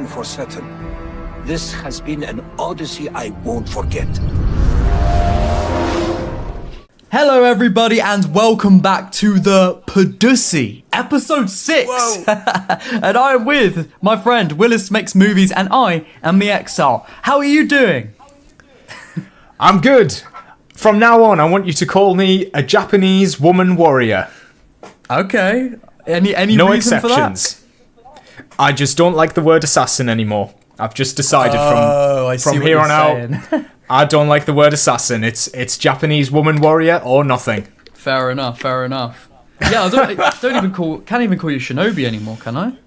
thing for certain. This has been an Odyssey I won't forget. Hello everybody and welcome back to the Podyssey, episode 6. And I'm with my friend Willis Makes Movies and I am the Exile. How are you doing? I'm good. From now on, I want you to call me a Japanese woman warrior. Okay. Any no reason exceptions. for that? I just don't like the word assassin anymore. I've just decided from here on out, I don't like the word assassin. It's Japanese woman warrior or nothing. Fair enough. Yeah, can't even call you shinobi anymore, can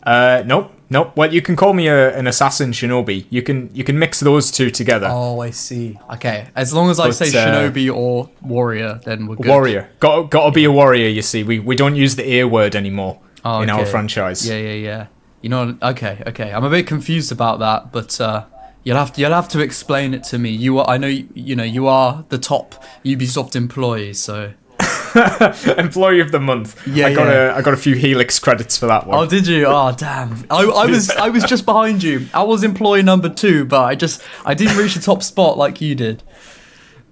I? Nope. Well, you can call me an assassin shinobi. You can mix those two together. Oh, I see. Okay, as long as I say shinobi or warrior, then we're good. Warrior. Got to be a warrior, you see. We don't use the ear word anymore in our franchise. Yeah. You know, okay. I'm a bit confused about that, but you'll have to explain it to me. You are the top Ubisoft employee, so. Employee of the month. Yeah, I got a few Helix credits for that one. Oh, did you? Oh, damn. I was just behind you. I was employee number 2, but I didn't reach the top spot like you did.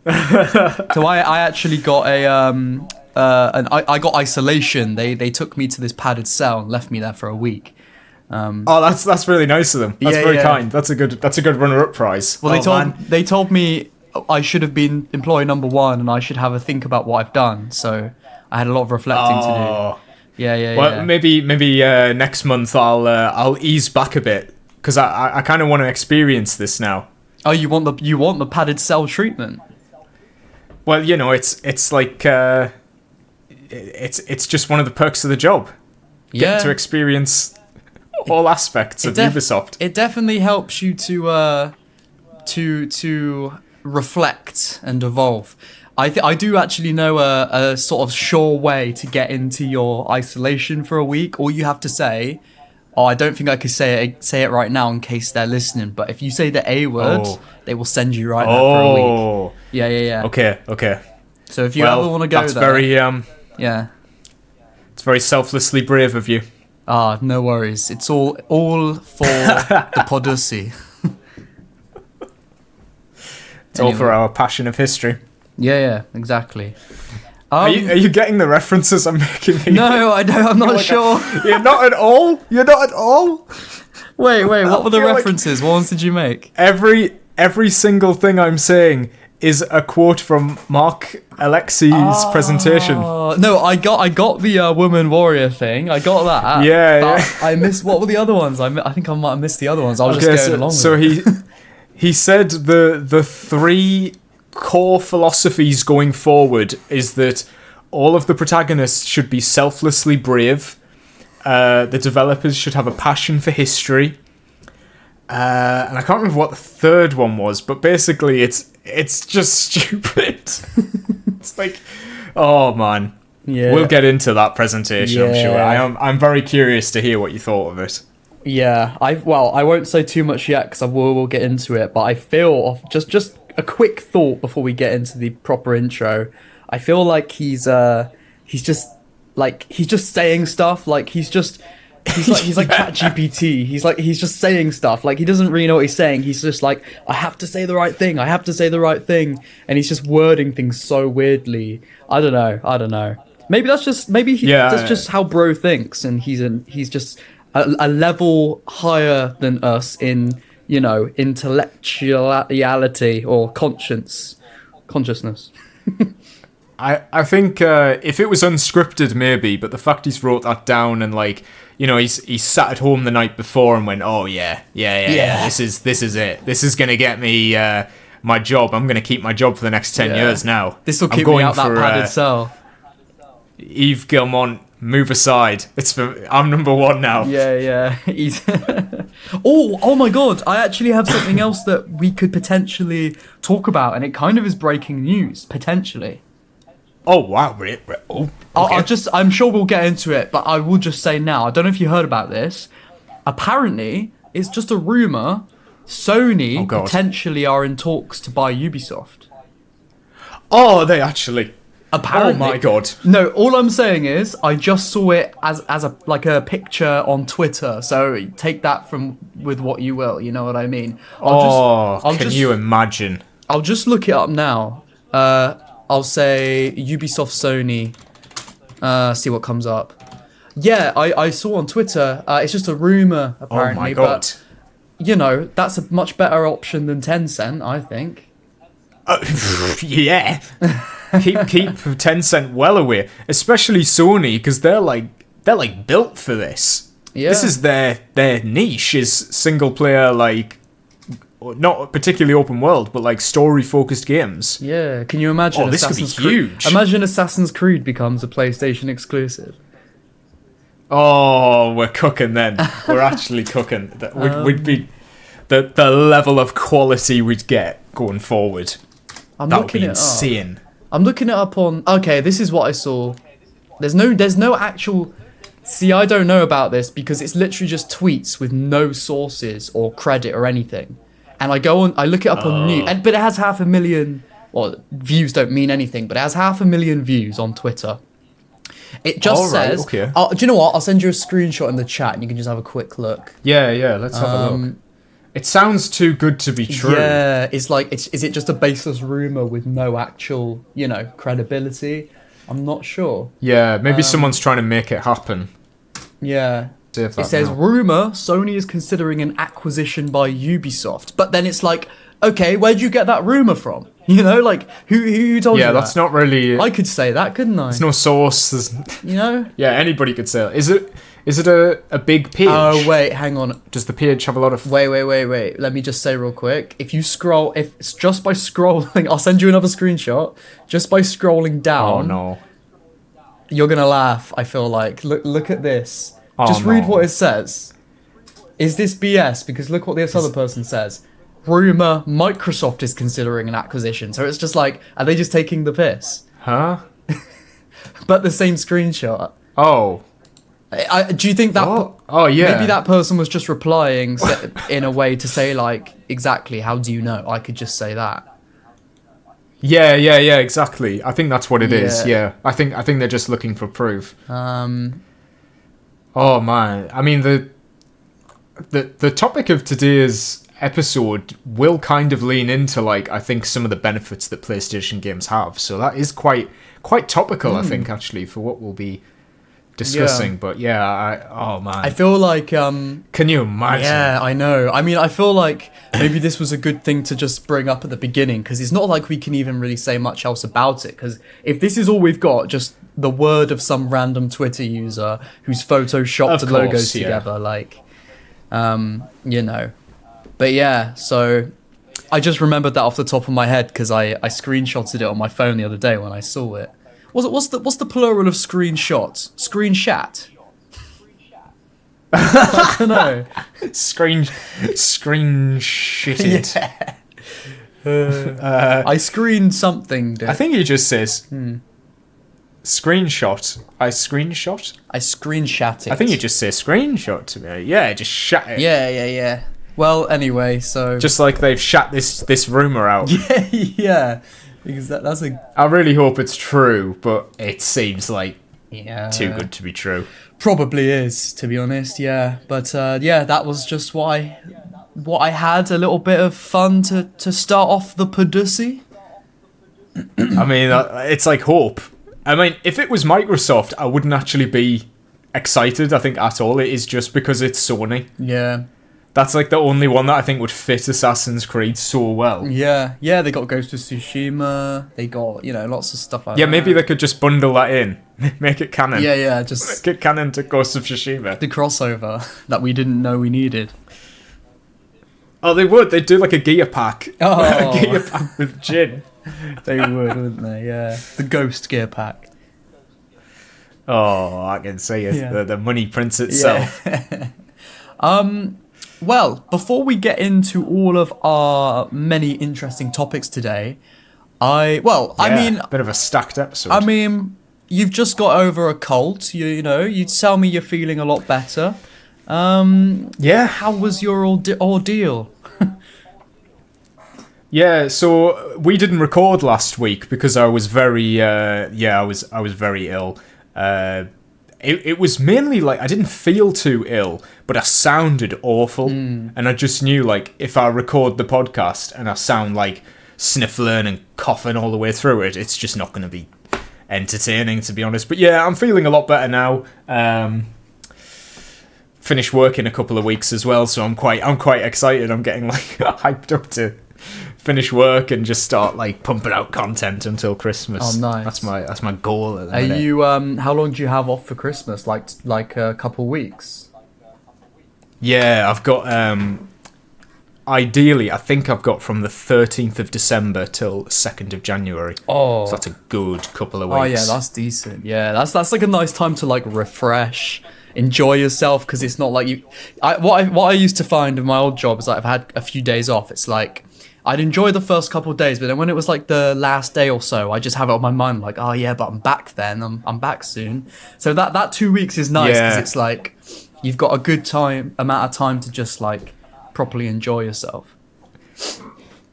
So I actually got I got isolation. They took me to this padded cell and left me there for a week. That's really nice of them. That's very kind. That's a good runner-up prize. Well, they told me I should have been employee number 1 and I should have a think about what I've done. So I had a lot of reflecting to do. Yeah. Well, maybe next month I'll ease back a bit because I kind of want to experience this now. Oh, you want the padded cell treatment? Well, it's like it's just one of the perks of the job. Get to experience all aspects of Ubisoft. It definitely helps you to reflect and evolve. I do actually know a sort of sure way to get into your isolation for a week. All you have to say, I don't think I could say it right now in case they're listening, but if you say the A word, they will send you right there for a week. Yeah. Okay. So if you ever want to go that's there, very it's very selflessly brave of you. No worries. It's all for the Podyssey. It's all for our passion of history. Yeah, exactly. Are you getting the references I'm making here? No, I don't. I'm not sure. You're not at all? Wait. What were the references? What ones did you make? Every single thing I'm saying is a quote from Mark Alexi's presentation. No, I got the woman warrior thing. I got that. Yeah. I missed. What were the other ones? I think I might have missed the other ones. I was just going along with it. So he said the 3 core philosophies going forward is that all of the protagonists should be selflessly brave. The developers should have a passion for history. And I can't remember what the third one was, but basically it's just stupid. It's like, oh man. Yeah. We'll get into that presentation, I'm sure. I'm very curious to hear what you thought of it. Yeah, I won't say too much yet because we'll get into it, but I feel just a quick thought before we get into the proper intro. I feel like he's just saying stuff, like he's like ChatGPT. He's just saying stuff, like he doesn't really know what he's saying. He's just like, I have to say the right thing, and he's just wording things so weirdly. I don't know. Maybe that's just how bro thinks, and he's just a level higher than us in, intellectuality or consciousness. I think if it was unscripted, maybe, but the fact he's wrote that down and he sat at home the night before and went, oh yeah, this is it. This is gonna get me my job. I'm gonna keep my job for the next 10 years now. This will keep me out that padded cell. Yves Guillemot, move aside. I'm number 1 now. Yeah. Oh my god! I actually have something else that we could potentially talk about, and it kind of is breaking news potentially. Oh wow! Oh, okay. I'm sure we'll get into it, but I will just say now. I don't know if you heard about this. Apparently, it's just a rumor. Sony potentially are in talks to buy Ubisoft. Oh, they actually. Apparently. Oh my god. No, all I'm saying is I just saw it as a picture on Twitter. So take that with what you will. You know what I mean? Can you imagine? I'll just look it up now. I'll say Ubisoft Sony. See what comes up. Yeah, I saw on Twitter. It's just a rumor apparently. Oh my god. But, you know, that's a much better option than Tencent, I think. Yeah. keep Tencent well away, especially Sony, because they're like built for this. Yeah. This is their niche, is single player, like, not particularly open world, but like story focused games. Yeah, can you imagine? This could be huge. Imagine Assassin's Creed becomes a PlayStation exclusive. Oh, we're cooking then. We're actually cooking. We'd be the level of quality we'd get going forward. That would be insane. I'm looking it up on. Okay, this is what I saw. There's no actual. See, I don't know about this because it's literally just tweets with no sources or credit or anything. And I look it up on news, but it has 500,000. Well, views don't mean anything, but it has 500,000 views on Twitter. It just says. Okay. Do you know what? I'll send you a screenshot in the chat, and you can just have a quick look. Yeah. Let's have a look. It sounds too good to be true. Yeah, it's like, is it just a baseless rumor with no actual, credibility? I'm not sure. Yeah, maybe someone's trying to make it happen. Yeah. It says, rumor, Sony is considering an acquisition by Ubisoft. But then it's like, okay, where'd you get that rumor from? You know, like, who told you that? Yeah, that's not really... I could say that, couldn't I? There's no source. There's... You know? Yeah, anybody could say that. Is it a big page? Oh, wait, hang on. Does the page have a lot of... Wait. Let me just say real quick. If it's just by scrolling... I'll send you another screenshot. Just by scrolling down... Oh, no. You're going to laugh, I feel like. Look at this. Oh, just read what it says. Is this BS? Because look what this other person says. Rumor, Microsoft is considering an acquisition. So it's just like, are they just taking the piss? Huh? But the same screenshot. Oh. Do you think that... Oh, yeah. Maybe that person was just replying in a way to say, like, exactly, how do you know? I could just say that. Yeah, exactly. I think that's what it is. Yeah. I think they're just looking for proof. Oh, man. I mean, the topic of today's episode will kind of lean into, like, I think some of the benefits that PlayStation games have. So that is quite topical, I think, actually, for what we'll be discussing. But yeah, oh man, I feel like can you imagine? Yeah, I know. I mean, I feel like maybe this was a good thing to just bring up at the beginning, because it's not like we can even really say much else about it, because if this is all we've got, just the word of some random Twitter user who's photoshopped the logos together, like but yeah, so I just remembered that off the top of my head because I screenshotted it on my phone the other day when I saw it. What's the plural of screenshot? Screenshot. I don't know. Screenshitted. Yeah. I screened something. Dude. I think he just says screenshot. I screenshot. I screenshot it. I think you just say screenshot to me. Yeah, just shat it. Yeah. Well, anyway, so just like they've shat this rumor out. Yeah. Exactly. I really hope it's true, but it seems like too good to be true. Probably is, to be honest. Yeah, but that was just what I had, a little bit of fun to start off the Podyssey. I mean, it's like hope. I mean, if it was Microsoft, I wouldn't actually be excited, I think, at all. It is just because it's Sony. Yeah. That's like the only one that I think would fit Assassin's Creed so well. Yeah, they got Ghost of Tsushima. They got, lots of stuff like that. Yeah, maybe they could just bundle that in. Make it canon. Yeah, just... Make it canon to Ghost of Tsushima. The crossover that we didn't know we needed. Oh, they would. They'd do like a gear pack. Oh. A gear pack with gin. They would, wouldn't they? Yeah. The Ghost gear pack. Oh, I can see it. Yeah. The money prints itself. Yeah. Well, before we get into all of our many interesting topics today, I mean... a bit of a stacked episode. I mean, you've just got over a cold, you tell me you're feeling a lot better. Yeah. How was your ordeal? Yeah, so we didn't record last week because I was very, I was very ill. It was mainly like I didn't feel too ill, but I sounded awful, and I just knew like if I record the podcast and I sound like sniffling and coughing all the way through it, it's just not going to be entertaining, to be honest. But yeah, I'm feeling a lot better now. Finish work in a couple of weeks as well, so I'm quite excited. I'm getting like hyped up to finish work and just start like pumping out content until Christmas. Oh, nice. That's my goal at the Are minute. you how long do you have off for Christmas? Like a couple weeks? Yeah, I've got ideally I think I've got from the 13th of December till 2nd of January. Oh, So that's a good couple of weeks. oh yeah, that's decent. Yeah, that's like a nice time to like refresh, enjoy yourself, because it's not like you. What I used to find in my old job is like I've had a few days off. It's like I'd enjoy the first couple of days, but then when it was like the last day or so, I just have it on my mind like, oh yeah, but I'm back then. I'm back soon. So that 2 weeks is nice because it's like you've got a good amount of time to just like properly enjoy yourself.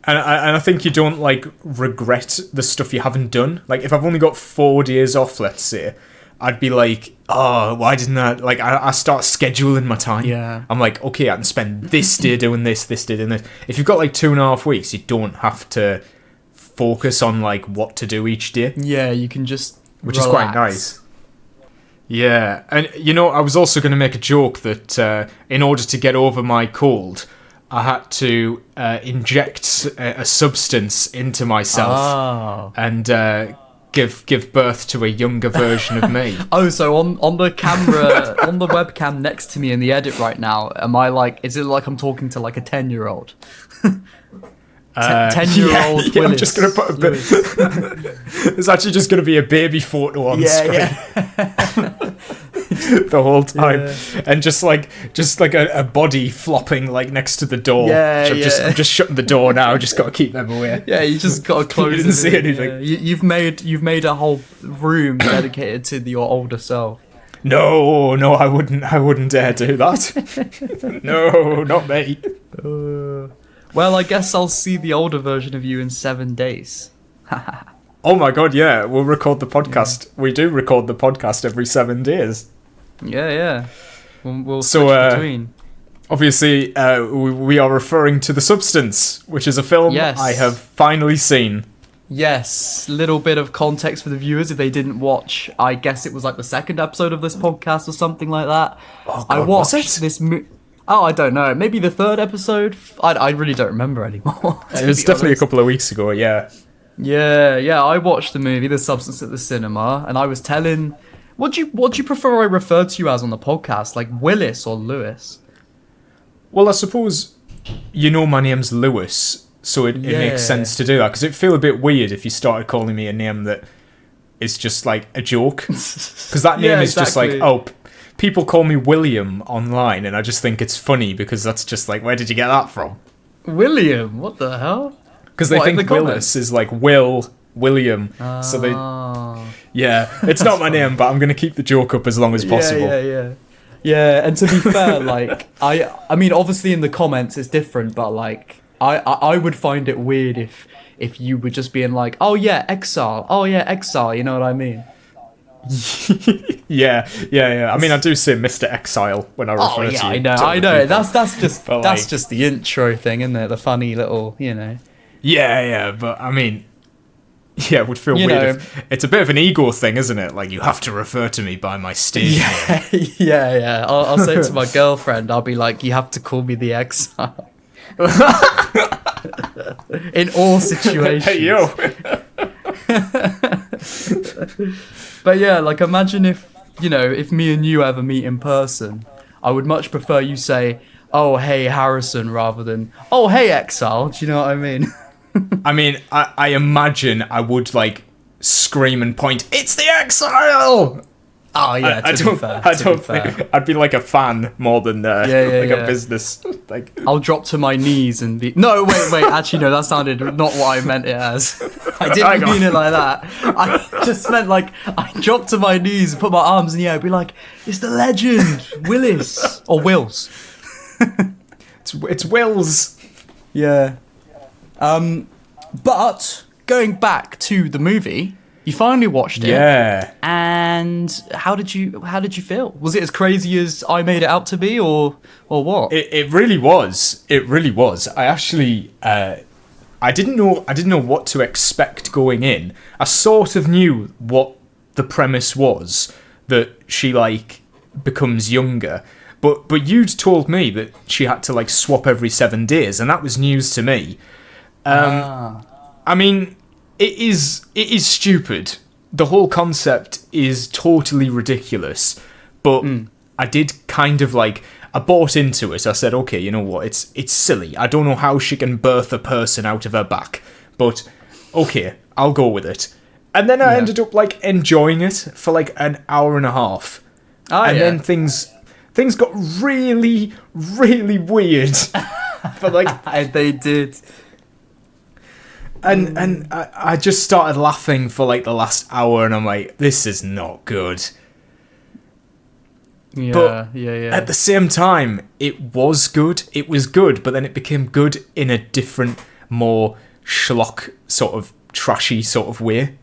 And I think you don't like regret the stuff you haven't done. Like if I've only got 4 days off, let's say, I'd be like, oh, why didn't I? Like I start scheduling my time. Yeah. I'm like, okay, I can spend this day doing this day doing this. If you've got like 2.5 weeks, you don't have to focus on like what to do each day. Yeah, you can just which is quite nice. Yeah, and you know, I was also going to make a joke that in order to get over my cold, I had to inject a substance into myself and give birth to a younger version of me. Oh, so on the camera, on the webcam next to me in the edit right now, am I like? Is it like I'm talking to like a 10-year-old? 10-year-old. Yeah, I'm just gonna put a bit. It's actually just gonna be a baby photo on screen. Yeah. The whole time, and just like a body flopping like next to the door. Yeah, I'm just shutting the door now. Just got to keep them away. Yeah, you just got to close. You didn't see anything. Yeah. You've made a whole room dedicated to your older self. No, I wouldn't dare do that. No, not me. Well, I guess I'll see the older version of you in 7 days. Oh my god, yeah, we'll record the podcast. Yeah. We do record the podcast every 7 days. Yeah. We'll switch between. Obviously, we are referring to The Substance, which is a film I have finally seen. Yes, little bit of context for the viewers if they didn't watch. I guess it was like the second episode of this podcast or something like that. Oh, God, I watched was it? this. Oh, I don't know. Maybe the third episode. I really don't remember anymore. It was definitely a couple of weeks ago. Yeah. Yeah. I watched the movie The Substance at the cinema, and I was telling. What do you prefer I refer to you as on the podcast, like Willis or Lewis? Well, I suppose you know my name's Lewis, so it makes sense to do that, because it'd feel a bit weird if you started calling me a name that is just like a joke, because that name is just like, oh, people call me William online, and I just think it's funny because that's just like, where did you get that from? William? What the hell? Because they think Willis is like William, so they. Yeah, it's not my name, but I'm going to keep the joke up as long as possible. Yeah, and to be fair, like, I mean, obviously in the comments it's different, but like, I would find it weird if you were just being like, oh yeah, exile, you know what I mean? yeah. I mean, I do say Mr. Exile when I refer to you. I know. That's just the intro thing, isn't it? The funny little, you know. Yeah, but I mean, yeah, it would feel weird. It's a bit of an ego thing, isn't it? Like, you have to refer to me by my stage name. Yeah. I'll say it to my girlfriend. I'll be like, you have to call me the Exile. In all situations. Hey, yo. But yeah, like, imagine if me and you ever meet in person, I would much prefer you say, oh, hey, Harrison, rather than, oh, hey, Exile. Do you know what I mean? I mean, I imagine I would, like, scream and point, it's the Exile! Oh, yeah, I don't think I'd be like a fan more than a business. Like, I'll drop to my knees and be... No, wait, actually, no, that sounded not what I meant it as. I didn't mean it like that. I just meant, like, I drop to my knees and put my arms in the air and be like, it's the legend, Willis. Or Wills. It's Wills. Yeah. But going back to the movie, you finally watched it. Yeah. And how did you feel? Was it as crazy as I made it out to be, or what? It really was. It really was. I actually I didn't know what to expect going in. I sort of knew what the premise was, that she like becomes younger. But you'd told me that she had to like swap every 7 days, and that was news to me. I mean, it is stupid. The whole concept is totally ridiculous. But I did kind of like, I bought into it. I said, okay, you know what? It's silly. I don't know how she can birth a person out of her back, but okay, I'll go with it. And then I ended up like enjoying it for like an hour and a half. Then things got really, really weird. But like they did. And I just started laughing for like the last hour, and I'm like, this is not good. Yeah, but yeah. At the same time, it was good. It was good, but then it became good in a different, more schlock sort of trashy sort of way.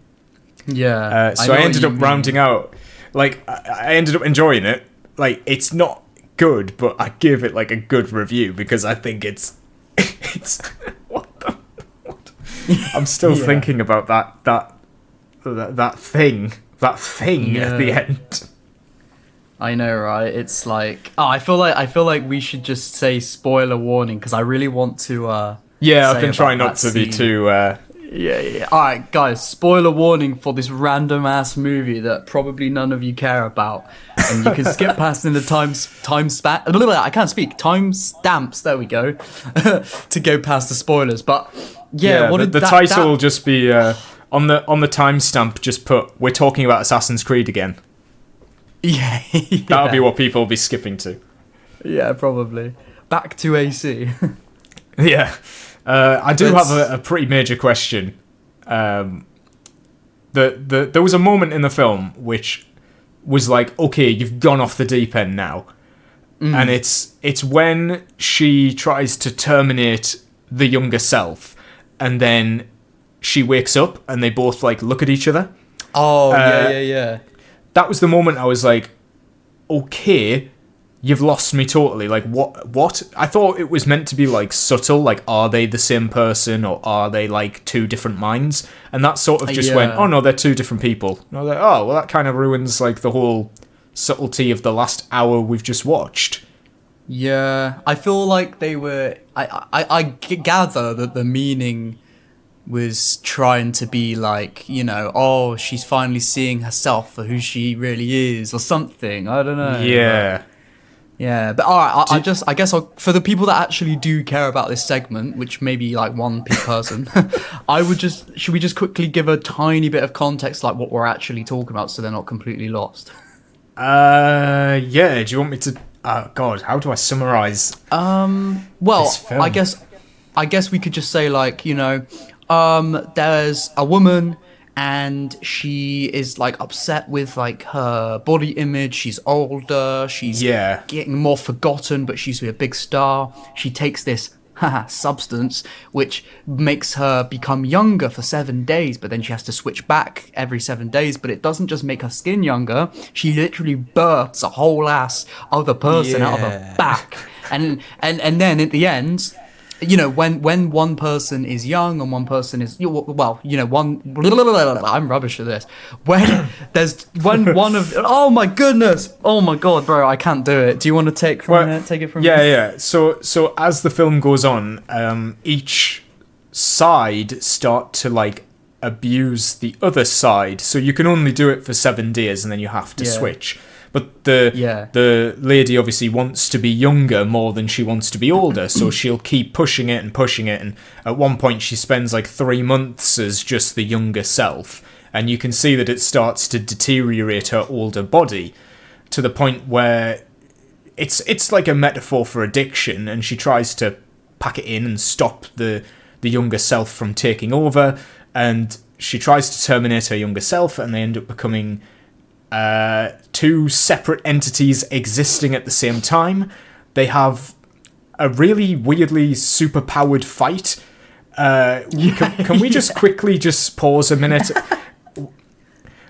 Yeah. So I ended up rounding out. Like, I ended up enjoying it. Like, it's not good, but I give it like a good review because I think it's what? I'm still thinking about that thing at the end. I know, right? It's like, I feel like we should just say spoiler warning because I really want to. I've been trying not to be too. Yeah. All right, guys. Spoiler warning for this random ass movie that probably none of you care about, and you can skip past in the time span. I can't speak. Time stamps. There we go. To go past the spoilers, but the title will just be on the timestamp. Just put, we're talking about Assassin's Creed again. Yeah. That'll be what people will be skipping to. Yeah, probably. Back to AC. Yeah. I do have a pretty major question. There was a moment in the film which was like, okay, you've gone off the deep end now. And it's when she tries to terminate the younger self, and then she wakes up and they both like look at each other. Oh, yeah. That was the moment I was like, okay, you've lost me totally. Like, what? I thought it was meant to be, like, subtle. Like, are they the same person, or are they, like, two different minds? And that sort of just went, oh, no, they're two different people. And I was like, oh, well, that kind of ruins, like, the whole subtlety of the last hour we've just watched. Yeah, I feel like they were... I gather that the meaning was trying to be like, you know, oh, she's finally seeing herself for who she really is, or something. I don't know. Yeah. Yeah, but all right, I guess for the people that actually do care about this segment, which may be like one person, should we just quickly give a tiny bit of context, like what we're actually talking about, so they're not completely lost? Yeah, do you want me to... God, how do I summarize Well, I guess we could just say, like, you know, there's a woman and she is like upset with like her body image. She's older, she's getting more forgotten, but she's a big star. She takes this substance which makes her become younger for 7 days, but then she has to switch back every 7 days. But it doesn't just make her skin younger, she literally births a whole ass other person out of her back. And then at the end, you know, when one person is young and one person is, well, you know, I'm rubbish at this. When there's one of, oh my goodness, oh my god, bro, I can't do it. Do you want to take it from me? Yeah. So as the film goes on, each side start to like abuse the other side. So you can only do it for 7 days, and then you have to switch. But the lady obviously wants to be younger more than she wants to be older, so she'll keep pushing it, and at one point she spends like 3 months as just the younger self, and you can see that it starts to deteriorate her older body to the point where it's like a metaphor for addiction, and she tries to pack it in and stop the younger self from taking over, and she tries to terminate her younger self, and they end up becoming two separate entities existing at the same time. They have a really weirdly super-powered fight, Can we just quickly just pause a minute?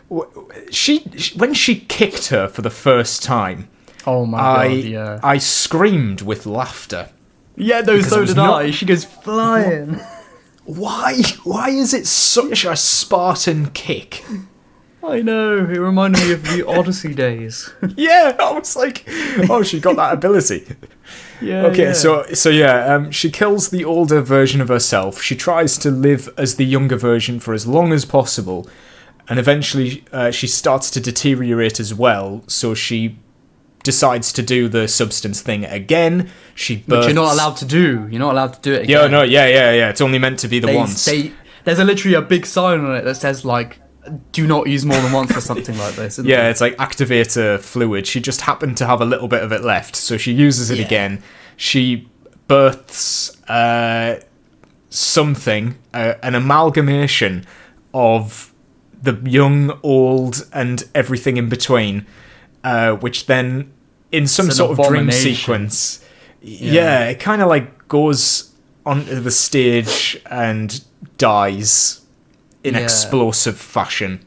When she kicked her for the first time, oh my god, yeah, I screamed with laughter. Yeah, no, so did I. She goes flying. Why is it such a Spartan kick? I know, it reminded me of the Odyssey days. Yeah, I was like, oh, she got that ability. Yeah. Okay, yeah. so yeah, she kills the older version of herself. She tries to live as the younger version for as long as possible, and eventually she starts to deteriorate as well. So she decides to do the substance thing again. But you're not allowed to do. You're not allowed to do it again. Yeah, no, yeah. It's only meant to be the once. There's literally a big sign on it that says like, do not use more than once or something like this. Yeah, there? It's like activator fluid. She just happened to have a little bit of it left, so she uses it again. She births something, an amalgamation of the young, old, and everything in between, which then, in some sort of dream sequence, it kind of like goes onto the stage and dies in explosive fashion.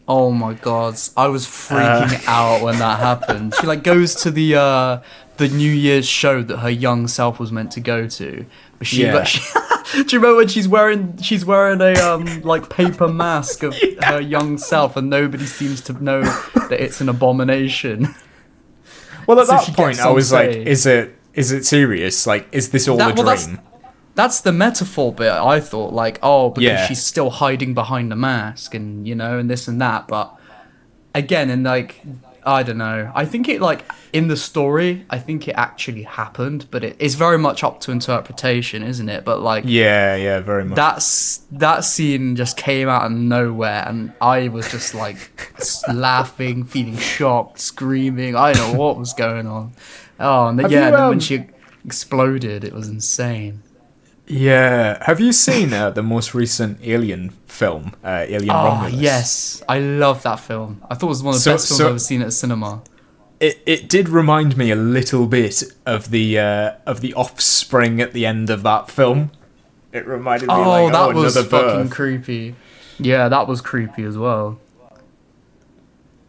Oh my god, I was freaking out when that happened. She like goes to the New Year's show that her young self was meant to go to. But do you remember when she's wearing a like paper mask of her young self, and nobody seems to know that it's an abomination? Well, at that point, I was like, is it serious? Like, is this all a dream? That's the metaphor bit, I thought, like, because she's still hiding behind the mask and, and this and that. But again, and like, I don't know. I think it, like, in the story, I think it actually happened, but it's very much up to interpretation, isn't it? But like, yeah, very much. That scene just came out of nowhere, and I was just like laughing, feeling shocked, screaming. I don't know what was going on. Oh, and then when she exploded, it was insane. Yeah. Have you seen the most recent Alien film, Alien Romulus? Yes. I love that film. I thought it was one of the best films I've ever seen at the cinema. It did remind me a little bit of the offspring at the end of that film. It reminded me that was another fucking birth. creepy. Yeah, that was creepy as well.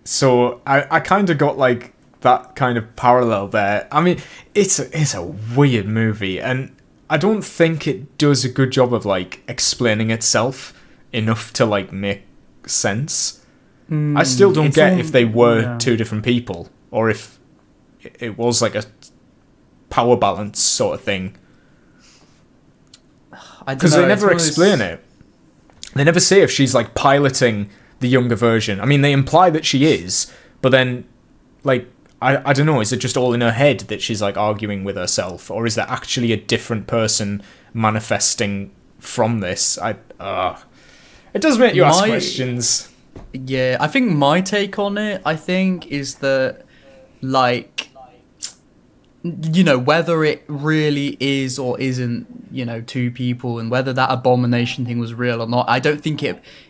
So I kind of got like that kind of parallel there. I mean, it's a weird movie, and I don't think it does a good job of like explaining itself enough to like make sense. I still don't get if they were two different people, or if it was like a power balance sort of thing. Because they never explain it. They never say if she's like piloting the younger version. I mean, they imply that she is, but then like, I don't know, is it just all in her head that she's like arguing with herself, or is there actually a different person manifesting from this? It does make you ask questions. Yeah, I think my take on it, is that, like, whether it really is or isn't, two people, and whether that abomination thing was real or not, I don't think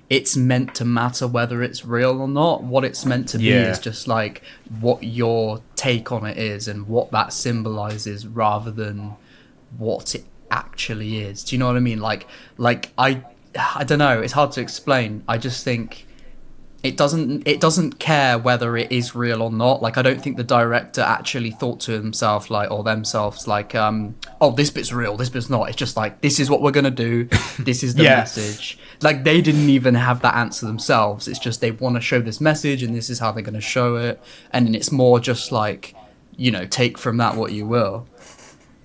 it's meant to matter whether it's real or not. What it's meant to be is just like what your take on it is and what that symbolizes, rather than what it actually is. Do you know what I mean? Like I don't know, it's hard to explain. I just think it doesn't care whether it is real or not. Like, I don't think the director actually thought to himself, like, or themselves, like, this bit's real, this bit's not. It's just like, this is what we're gonna do, this is the message. Like, they didn't even have that answer themselves. It's just they want to show this message, and this is how they're gonna show it. And then it's more just like, take from that what you will.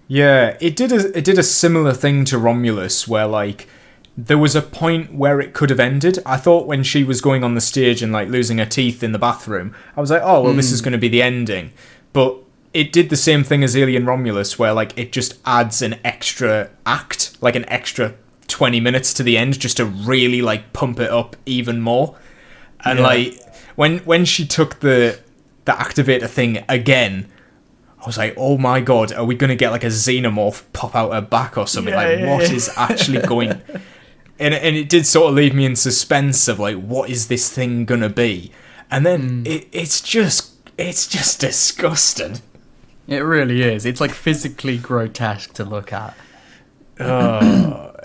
Yeah, it did a similar thing to Romulus, where like, there was a point where it could have ended. I thought when she was going on the stage and like losing her teeth in the bathroom, I was like, oh, well, this is going to be the ending. But it did the same thing as Alien Romulus, where like it just adds an extra act, like an extra 20 minutes to the end, just to really like pump it up even more. And like when she took the activator thing again, I was like, oh my god, are we going to get like a xenomorph pop out her back or something? What is actually going... And it did sort of leave me in suspense of like, what is this thing gonna be? And then it's just disgusting. It really is. It's like physically grotesque to look at.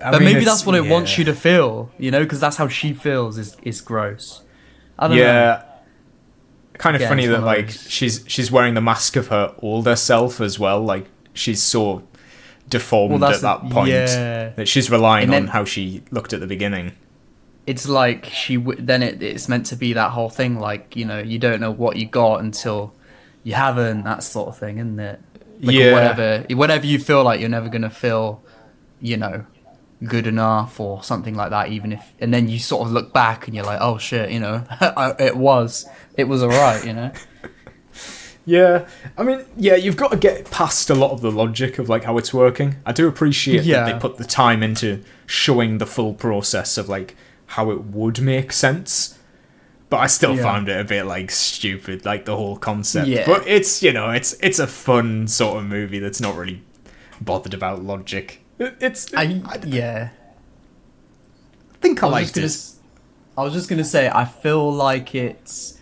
But maybe that's what it wants you to feel, you know, because that's how she feels is gross. I don't know. Kind of funny that like those. she's wearing the mask of her older self as well. Like she's so deformed at that point that she's relying on how she looked at the beginning. It's like it's meant to be that whole thing, like, you know, you don't know what you got until you haven't, that sort of thing, isn't it? Like, whatever you feel like you're never gonna feel, you know, good enough or something like that, even if, and then you sort of look back and you're like, oh shit, you know, it was alright, you know. Yeah, I mean, you've got to get past a lot of the logic of like how it's working. I do appreciate that they put the time into showing the full process of like how it would make sense, but I still found it a bit like stupid, like the whole concept. But it's, you know, it's a fun sort of movie that's not really bothered about logic. I think I liked it. I was just gonna say, I feel like it's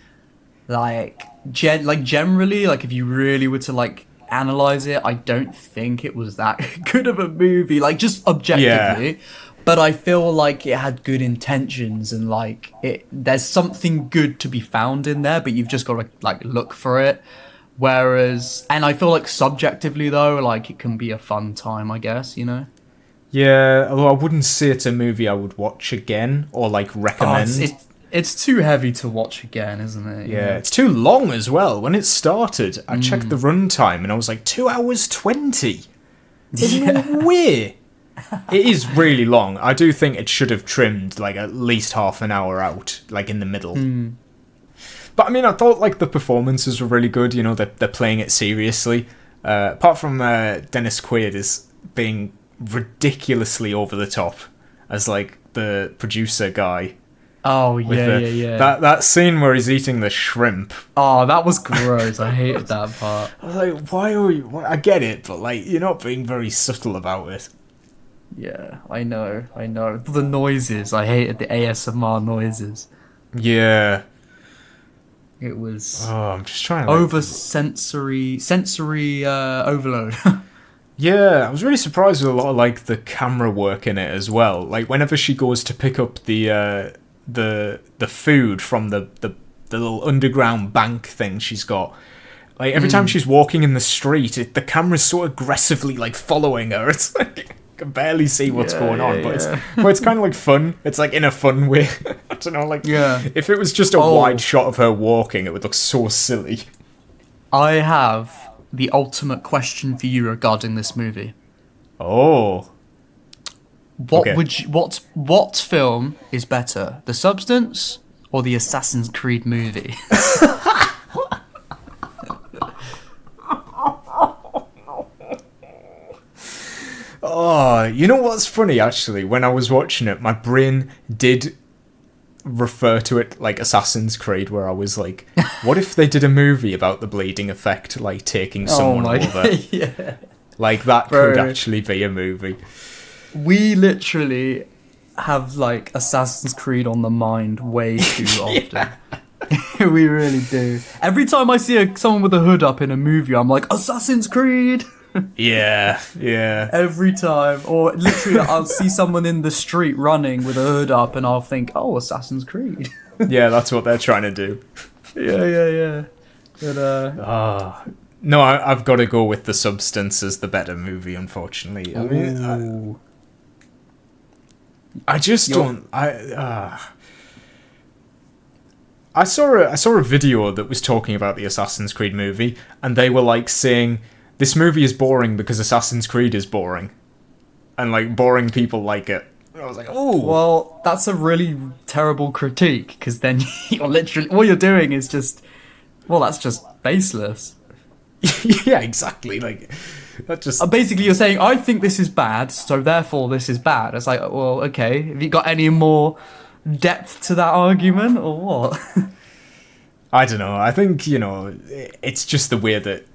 like generally, like if you really were to like analyze it, I don't think it was that good of a movie, like just objectively. But I feel like it had good intentions and like there's something good to be found in there, but you've just got to like look for it. Whereas, and I feel like subjectively though, like it can be a fun time, I guess, you know? Yeah, although I wouldn't say it's a movie I would watch again or like recommend. It's too heavy to watch again, isn't it? Yeah, it's too long as well. When it started, I checked the runtime and I was like 2 hours 20. There's no way. It is really long. I do think it should have trimmed like at least half an hour out, like in the middle. But I mean, I thought like the performances were really good. You know, they're playing it seriously. Apart from Dennis Quaid is being ridiculously over the top as like the producer guy. Oh yeah. That scene where he's eating the shrimp. Oh, that was gross. I hated that part. I was like, why are you? I get it, but like you're not being very subtle about it. Yeah, I know. The noises. I hated the ASMR noises. Yeah. It was I'm just trying to sensory overload. Yeah, I was really surprised with a lot of like the camera work in it as well. Like whenever she goes to pick up the food from the little underground bank thing she's got, like every time she's walking in the street, the camera's so aggressively like following her. It's like I can barely see what's going on, but it's kind of like fun. It's like in a fun way. I don't know, like if it was just a wide shot of her walking, it would look so silly. I have the ultimate question for you regarding this movie. Oh. What film is better, The Substance or the Assassin's Creed movie? Oh, you know what's funny, actually? When I was watching it, my brain did refer to it like Assassin's Creed, where I was like, what if they did a movie about the bleeding effect, like taking someone over? Yeah. Like, that could actually be a movie. We literally have, like, Assassin's Creed on the mind way too often. We really do. Every time I see someone with a hood up in a movie, I'm like, Assassin's Creed! Yeah. Every time. Or literally, I'll see someone in the street running with a hood up and I'll think, oh, Assassin's Creed. Yeah, that's what they're trying to do. Yeah. But, no, I've got to go with The Substance as the better movie, unfortunately. I mean, I just don't... I saw a video that was talking about the Assassin's Creed movie, and they were like saying, this movie is boring because Assassin's Creed is boring. And like boring people like it. I was like, oh. Well, that's a really terrible critique, because then you're literally... All you're doing is just... Well, that's just baseless. Yeah, exactly. Like, that just... Basically, you're saying, I think this is bad, so therefore this is bad. It's like, well, okay. Have you got any more depth to that argument, or what? I don't know. I think, you know, it's just the way that...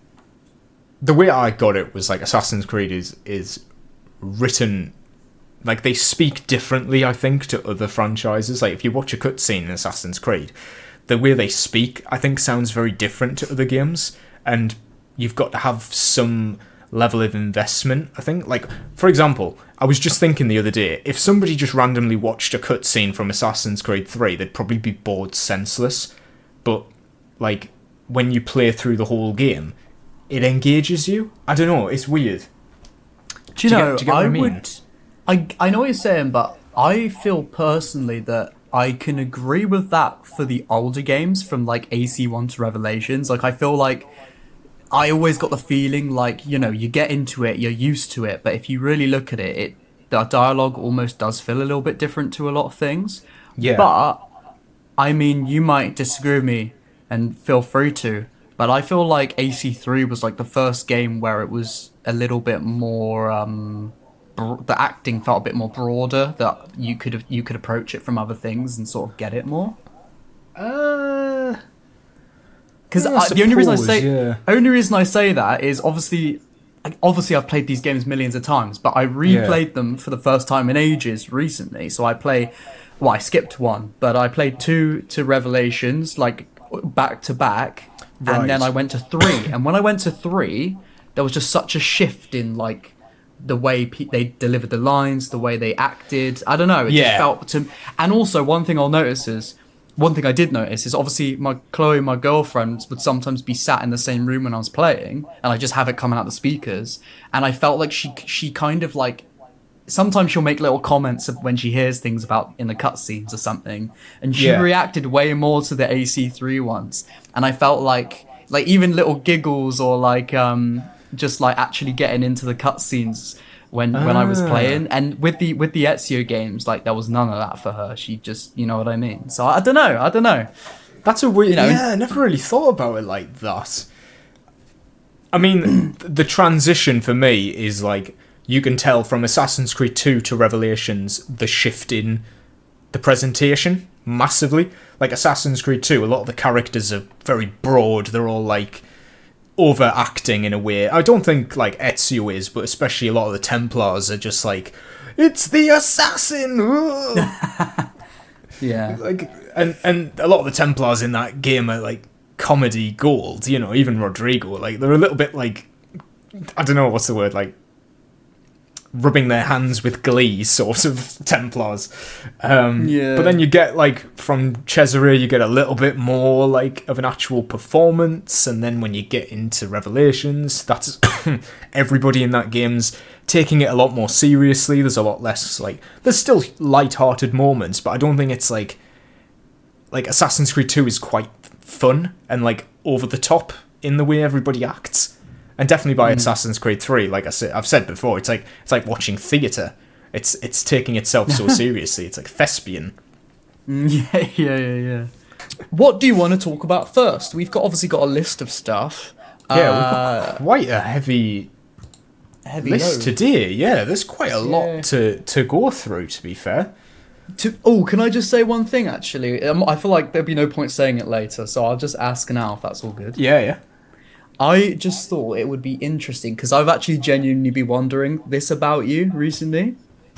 The way I got it was, like, Assassin's Creed is written... Like, they speak differently, I think, to other franchises. Like, if you watch a cutscene in Assassin's Creed, the way they speak, I think, sounds very different to other games. And you've got to have some level of investment, I think. Like, for example, I was just thinking the other day, if somebody just randomly watched a cutscene from Assassin's Creed 3, they'd probably be bored senseless. But, like, when you play through the whole game, it engages you. I don't know, it's weird. Do you know, do you get what I mean? I know what you're saying, but I feel personally that I can agree with that for the older games from like AC1 to Revelations. Like, I feel like I always got the feeling like, you know, you get into it, you're used to it, but if you really look at it, the dialogue almost does feel a little bit different to a lot of things. Yeah. But, I mean, you might disagree with me, and feel free to, but I feel like AC3 was like the first game where it was a little bit more, the acting felt a bit more broader, that you could approach it from other things and sort of get it more. Because the only reason I say that is obviously I've played these games millions of times, but I replayed them for the first time in ages recently. So I skipped one, but I played 2 to Revelations like back to back, and then I went to 3. And when I went to 3, there was just such a shift in like the way they delivered the lines, the way they acted. I don't know. It just felt to. And also, one thing I did notice is obviously Chloe, my girlfriend, would sometimes be sat in the same room when I was playing, and I just have it coming out the speakers. And I felt like she kind of like, sometimes she'll make little comments when she hears things about in the cutscenes or something, and she reacted way more to the AC3 ones. And I felt like even little giggles or like just like actually getting into the cutscenes when I was playing. And with the Ezio games, like there was none of that for her. She just, you know what I mean? So I don't know. That's a weird, I never really thought about it like that. I mean, the transition for me is like, you can tell from Assassin's Creed 2 to Revelations, the shift in the presentation massively. Like Assassin's Creed 2, a lot of the characters are very broad. They're all like overacting in a way. I don't think like Ezio is, but especially a lot of the Templars are just like, it's the assassin. Yeah. Like, and a lot of the Templars in that game are like comedy gold. You know, even Rodrigo. Like they're a little bit like, I don't know what's the word, like rubbing their hands with glee sort of Templars. But then you get like from Cesare, you get a little bit more like of an actual performance, and then when you get into Revelations, that's everybody in that game's taking it a lot more seriously. There's a lot less like, there's still light-hearted moments, but I don't think it's like Assassin's Creed 2 is quite fun and like over the top in the way everybody acts. And definitely by Assassin's Creed 3, like I've said before, it's like watching theatre. It's taking itself so seriously. It's like thespian. Yeah. What do you want to talk about first? We've obviously got a list of stuff. Yeah, we've got quite a heavy list load today. Yeah, there's quite a lot to go through, to be fair. Can I just say one thing, actually? I feel like there'd be no point saying it later, so I'll just ask now if that's all good. Yeah. I just thought it would be interesting, because I've actually genuinely been wondering this about you recently.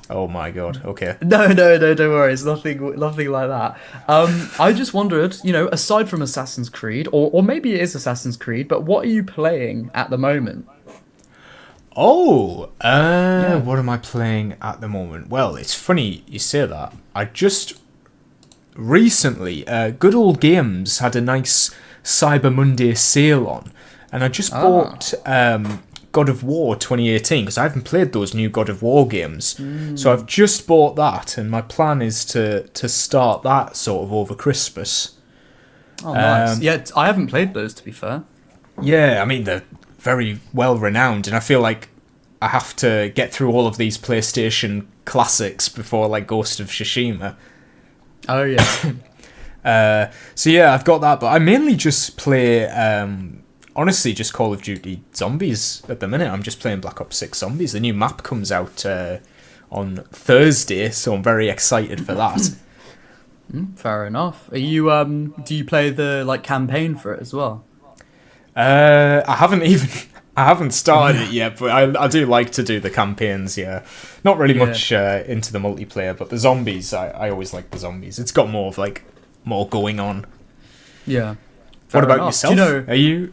Oh my god, okay. No, don't worry, it's nothing like that. I just wondered, aside from Assassin's Creed, or maybe it is Assassin's Creed, but what are you playing at the moment? What am I playing at the moment? Well, it's funny you say that. I just recently, Good Old Games had a nice Cyber Monday sale on, and I just bought God of War 2018, because I haven't played those new God of War games. So I've just bought that, and my plan is to start that sort of over Christmas. Oh, nice. Yeah, I haven't played those, to be fair. Yeah, I mean, they're very well renowned, and I feel like I have to get through all of these PlayStation classics before like Ghost of Tsushima. Oh yeah. So yeah, I've got that, but I mainly just play honestly just Call of Duty Zombies at the minute. I'm just playing Black Ops 6 Zombies. The new map comes out on Thursday, so I'm very excited for that. Fair enough. Are you do you play the campaign for it as well? I haven't started it yet, but I do like to do the campaigns, yeah. Not really much into the multiplayer, but the zombies, I always like the zombies. It's got more going on. Yeah. What about yourself?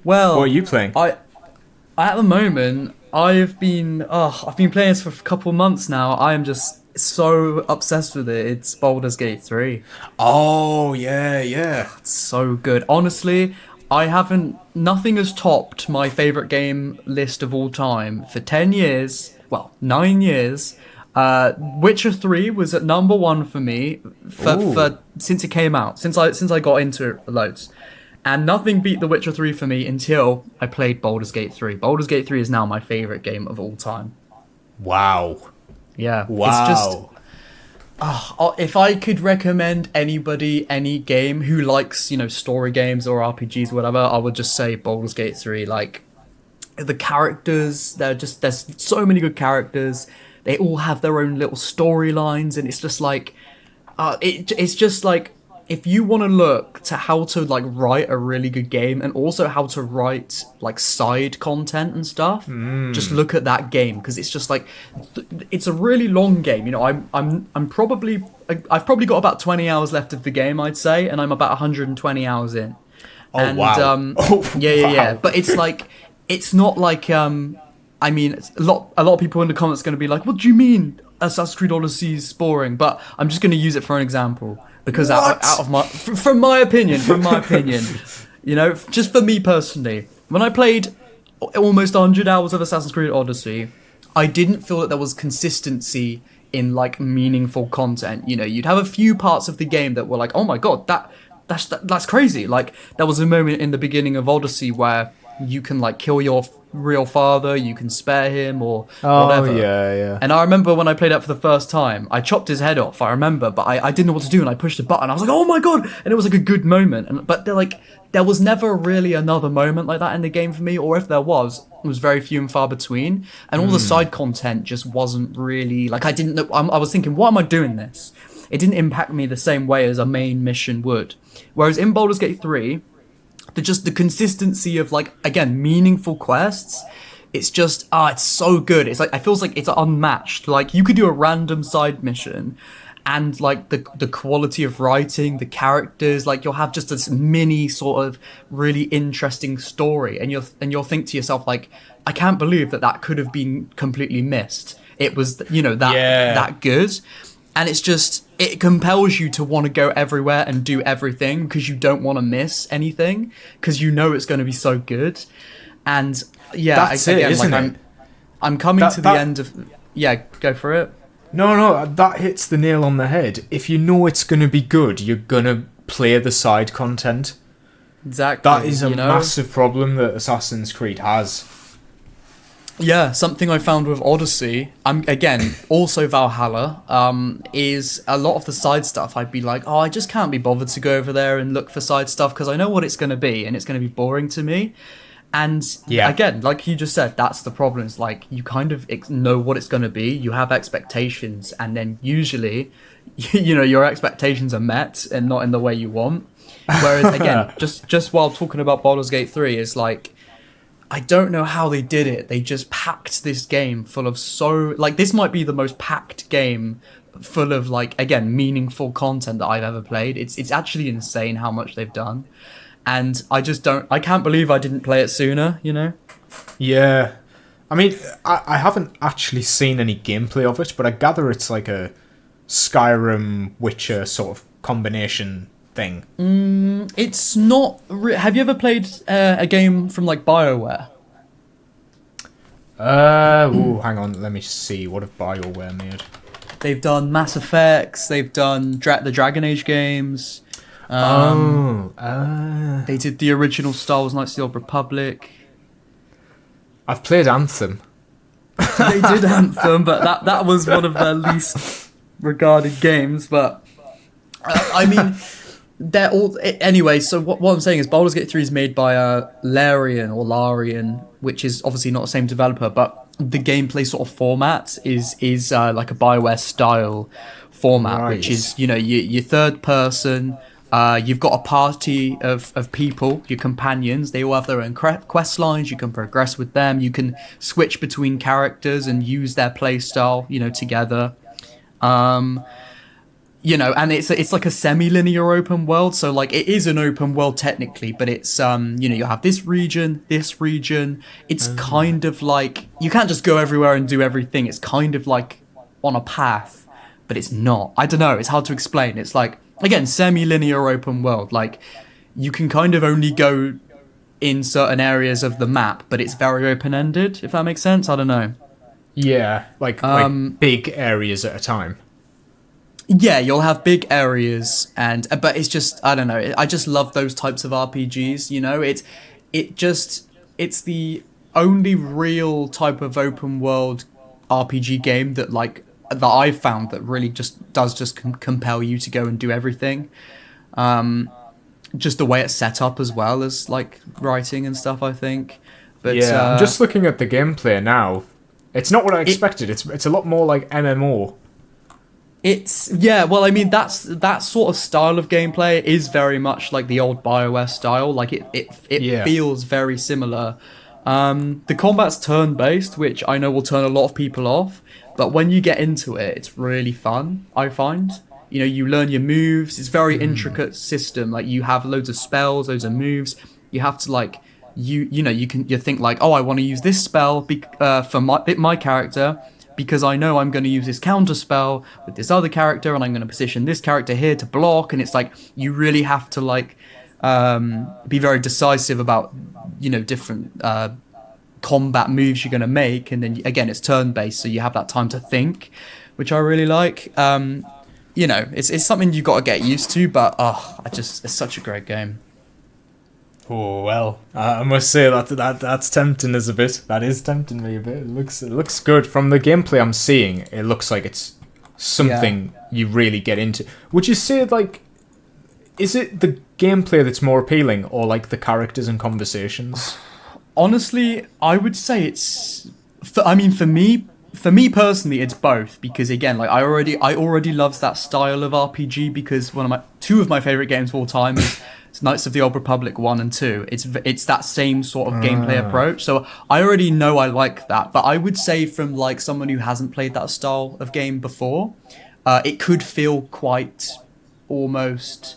What are you playing? At the moment, I've been playing this for a couple months now. I am just so obsessed with it. It's Baldur's Gate 3. Oh, yeah, yeah. It's so good. Honestly, I haven't nothing has topped my favorite game list of all time for 10 years. Well, 9 years. Witcher 3 was at number 1 for me for since it came out. Since I got into it loads. And nothing beat The Witcher 3 for me until I played Baldur's Gate 3. Baldur's Gate 3 is now my favorite game of all time. Wow. Yeah. Wow. It's just if I could recommend anybody any game who likes, story games or RPGs or whatever, I would just say Baldur's Gate 3. Like, the characters, there's so many good characters. They all have their own little storylines, and it's just like, it's just like, if you want to look to how to like write a really good game and also how to write like side content and stuff, just look at that game, because it's just like, it's a really long game. I've probably got about 20 hours left of the game, I'd say, and I'm about 120 hours in. Oh, wow. Yeah. But it's like, it's not like I mean, a lot of people in the comments are going to be like, what do you mean Assassin's Creed Odyssey is boring? But I'm just going to use it for an example. Because out of from my opinion, just for me personally, when I played almost 100 hours of Assassin's Creed Odyssey, I didn't feel that there was consistency in like meaningful content. You'd have a few parts of the game that were like, oh my god, that's crazy. Like, there was a moment in the beginning of Odyssey where you can like kill your real father, you can spare him or whatever. Yeah. And I remember when I played that for the first time, I chopped his head off, I remember, but I didn't know what to do, and I pushed a button. I was like, oh my god! And it was like a good moment. But there was never really another moment like that in the game for me, or if there was, it was very few and far between. And all the side content just wasn't really, like, I didn't know, I was thinking, why am I doing this? It didn't impact me the same way as a main mission would. Whereas in Baldur's Gate 3, the consistency of, like, again, meaningful quests, it's just, it's so good. It's like, it feels like it's unmatched. Like, you could do a random side mission and like the quality of writing, the characters, like, you'll have just this mini sort of really interesting story, and you'll think to yourself, like, I can't believe that could have been completely missed. It was, that good. And it's just, it compels you to want to go everywhere and do everything, because you don't want to miss anything, because it's going to be so good. And yeah, that's again, it, isn't it? I'm coming to the end of... Yeah, go for it. No, that hits the nail on the head. If you know it's going to be good, you're going to play the side content. Exactly. That is a massive problem that Assassin's Creed has. Yeah, something I found with Odyssey, again, also Valhalla, is a lot of the side stuff. I'd be like, I just can't be bothered to go over there and look for side stuff, because I know what it's going to be, and it's going to be boring to me. And again, like you just said, that's the problem. It's like, you kind of know what it's going to be, you have expectations, and then usually, your expectations are met and not in the way you want. Whereas, again, just while talking about Baldur's Gate 3, is like, I don't know how they did it. They just packed this game full of this might be the most packed game full of, like, again, meaningful content that I've ever played. It's actually insane how much they've done. And I can't believe I didn't play it sooner, Yeah. I mean, I haven't actually seen any gameplay of it, but I gather it's like a Skyrim Witcher sort of combination thing. It's not... Have you ever played a game from, like, BioWare? Hang on, let me see. What have BioWare made? They've done Mass Effects, they've done the Dragon Age games. They did the original Star Wars Knights of the Old Republic. I've played Anthem. They did Anthem, but that was one of their least regarded games. But I mean, they're all anyway. So what I'm saying is, Baldur's Gate 3 is made by Larian, which is obviously not the same developer, but the gameplay sort of format is like a BioWare style format, which is your third person. You've got a party of people, your companions. They all have their own quest lines. You can progress with them. You can switch between characters and use their play style, together. and it's like a semi-linear open world, so like it is an open world technically, but it's you have this region. It's kind of like you can't just go everywhere and do everything. It's kind of like on a path, but it's not. I don't know. It's hard to explain. It's like, again, semi-linear open world. Like you can kind of only go in certain areas of the map, but it's very open-ended. If that makes sense, I don't know. Yeah, like big areas at a time. Yeah, you'll have big areas, but it's just, I don't know. I just love those types of RPGs. It's the only real type of open world RPG game that I've found that really does compel you to go and do everything. Just the way it's set up as well as like writing and stuff, I think. But yeah, I'm just looking at the gameplay now. It's not what I expected. It's a lot more like MMO. Well, I mean, that sort of style of gameplay is very much like the old BioWare style. Like it feels very similar. The combat's turn-based, which I know will turn a lot of people off, but when you get into it, it's really fun, I find. You learn your moves. It's a very intricate system. Like you have loads of spells, loads of moves. You have to like you think like, oh, I want to use this spell for my character, because I know I'm going to use this counter spell with this other character, and I'm going to position this character here to block. And it's like you really have to like be very decisive about different combat moves you're going to make. And then again, it's turn based, so you have that time to think, which I really like. It's something you got to get used to, but it's such a great game. Oh well, I must say that's tempting us a bit. That is tempting me a bit. It looks good from the gameplay I'm seeing. It looks like it's something you really get into. Would you say like, is it the gameplay that's more appealing, or like the characters and conversations? Honestly, I would say it's. For me personally, it's both, because again, like I already loves that style of RPG, because two of my favorite games of all time is Knights of the Old Republic 1 and 2. It's that same sort of gameplay approach, so I already know I like that. But I would say, from like someone who hasn't played that style of game before, it could feel quite almost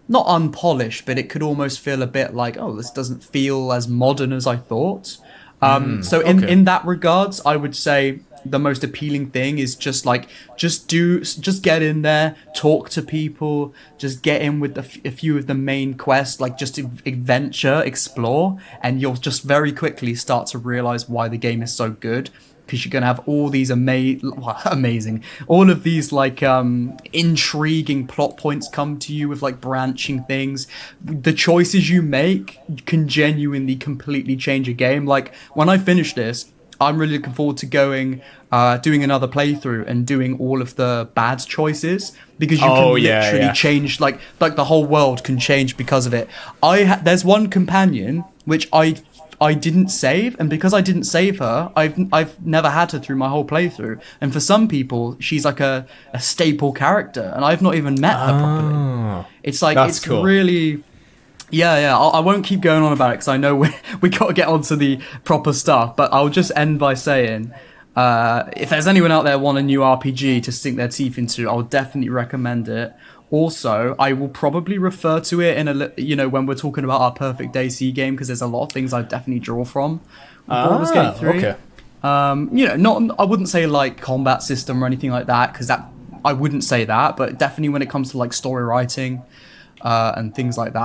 not unpolished, but it could almost feel a bit like, oh, this doesn't feel as modern as I thought. In that regards, I would say the most appealing thing is just get in there, talk to people, just get in with a few of the main quests, like just adventure, explore, and you'll just very quickly start to realize why the game is so good. Because you're going to have all these amazing, all of these like intriguing plot points come to you with like branching things. The choices you make can genuinely completely change a game. Like when I finish this, I'm really looking forward to doing another playthrough and doing all of the bad choices, because you can literally change, like the whole world can change because of it. There's one companion which I didn't save, and because I didn't save her, I've never had her through my whole playthrough. And for some people, she's like a staple character, and I've not even met her properly. It's like, it's cool. Really... Yeah, I won't keep going on about it, because I know we got to get onto the proper stuff, but I'll just end by saying, if there's anyone out there want a new RPG to sink their teeth into, I'll definitely recommend it. Also, I will probably refer to it in when we're talking about our perfect AC game, because there's a lot of things I definitely draw from Baldur's Gate 3. Okay. I wouldn't say like combat system or anything like that, because I wouldn't say that, but definitely when it comes to like story writing and things like that,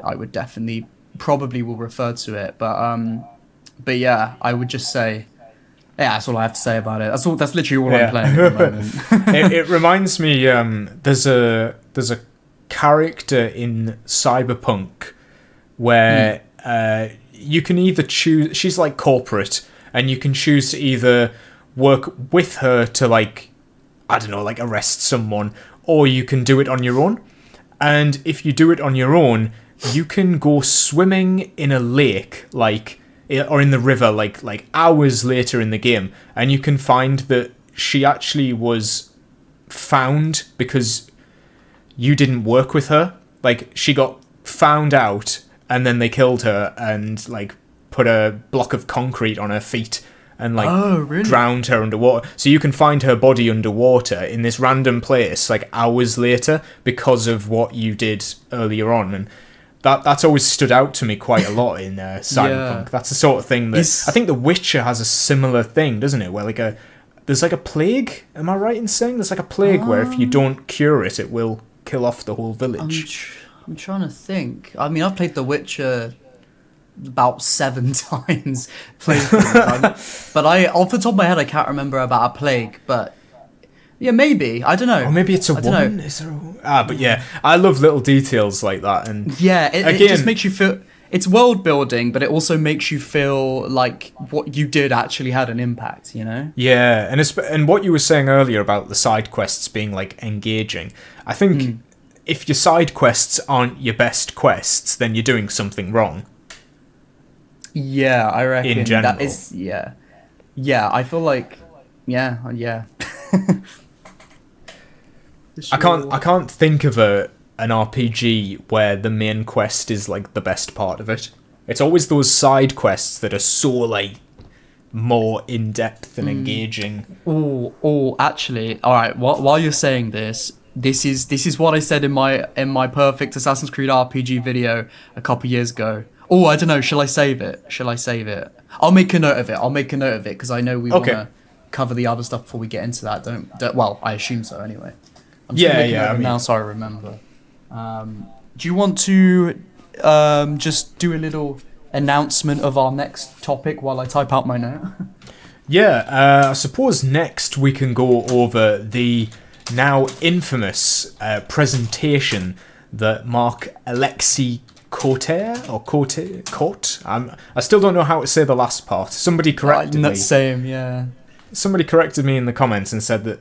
I would definitely probably will refer to it. But yeah, I would just say, yeah, that's all I have to say about it. That's literally all I'm playing at the moment. It reminds me, there's a character in Cyberpunk where you can either choose. She's like corporate, and you can choose to either work with her to like, I don't know, like arrest someone, or you can do it on your own. And if you do it on your own, you can go swimming in a lake, or in the river, like hours later in the game, and you can find that she actually was found because you didn't work with her. Like, she got found out, and then they killed her and like put a block of concrete on her feet and like Oh, really? drowned her underwater. So you can find her body underwater in this random place like hours later because of what you did earlier on. And that's always stood out to me quite a lot in Cyberpunk. Yeah. That's the sort of thing that I think The Witcher has a similar thing, doesn't it? Where like there's like a plague. Am I right in saying there's like a plague where if you don't cure it, it will kill off the whole village? I'm trying to think. I mean, I've played The Witcher about 7 times, but off the top of my head, I can't remember about a plague. But yeah, maybe, I don't know. Or maybe it's a woman. Is there but yeah, I love little details like that. And yeah, it just makes you feel. It's world building, but it also makes you feel like what you did actually had an impact, you know? Yeah, and what you were saying earlier about the side quests being like engaging, I think if your side quests aren't your best quests, then you're doing something wrong. Yeah, I reckon in general. that is. Yeah, I feel like yeah. I can't think of an RPG where the main quest is like the best part of it. It's always those side quests that are so like more in depth and engaging. Oh, actually, all right. While you're saying this is what I said in my perfect Assassin's Creed RPG video a couple years ago. Oh, I don't know. Shall I save it? I'll make a note of it because I know we want to cover the other stuff before we get into that. Don't well, I assume so anyway. I'm just making a note of it now so I remember. Do you want to just do a little announcement of our next topic while I type out my note? Yeah, I suppose next we can go over the now infamous presentation that Mark Alexei Cote. I still don't know how to say the last part. Somebody corrected me. Same, yeah. Somebody corrected me in the comments and said that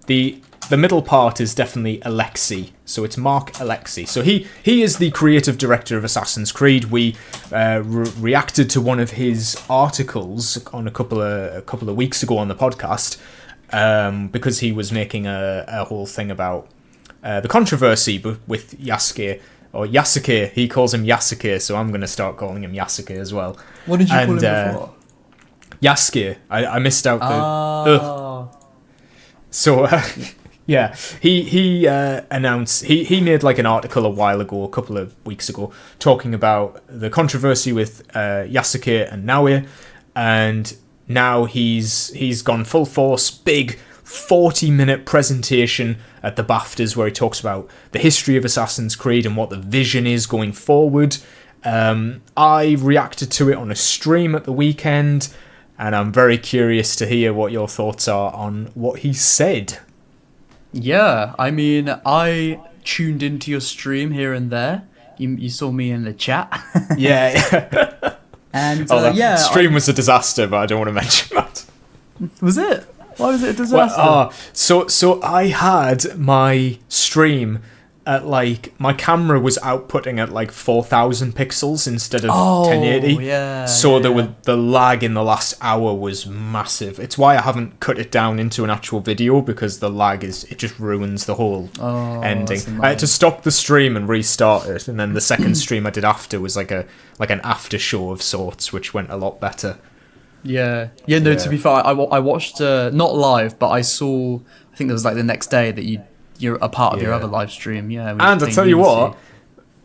the middle part is definitely Alexei, so it's Mark Alexei. So he is the creative director of Assassin's Creed. We reacted to one of his articles on a couple of weeks ago on the podcast because he was making a whole thing about the controversy with Yasuke. Or Yasuke, he calls him Yasuke, so I'm going to start calling him Yasuke as well. What did you call him before? Yasuke. I missed out the... So, yeah, he announced... He made like an article a while ago, a couple of weeks ago, talking about the controversy with Yasuke and Naoya, and now he's gone full force, big 40-minute presentation at the BAFTAs where he talks about the history of Assassin's Creed and what the vision is going forward. I reacted to it on a stream at the weekend, and I'm very curious to hear what your thoughts are on what he said. Yeah, I mean, I tuned into your stream here and there. You saw me in the chat. Yeah. And that stream was a disaster, but I don't want to mention that. Was it? Why was it a disaster? So I had my stream at like, my camera was outputting at like 4,000 pixels instead of 1080. Yeah. So the lag in the last hour was massive. It's why I haven't cut it down into an actual video, because the lag it just ruins the whole ending. I had to stop the stream and restart it, and then the second stream I did after was like an after show of sorts, which went a lot better. Yeah. To be fair, I watched not live, but I saw. I think it was like the next day that you're a part of your other live stream. Yeah. And I'll tell you what,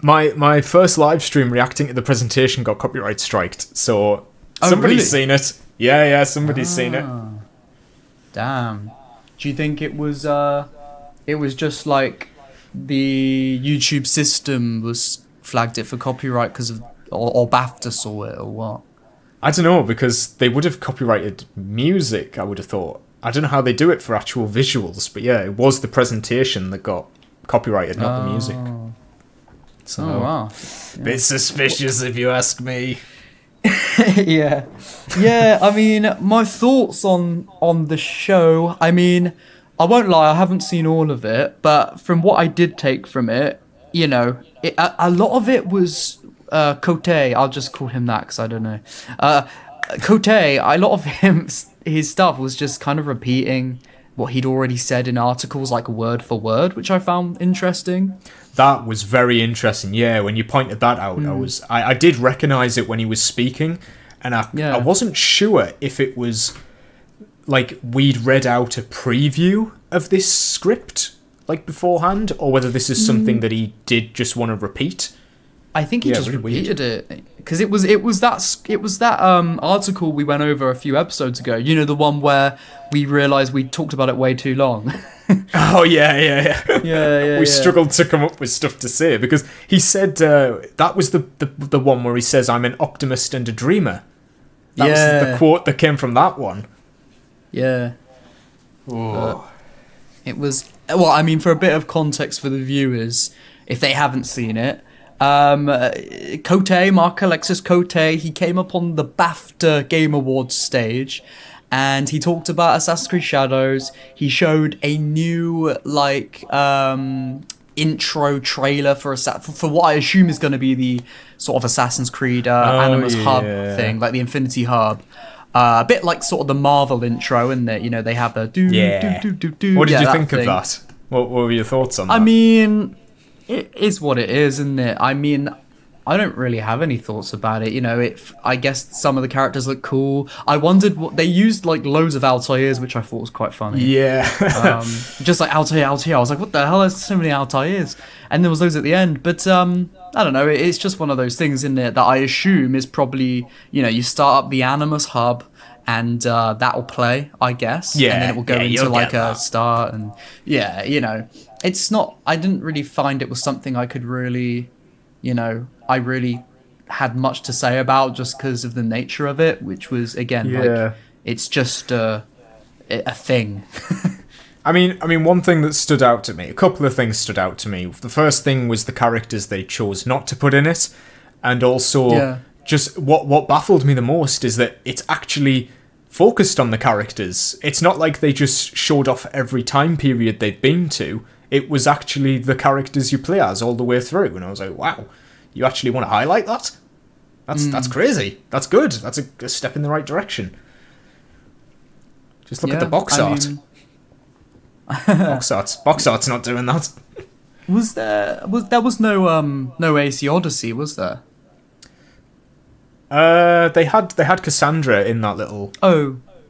my first live stream reacting to the presentation got copyright striked. So somebody's seen it. Yeah, somebody's seen it. Damn. Do you think it was just like the YouTube system was flagged it for copyright because of or BAFTA saw it or what? I don't know, because they would have copyrighted music, I would have thought. I don't know how they do it for actual visuals, but yeah, it was the presentation that got copyrighted, not the music. So, wow. Bit suspicious if you ask me. Yeah, I mean, my thoughts on the show, I mean, I won't lie, I haven't seen all of it, but from what I did take from it, you know, a lot of it was... Cote, I'll just call him that because I don't know. Cote, a lot of his stuff was just kind of repeating what he'd already said in articles, like word for word, which I found interesting. That was very interesting. Yeah, when you pointed that out, I did recognize it when he was speaking, And I wasn't sure if it was like we'd read out a preview of this script like beforehand, or whether this is something that he did just want to repeat. I think he just really repeated it because it was that article we went over a few episodes ago. You know, the one where we realised we talked about it way too long. Oh yeah. We struggled to come up with stuff to say because he said that was the one where he says, "I'm an optimist and a dreamer." That was the quote that came from that one. Yeah. It was, well, I mean, for a bit of context for the viewers, if they haven't seen it, Mark Alexis Cote, he came up on the BAFTA Game Awards stage and he talked about Assassin's Creed Shadows. He showed a new, intro trailer for what I assume is going to be the sort of Assassin's Creed Animus Hub thing, like the Infinity Hub. A bit like sort of the Marvel intro, isn't it? You know, they have the do. What did you think of that? What were your thoughts on that? I mean, it is what it is, isn't it? I mean, I don't really have any thoughts about it. You know, I guess some of the characters look cool. I wondered what they used, like loads of Altairs, which I thought was quite funny. Yeah. Just like Altair. I was like, what the hell? There's so many Altairs. And there was those at the end. But I don't know. It's just one of those things in there that I assume is probably, you know, you start up the Animus Hub and that'll play, I guess. Yeah. And then it will go into like a start. And yeah, you know, it's not, I didn't really find it was something I could really, you know, I really had much to say about just because of the nature of it, which was, again, like, it's just a thing. I mean, one thing that stood out to me, a couple of things stood out to me. The first thing was the characters they chose not to put in it, and also just what baffled me the most is that it's actually focused on the characters. It's not like they just showed off every time period they'd been to. It was actually the characters you play as all the way through, and I was like, wow, you actually want to highlight that? That's crazy. That's good. That's a step in the right direction. Just look at the box art. Box art's not doing that. There was no AC Odyssey, was there? They had Cassandra in that little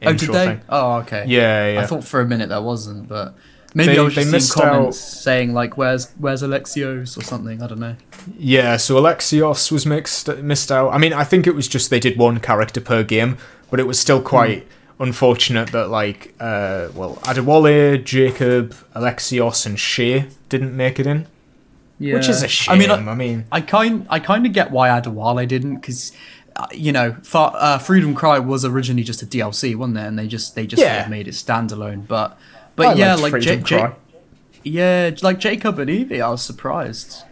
did they? thing. Oh, okay. Yeah. I thought for a minute there wasn't, but maybe I was just seeing comments saying like, "Where's Alexios" or something. I don't know. Yeah, so Alexios was missed out. I mean, I think it was just they did one character per game, but it was still quite unfortunate that Adewale, Jacob, Alexios, and Shay didn't make it in. Yeah. Which is a shame. I kind of get why Adewale didn't, because you know, Freedom Cry was originally just a DLC, wasn't it? And they just sort of made it standalone. But yeah, like like Jacob and Evie, I was surprised.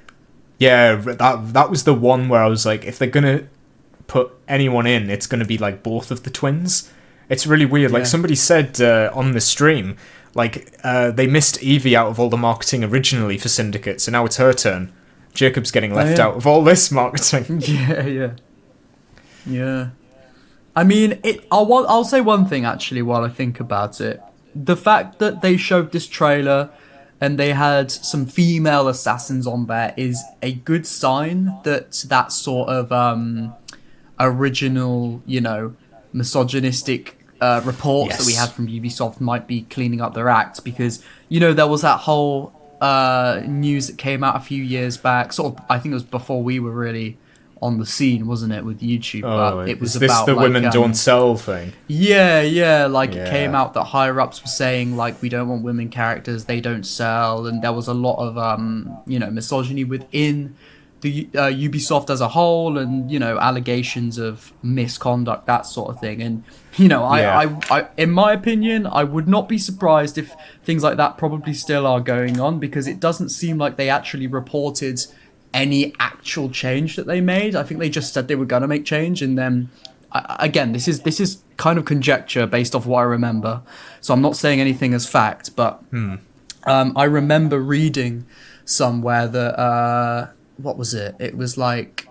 Yeah, that was the one where I was like, if they're gonna put anyone in, it's gonna be like both of the twins. It's really weird. Like somebody said on the stream, like they missed Evie out of all the marketing originally for Syndicate, so now it's her turn. Jacob's getting left out of all this marketing. Yeah. I mean, I'll say one thing actually while I think about it. The fact that they showed this trailer and they had some female assassins on there is a good sign that sort of original, you know, misogynistic reports that we had from Ubisoft might be cleaning up their act, because, you know, there was that whole news that came out a few years back, sort of, I think it was before we were really on the scene, wasn't it, with YouTube? But it was about the women don't sell thing. It came out that higher ups were saying like, we don't want women characters, they don't sell, and there was a lot of you know, misogyny within the Ubisoft as a whole, and, you know, allegations of misconduct, that sort of thing. And, you know, I in my opinion, I would not be surprised if things like that probably still are going on, because it doesn't seem like they actually reported any actual change that they made. I think they just said they were going to make change, and then again, this is kind of conjecture based off what I remember, so I'm not saying anything as fact, but I remember reading somewhere that what was it? It was like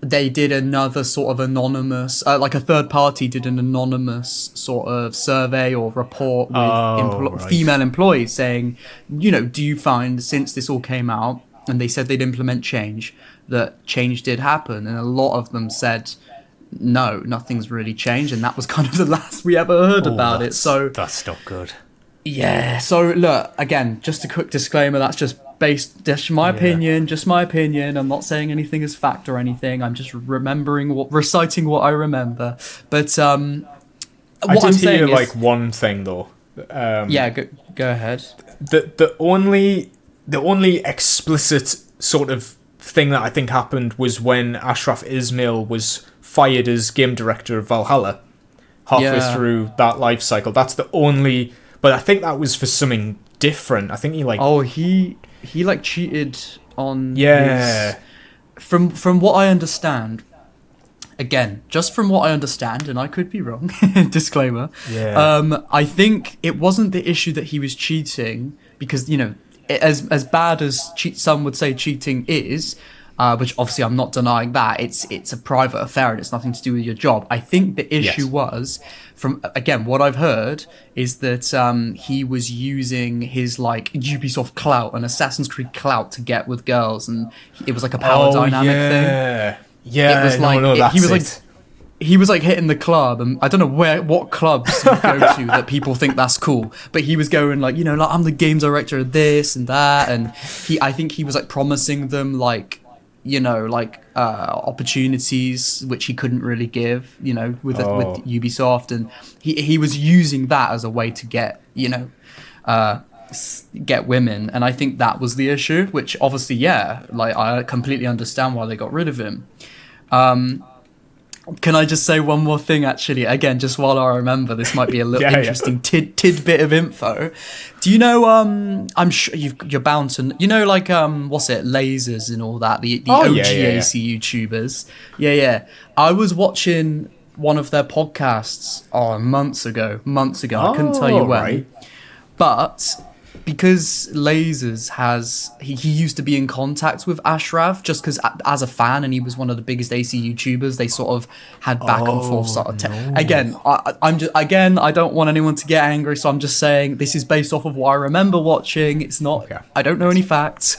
they did another sort of anonymous, like a third party did an anonymous sort of survey or report with female employees saying, you know, do you find, since this all came out, and they said they'd implement change, that change did happen, and a lot of them said no, nothing's really changed, and that was kind of the last we ever heard about it. So that's not good. Yeah, so look, again, just a quick disclaimer, that's just my opinion, just my opinion. I'm not saying anything as fact or anything. I'm just reciting what I remember. But I did hear like one thing though. Go ahead. The only explicit sort of thing that I think happened was when Ashraf Ismail was fired as game director of Valhalla halfway through that life cycle. That's the only. But I think that was for something different. I think he like cheated on his... From what I understand, again, just from what I understand, and I could be wrong, disclaimer. I think it wasn't the issue that he was cheating, because, you know, as bad as some would say cheating is, which obviously I'm not denying that, it's a private affair and it's nothing to do with your job. I think the issue was, from again what I've heard, is that he was using his like Ubisoft clout and Assassin's Creed clout to get with girls, and it was like a power dynamic thing. Yeah, it was like he was like hitting the club, and I don't know what clubs you go to that people think that's cool, but he was going like, you know, like, I'm the game director of this and that, and I think he was like promising them like, you know, like opportunities which he couldn't really give, you know, with Ubisoft, and he was using that as a way to get, you know, get women, and I think that was the issue, which obviously, like, I completely understand why they got rid of him. Can I just say one more thing, actually? Again, just while I remember, this might be a little interesting tidbit of info. Do you know, I'm sure you're bound to, you know, like, what's it, Lasers and all that, the OG AC YouTubers? Yeah. I was watching one of their podcasts months ago. I couldn't tell you when. Right. But because Lasers he used to be in contact with Ashraf, just because as a fan, and he was one of the biggest AC YouTubers, they sort of had back and forth sort of again, I don't want anyone to get angry, so I'm just saying this is based off of what I remember watching. It's not, I don't know any facts.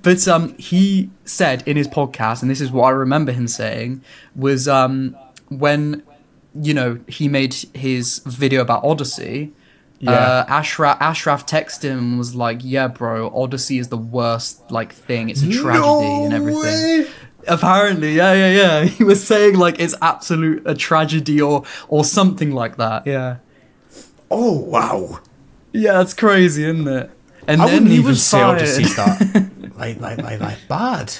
But he said in his podcast, and this is what I remember him saying, was when, you know, he made his video about Odyssey, Ashraf texted him and was like, yeah, bro, Odyssey is the worst like thing, it's a tragedy and everything. Apparently, yeah. He was saying like it's a tragedy or something like that. Oh wow. Yeah, it's crazy, isn't it? And I then wouldn't he even was say fired. Odyssey's that like bad.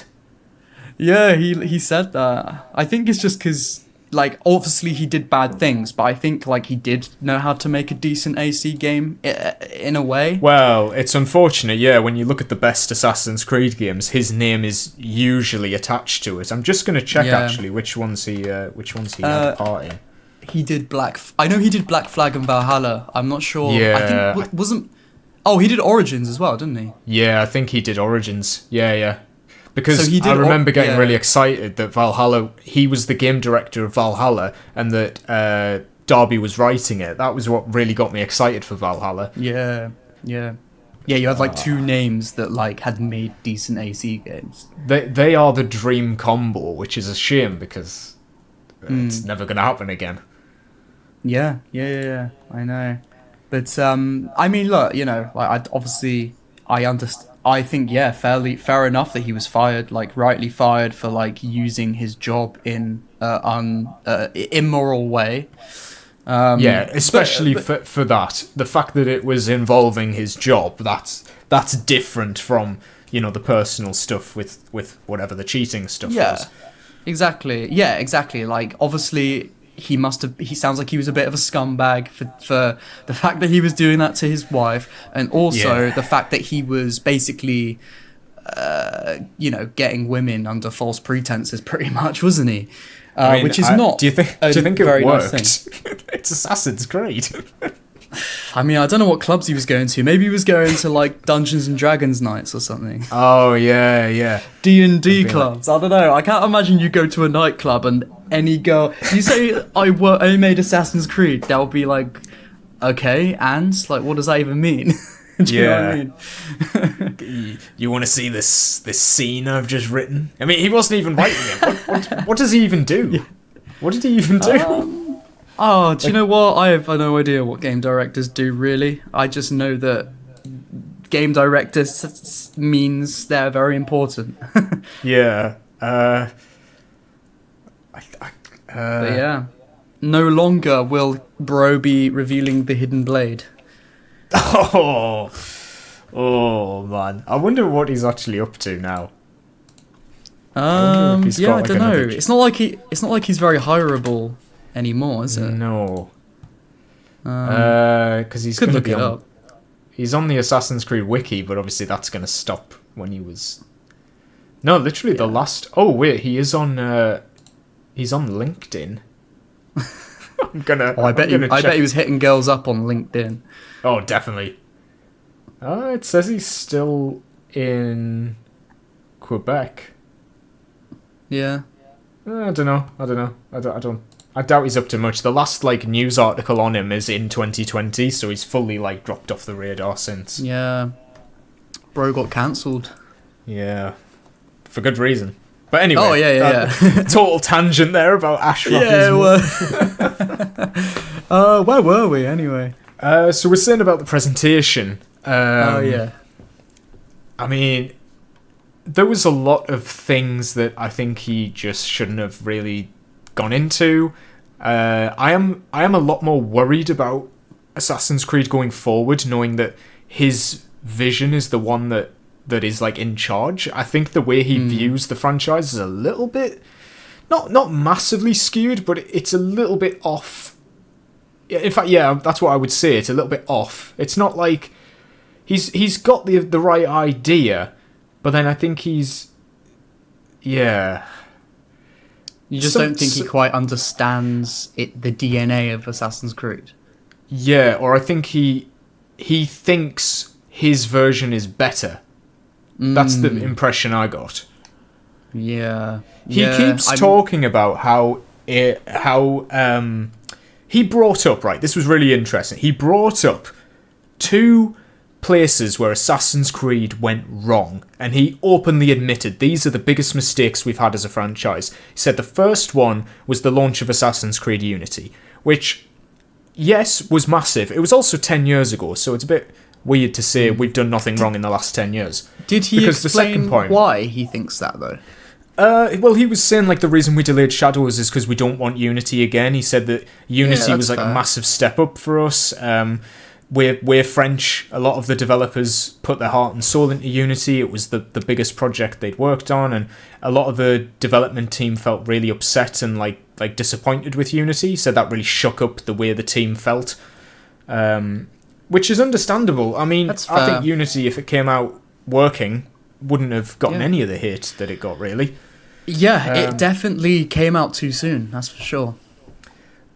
Yeah, he said that. I think it's just because, like, obviously he did bad things, but I think, like, he did know how to make a decent AC game in a way. Well, it's unfortunate, when you look at the best Assassin's Creed games, his name is usually attached to it. I'm just going to check, actually, which ones he had a part in. He did I know he did Black Flag and Valhalla. I'm not sure. Yeah. I think, he did Origins as well, didn't he? Yeah, I think he did Origins. Yeah. Because so I remember getting really excited that Valhalla, he was the game director of Valhalla, and that Darby was writing it. That was what really got me excited for Valhalla. Yeah. You had like two names that like had made decent AC games. They are the dream combo, which is a shame because it's never going to happen again. Yeah. I know, but I mean, look, you know, like I understand. I think, fair enough that he was fired, like rightly fired for like using his job in immoral way. Especially for that. The fact that it was involving his job, that's different from, you know, the personal stuff with whatever the cheating stuff was. Exactly. Yeah, exactly. Like, obviously, he sounds like he was a bit of a scumbag for the fact that he was doing that to his wife, and also the fact that he was basically you know, getting women under false pretenses, pretty much, wasn't he? I mean, which is not. Do you think it very worked? Nice thing. It's Assassin's Creed. I mean, I don't know what clubs he was going to. Maybe he was going to like Dungeons and Dragons nights or something. Oh yeah. D&D clubs. I don't know. I can't imagine you go to a nightclub and any girl. You say I made Assassin's Creed. They'll be like, okay, and like, what does that even mean? Do you know what I mean? You want to see this scene I've just written? I mean, he wasn't even writing it. What does he even do? What did he even do? Oh, do you know what? I have no idea what game directors do, really. I just know that game directors means they're very important. Yeah. But yeah. No longer will Bro be revealing the hidden blade. Oh, man. I wonder what he's actually up to now. Yeah, I don't know. another- It's not like he's very hireable anymore, is it? No. Because he's Could going to look be it on... up. He's on the Assassin's Creed wiki, but obviously that's going to stop when he was... No, literally the last... Oh, wait, he is on... He's on LinkedIn. I bet he was hitting girls up on LinkedIn. Oh, definitely. It says he's still in Quebec. Yeah. I don't know. I doubt he's up to much. The last news article on him is in 2020, so he's fully dropped off the radar since. Yeah. Bro got cancelled. Yeah, for good reason. But anyway. Oh yeah. Total tangent there about Ashraf. Yeah. Where were we anyway? So we're saying about the presentation. Yeah. I mean, there was a lot of things that I think he just shouldn't have really gone into. I am a lot more worried about Assassin's Creed going forward, knowing that his vision is the one that is in charge. I think the way he views the franchise is a little bit not massively skewed, but it's a little bit off. In fact, yeah, that's what I would say. It's a little bit off. It's not like he's got the right idea, but then I think he's You just don't think he quite understands the DNA of Assassin's Creed. Yeah, or I think he thinks his version is better. That's the impression I got. Yeah. He keeps talking about how he brought up, right, this was really interesting. He brought up 2 places where Assassin's Creed went wrong, and he openly admitted these are the biggest mistakes we've had as a franchise. He said the first one was the launch of Assassin's Creed Unity, which, yes, was massive. It was also 10 years ago, so it's a bit weird to say we've done nothing wrong in the last 10 years. Did he explain why he thinks that, though? Well, he was saying the reason we delayed Shadows is because we don't want Unity again. He said that Unity was a massive step up for us. We're French. A lot of the developers put their heart and soul into Unity. It was the biggest project they'd worked on, and a lot of the development team felt really upset and disappointed with Unity. He said that really shook up the way the team felt, which is understandable. I mean, I think Unity, if it came out working, wouldn't have gotten any of the hate that it got, really. Yeah, it definitely came out too soon, that's for sure.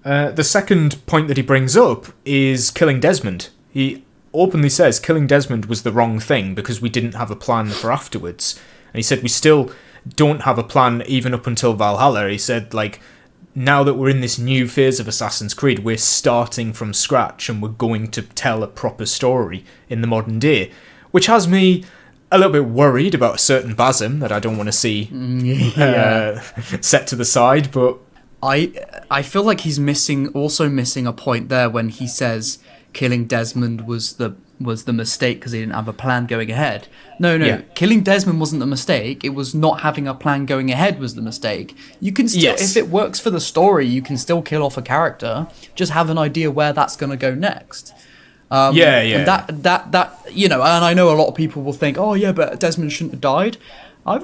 The second point that he brings up is killing Desmond. He openly says killing Desmond was the wrong thing because we didn't have a plan for afterwards. And he said we still don't have a plan even up until Valhalla. He said, now that we're in this new phase of Assassin's Creed, we're starting from scratch and we're going to tell a proper story in the modern day. Which has me a little bit worried about a certain Basim that I don't want to see set to the side, but... I feel like he's missing a point there when he says killing Desmond was the mistake because he didn't have a plan going ahead. No, killing Desmond wasn't the mistake. It was not having a plan going ahead was the mistake. You can still, if it works for the story, you can still kill off a character. Just have an idea where that's going to go next. And that and I know a lot of people will think, oh yeah, but Desmond shouldn't have died. I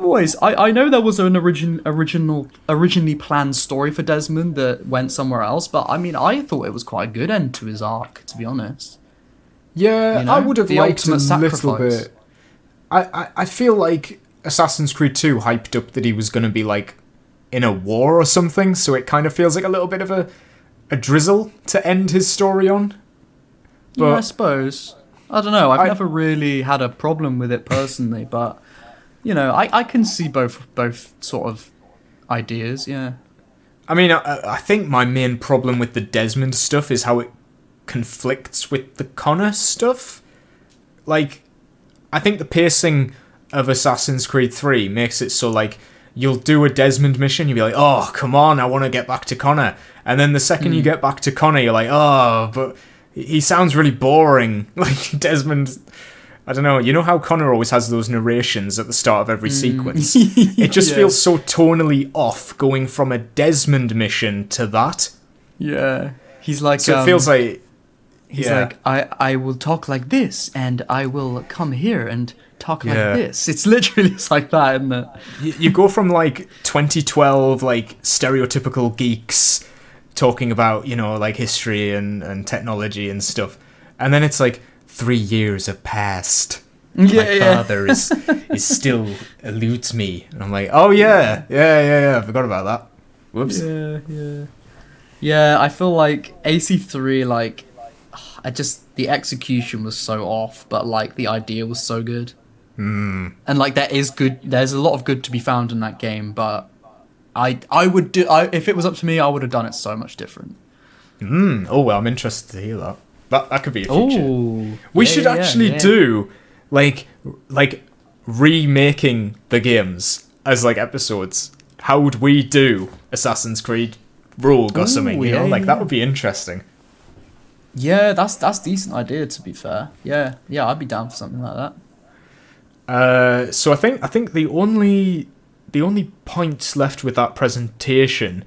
know there was an originally planned story for Desmond that went somewhere else, but I mean, I thought it was quite a good end to his arc, to be honest. Yeah, I would have liked a little bit. I feel like Assassin's Creed 2 hyped up that he was going to be in a war or something, so it kind of feels like a little bit of a drizzle to end his story on. But yeah, I suppose. I don't know. I've never really had a problem with it personally, but I can see both sort of ideas. Yeah. I mean, I think my main problem with the Desmond stuff is how it conflicts with the Connor stuff. I think the pacing of Assassin's Creed 3 makes it so you'll do a Desmond mission, you'll be like, oh, come on, I want to get back to Connor. And then the second you get back to Connor, you're like, oh, but he sounds really boring. Like, Desmond, I don't know, you know how Connor always has those narrations at the start of every sequence? It just feels so tonally off going from a Desmond mission to that. Yeah. He's like... So it feels like... He's like, I will talk like this, and I will come here and talk like this. It's literally just like that, isn't it? You go from, like, 2012, like, stereotypical geeks talking about, you know, like, history and technology and stuff, and then it's like, 3 years have passed. My father is still eludes me. And I'm like, oh, yeah, I forgot about that. Whoops. Yeah, I feel like AC3, like... the execution was so off, but like the idea was so good. And like there's a lot of good to be found in that game, but if it was up to me, I would have done it so much different. Oh well, I'm interested to hear that. That could be a feature. Ooh, we should actually do like remaking the games as like episodes. How would we do Assassin's Creed Rogue or something? You know, like that would be interesting. Yeah, that's a decent idea, to be fair. Yeah, I'd be down for something like that. So I think the only points left with that presentation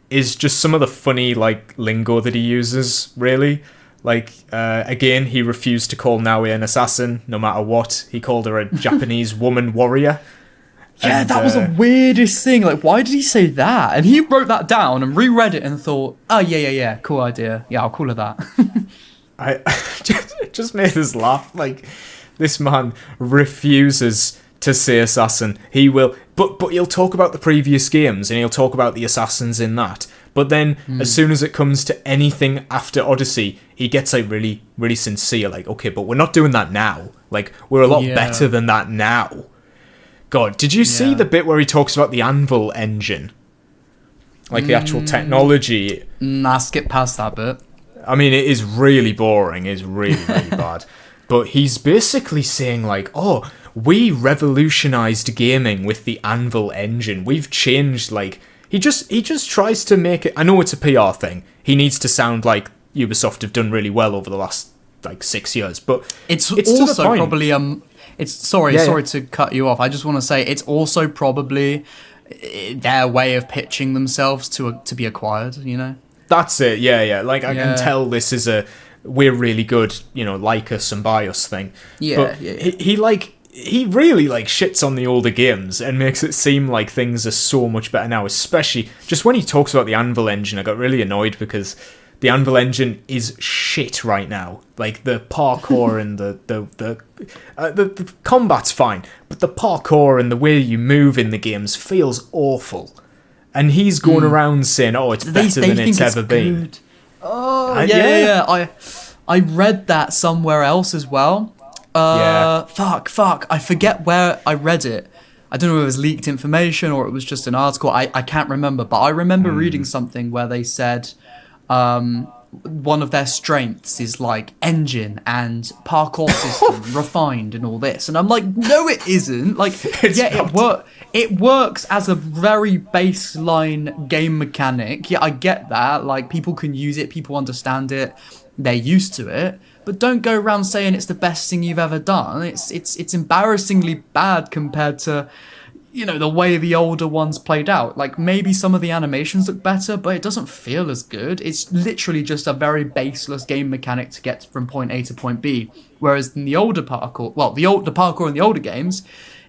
is just some of the funny like lingo that he uses. Really, like again, he refused to call Naoe an assassin, no matter what. He called her a Japanese woman warrior. Yeah, and, that was the weirdest thing. Like, why did he say that? And he wrote that down and reread it and thought, oh, yeah, cool idea. Yeah, I'll call her that. I just made us laugh. Like, this man refuses to say assassin. He will, but he'll talk about the previous games and he'll talk about the assassins in that. But then, as soon as it comes to anything after Odyssey, he gets like really, really sincere. Like, okay, but we're not doing that now. Like, we're a lot better than that now. God, did you see the bit where he talks about the Anvil engine? Like the actual technology? Nah, skip past that bit. I mean, it is really boring. It's really, really bad. But he's basically saying like, oh, we revolutionized gaming with the Anvil engine. We've changed, like... He just tries to make it... I know it's a PR thing. He needs to sound like Ubisoft have done really well over the last, like, 6 years. But it's also probably... It's sorry to cut you off. I just want to say it's also probably their way of pitching themselves to be acquired, you know? That's it, yeah. Like, I can tell this is a we're really good, you know, like us and buy us thing. But he really, like, shits on the older games and makes it seem like things are so much better now, especially just when he talks about the Anvil engine. I got really annoyed because the Anvil engine is shit right now. Like, the parkour and the combat's fine, but the parkour and the way you move in the games feels awful. And he's going around saying, "Oh, it's better than it's ever been." Oh, yeah. I read that somewhere else as well. Fuck. I forget where I read it. I don't know if it was leaked information or it was just an article. I can't remember, but I remember reading something where they said one of their strengths is like engine and parkour system refined and all this, and I'm like, no, it isn't. Like, it works as a very baseline game mechanic. Yeah, I get that. Like, people can use it, people understand it, they're used to it. But don't go around saying it's the best thing you've ever done. It's embarrassingly bad compared to, you know, the way the older ones played out. Like, maybe some of the animations look better, but it doesn't feel as good. It's literally just a very baseless game mechanic to get from point A to point B. Whereas in the older parkour, the parkour in the older games,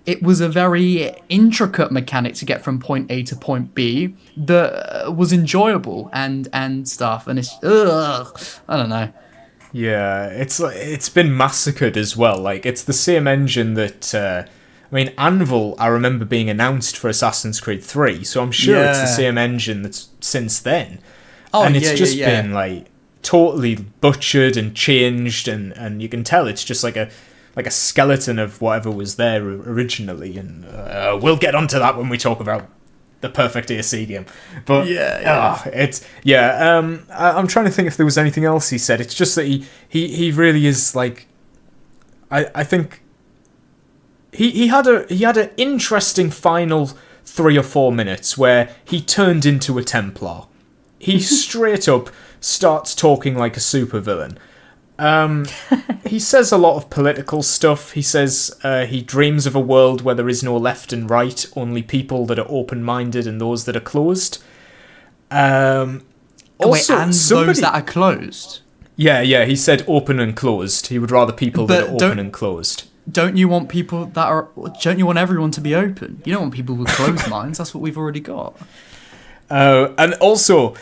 it was a very intricate mechanic to get from point A to point B that was enjoyable and stuff. And it's, I don't know. Yeah, it's been massacred as well. Like, it's the same engine that... I mean, Anvil, I remember being announced for Assassin's Creed 3, so I'm sure it's the same engine that's since then. Oh, and it's just been, like, totally butchered and changed, and you can tell it's just like a skeleton of whatever was there originally, and we'll get onto that when we talk about the perfect AC game. But I'm trying to think if there was anything else he said. It's just that he really is like, I think he had an interesting final 3 or 4 minutes where he turned into a Templar. He straight up starts talking like a supervillain. He says a lot of political stuff. He says he dreams of a world where there is no left and right, only people that are open-minded and those that are closed. Also, those that are closed? Yeah, he said open and closed. He would rather people that are open and closed. Don't you want people that are... Don't you want everyone to be open? You don't want people with closed minds. That's what we've already got. And also,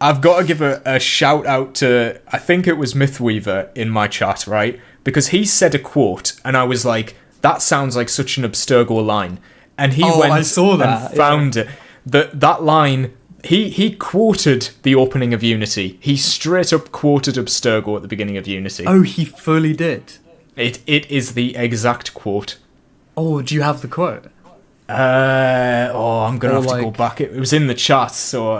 I've got to give a shout out to, I think it was Mythweaver in my chat, right? Because he said a quote, and I was like, that sounds like such an Abstergo line. And he went I saw that, and found it. That line... He quoted the opening of Unity. He straight up quoted Abstergo at the beginning of Unity. Oh, he fully did? It is the exact quote. Oh, do you have the quote? I'm going to have to go back. It was in the chat, so...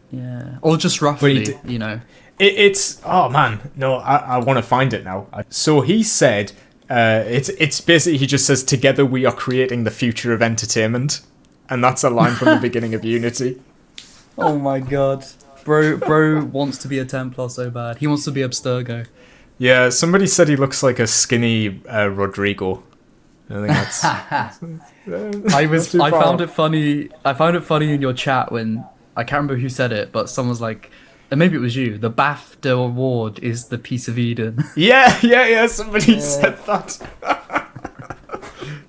yeah. Or just roughly, you know. It's... Oh, man. No, I want to find it now. So he said... It's basically... He just says, together we are creating the future of entertainment. And that's a line from the beginning of Unity. Oh my god. Bro wants to be a Templar so bad. He wants to be Abstergo. Yeah, somebody said he looks like a skinny Rodrigo. I think that's... I found it funny. I found it funny in your chat when... I can't remember who said it, but someone was like... And maybe it was you. The BAFTA award is the piece of Eden. Yeah. Somebody said that.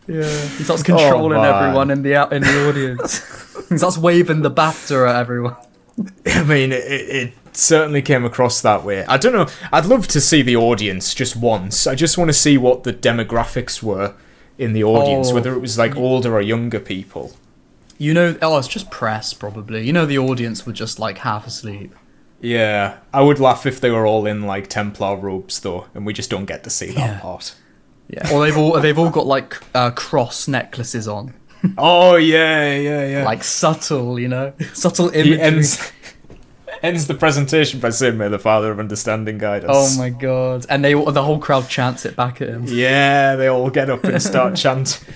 Yeah. He starts controlling everyone in the audience. He starts waving the BAFTA at everyone. I mean, it certainly came across that way. I don't know. I'd love to see the audience just once. I just want to see what the demographics were in the audience, whether it was like older or younger people. You know, it's just press probably. You know, the audience were just like half asleep. Yeah, I would laugh if they were all in like Templar robes though, and we just don't get to see that part. Yeah, or they've all got like cross necklaces on. Oh yeah. Like subtle, you know, subtle imagery. He ends the presentation by saying, "May the Father of Understanding guide us." Oh my god! And the whole crowd chants it back at him. Yeah, they all get up and start chanting.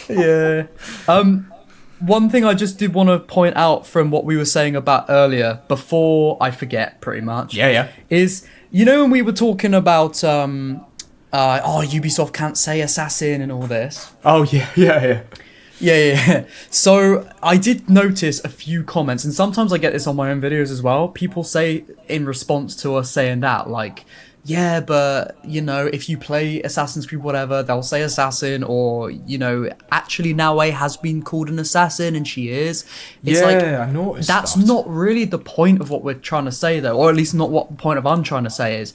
Yeah. One thing I just did want to point out from what we were saying about earlier, before I forget, pretty much. Yeah. Is, you know, when we were talking about Ubisoft can't say assassin and all this. Oh yeah. Yeah. So I did notice a few comments, and sometimes I get this on my own videos as well. People say in response to us saying that, like, yeah, but, you know, if you play Assassin's Creed whatever, they'll say assassin, or, you know, actually Naue has been called an assassin, and she is. It's I noticed that's that. not really the point of what we're trying to say, though, or at least not what the point of I'm trying to say is.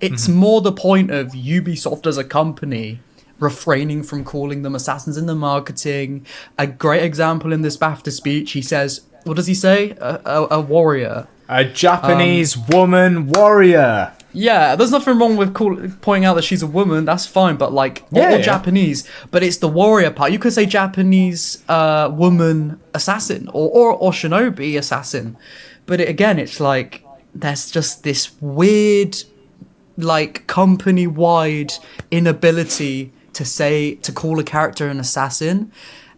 It's more the point of Ubisoft as a company refraining from calling them assassins in the marketing. A great example in this BAFTA speech, he says, what does he say? A warrior. A Japanese woman warrior. Yeah, there's nothing wrong with pointing out that she's a woman. That's fine, but like, or Japanese. But it's the warrior part. You could say Japanese woman assassin or shinobi assassin. But it's like, there's just this weird, like, company-wide inability to call a character an assassin.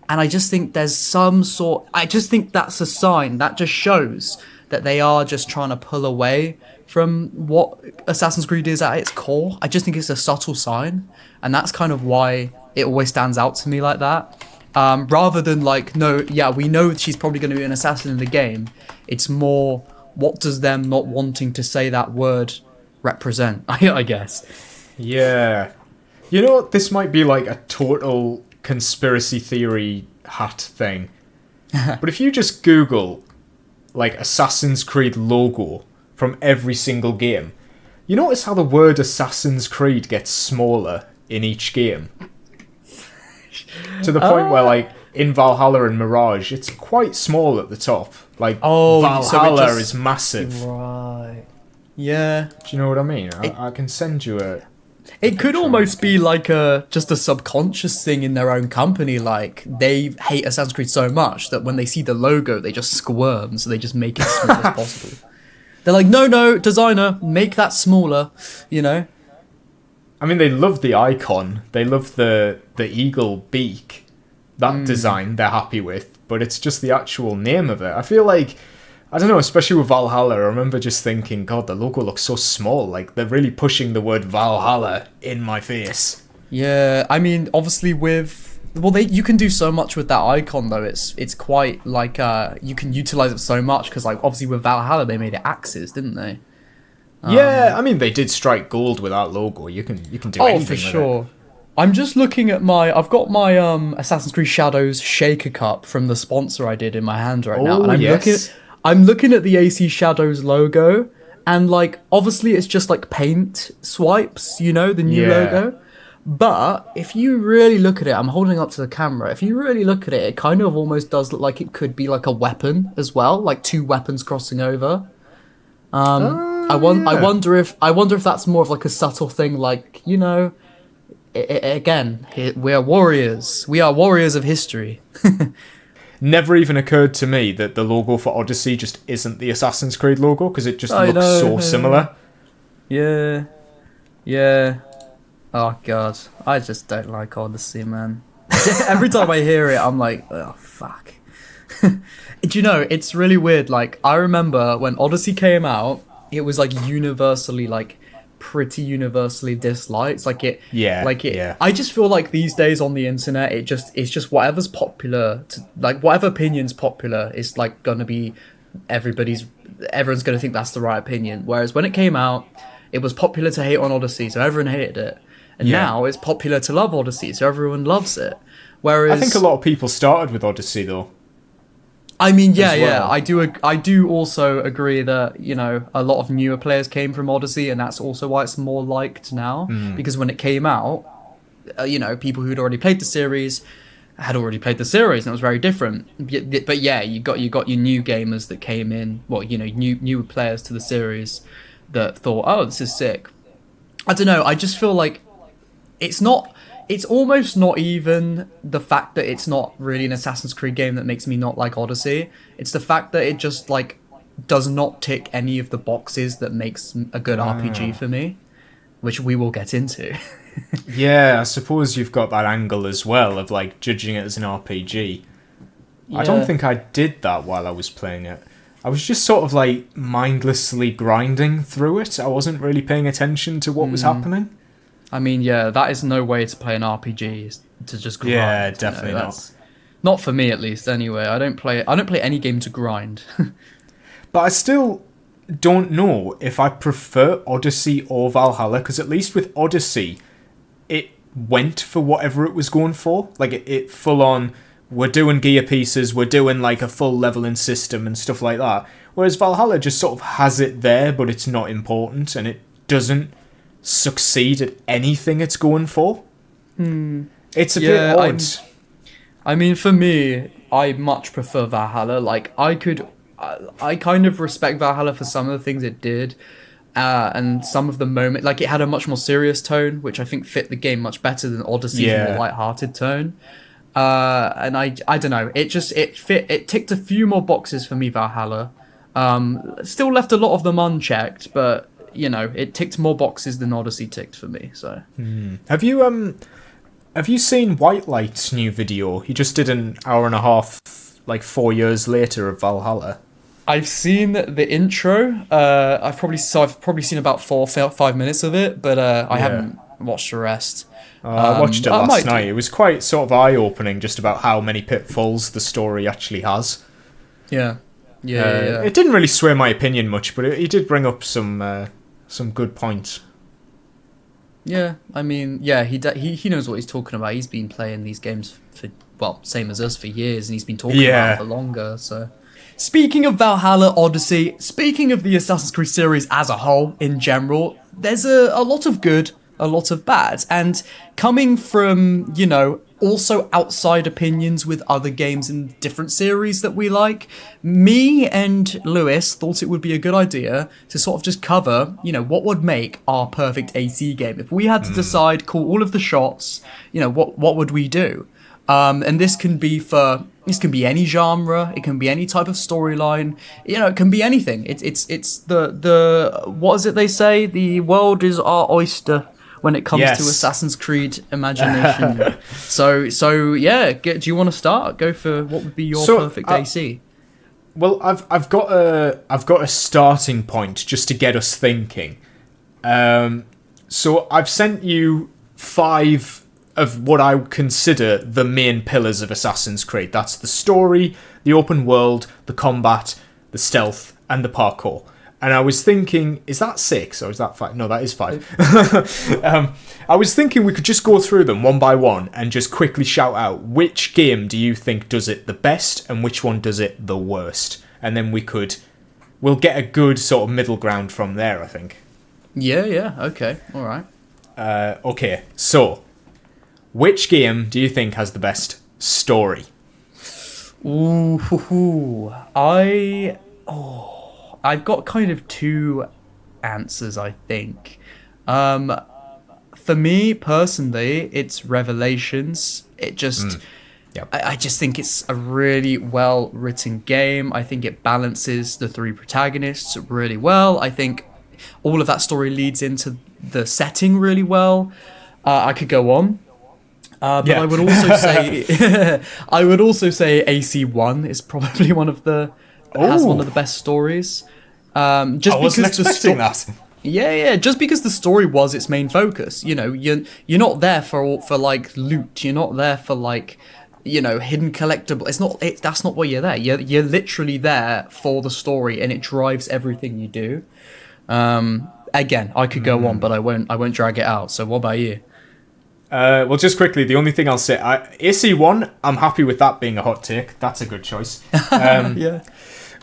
And I just think I just think that's a sign. That just shows that they are just trying to pull away from what Assassin's Creed is at its core. I just think it's a subtle sign, and that's kind of why it always stands out to me like that. Rather than like, we know she's probably going to be an assassin in the game. It's more, what does them not wanting to say that word represent, I guess. Yeah. You know, this might be like a total conspiracy theory hat thing. But if you just Google like Assassin's Creed logo from every single game, you notice how the word Assassin's Creed gets smaller in each game? To the point where, like, in Valhalla and Mirage, it's quite small at the top. Like, Valhalla is massive. Right. Yeah. Do you know what I mean? I can send you a... It could almost be like just a subconscious thing in their own company. Like, they hate Assassin's Creed so much that when they see the logo, they just squirm. So they just make it as small as possible. They're like, no, designer, make that smaller, you know? I mean, they love the icon. They love the eagle beak. that design they're happy with, but it's just the actual name of it. I feel like, I don't know, especially with Valhalla, I remember just thinking, God, the logo looks so small. Like, they're really pushing the word Valhalla in my face. Yeah, I mean, obviously you can do so much with that icon though. It's quite like you can utilize it so much because like obviously with Valhalla they made it axes, didn't they? Yeah, I mean they did strike gold with that logo. You can do anything for with sure. it. I'm just looking at I've got my Assassin's Creed Shadows shaker cup from the sponsor I did in my hand right now, and I'm looking at the AC Shadows logo, and like obviously it's just like paint swipes, you know, the new logo. But if you really look at it, I'm holding up to the camera. If you really look at it, it kind of almost does look like it could be like a weapon as well, like two weapons crossing over. I wonder if that's more of like a subtle thing, like, you know, again, we are warriors. We are warriors of history. Never even occurred to me that the logo for Odyssey just isn't the Assassin's Creed logo because it just looks so similar. Yeah. Oh god, I just don't like Odyssey, man. Every time I hear it, I'm like, oh fuck. Do you know, it's really weird. Like, I remember when Odyssey came out, it was like universally, like pretty universally disliked. I just feel like these days on the internet, it's just whatever's popular, whatever opinion's popular is like gonna be everyone's gonna think that's the right opinion. Whereas when it came out, it was popular to hate on Odyssey, so everyone hated it. And now it's popular to love Odyssey, so everyone loves it. Whereas I think a lot of people started with Odyssey, though. I mean, yeah, I do also agree that, you know, a lot of newer players came from Odyssey, and that's also why it's more liked now. Because when it came out, you know, people who'd already played the series had already played the series, and it was very different. But yeah, you got your new gamers that came in, well, you know, new players to the series that thought, oh, this is sick. I don't know, I just feel like it's almost not even the fact that it's not really an Assassin's Creed game that makes me not like Odyssey. It's the fact that it just, like, does not tick any of the boxes that makes a good RPG for me, which we will get into. Yeah, I suppose you've got that angle as well of, like, judging it as an RPG. Yeah. I don't think I did that while I was playing it. I was just sort of, like, mindlessly grinding through it. I wasn't really paying attention to what was happening. I mean, yeah, that is no way to play an RPG, is to just grind. Yeah, definitely not. Not for me, at least. Anyway, I don't play any game to grind. But I still don't know if I prefer Odyssey or Valhalla, because at least with Odyssey, it went for whatever it was going for. Like it full on, we're doing gear pieces, we're doing like a full leveling system and stuff like that. Whereas Valhalla just sort of has it there, but it's not important, and it doesn't succeed at anything it's going for. It's a bit odd. I mean, for me, I much prefer Valhalla. Like, I kind of respect Valhalla for some of the things it did, and some of the moment, like, it had a much more serious tone, which I think fit the game much better than Odyssey's more light-hearted tone. And I don't know, it ticked a few more boxes for me, Valhalla. Still left a lot of them unchecked, but you know, it ticked more boxes than Odyssey ticked for me. So, Have you seen White Light's new video? He just did an hour and a half, like 4 years later, of Valhalla. I've seen the intro. I've probably seen about 5 minutes of it, but I haven't watched the rest. I watched it last night. It was quite sort of eye-opening, just about how many pitfalls the story actually has. Yeah. It didn't really sway my opinion much, but it did bring up some good points. Yeah, I mean, yeah, he knows what he's talking about. He's been playing these games for, well, same as us, for years, and he's been talking about it for longer, so. Speaking of Valhalla, Odyssey, speaking of the Assassin's Creed series as a whole, in general, there's a lot of good, a lot of bad, and coming from, you know, also outside opinions with other games in different series that we like, me and Lewis thought it would be a good idea to sort of just cover, you know, what would make our perfect AC game. If we had to decide, call all of the shots, you know, what would we do? And this can be any genre, it can be any type of storyline, you know, it can be anything. It's the what is it they say? The world is our oyster. when it comes Yes. to Assassin's Creed imagination. so yeah, do you want to start? Go for what would be your perfect AC? Well, I've got a starting point just to get us thinking. So I've sent you 5 of what I consider the main pillars of Assassin's Creed. That's the story, the open world, the combat, the stealth, and the parkour. And I was thinking, is that 6 or is that 5? No, that is 5. I was thinking we could just go through them one by one and just quickly shout out which game do you think does it the best and which one does it the worst. And then we'll get a good sort of middle ground from there, I think. Yeah, okay, all right. Okay, so which game do you think has the best story? Ooh, I've got kind of 2 answers, I think. For me personally, it's Revelations. It just, Yep. I just think it's a really well written game. I think it balances the 3 protagonists really well. I think all of that story leads into the setting really well. I could go on. But Yeah. I would also say AC1 is probably one of the has one of the best stories. Just I wasn't because expecting that. Yeah, just because the story was its main focus. You know, you're not there for like loot. You're not there for like, you know, hidden collectible. That's not why you're there. You're literally there for the story, and it drives everything you do. Again, I could go on, but I won't drag it out. So what about you? Well, just quickly, the only thing I'll say, AC1, I'm happy with that being a hot take. That's a good choice. Yeah.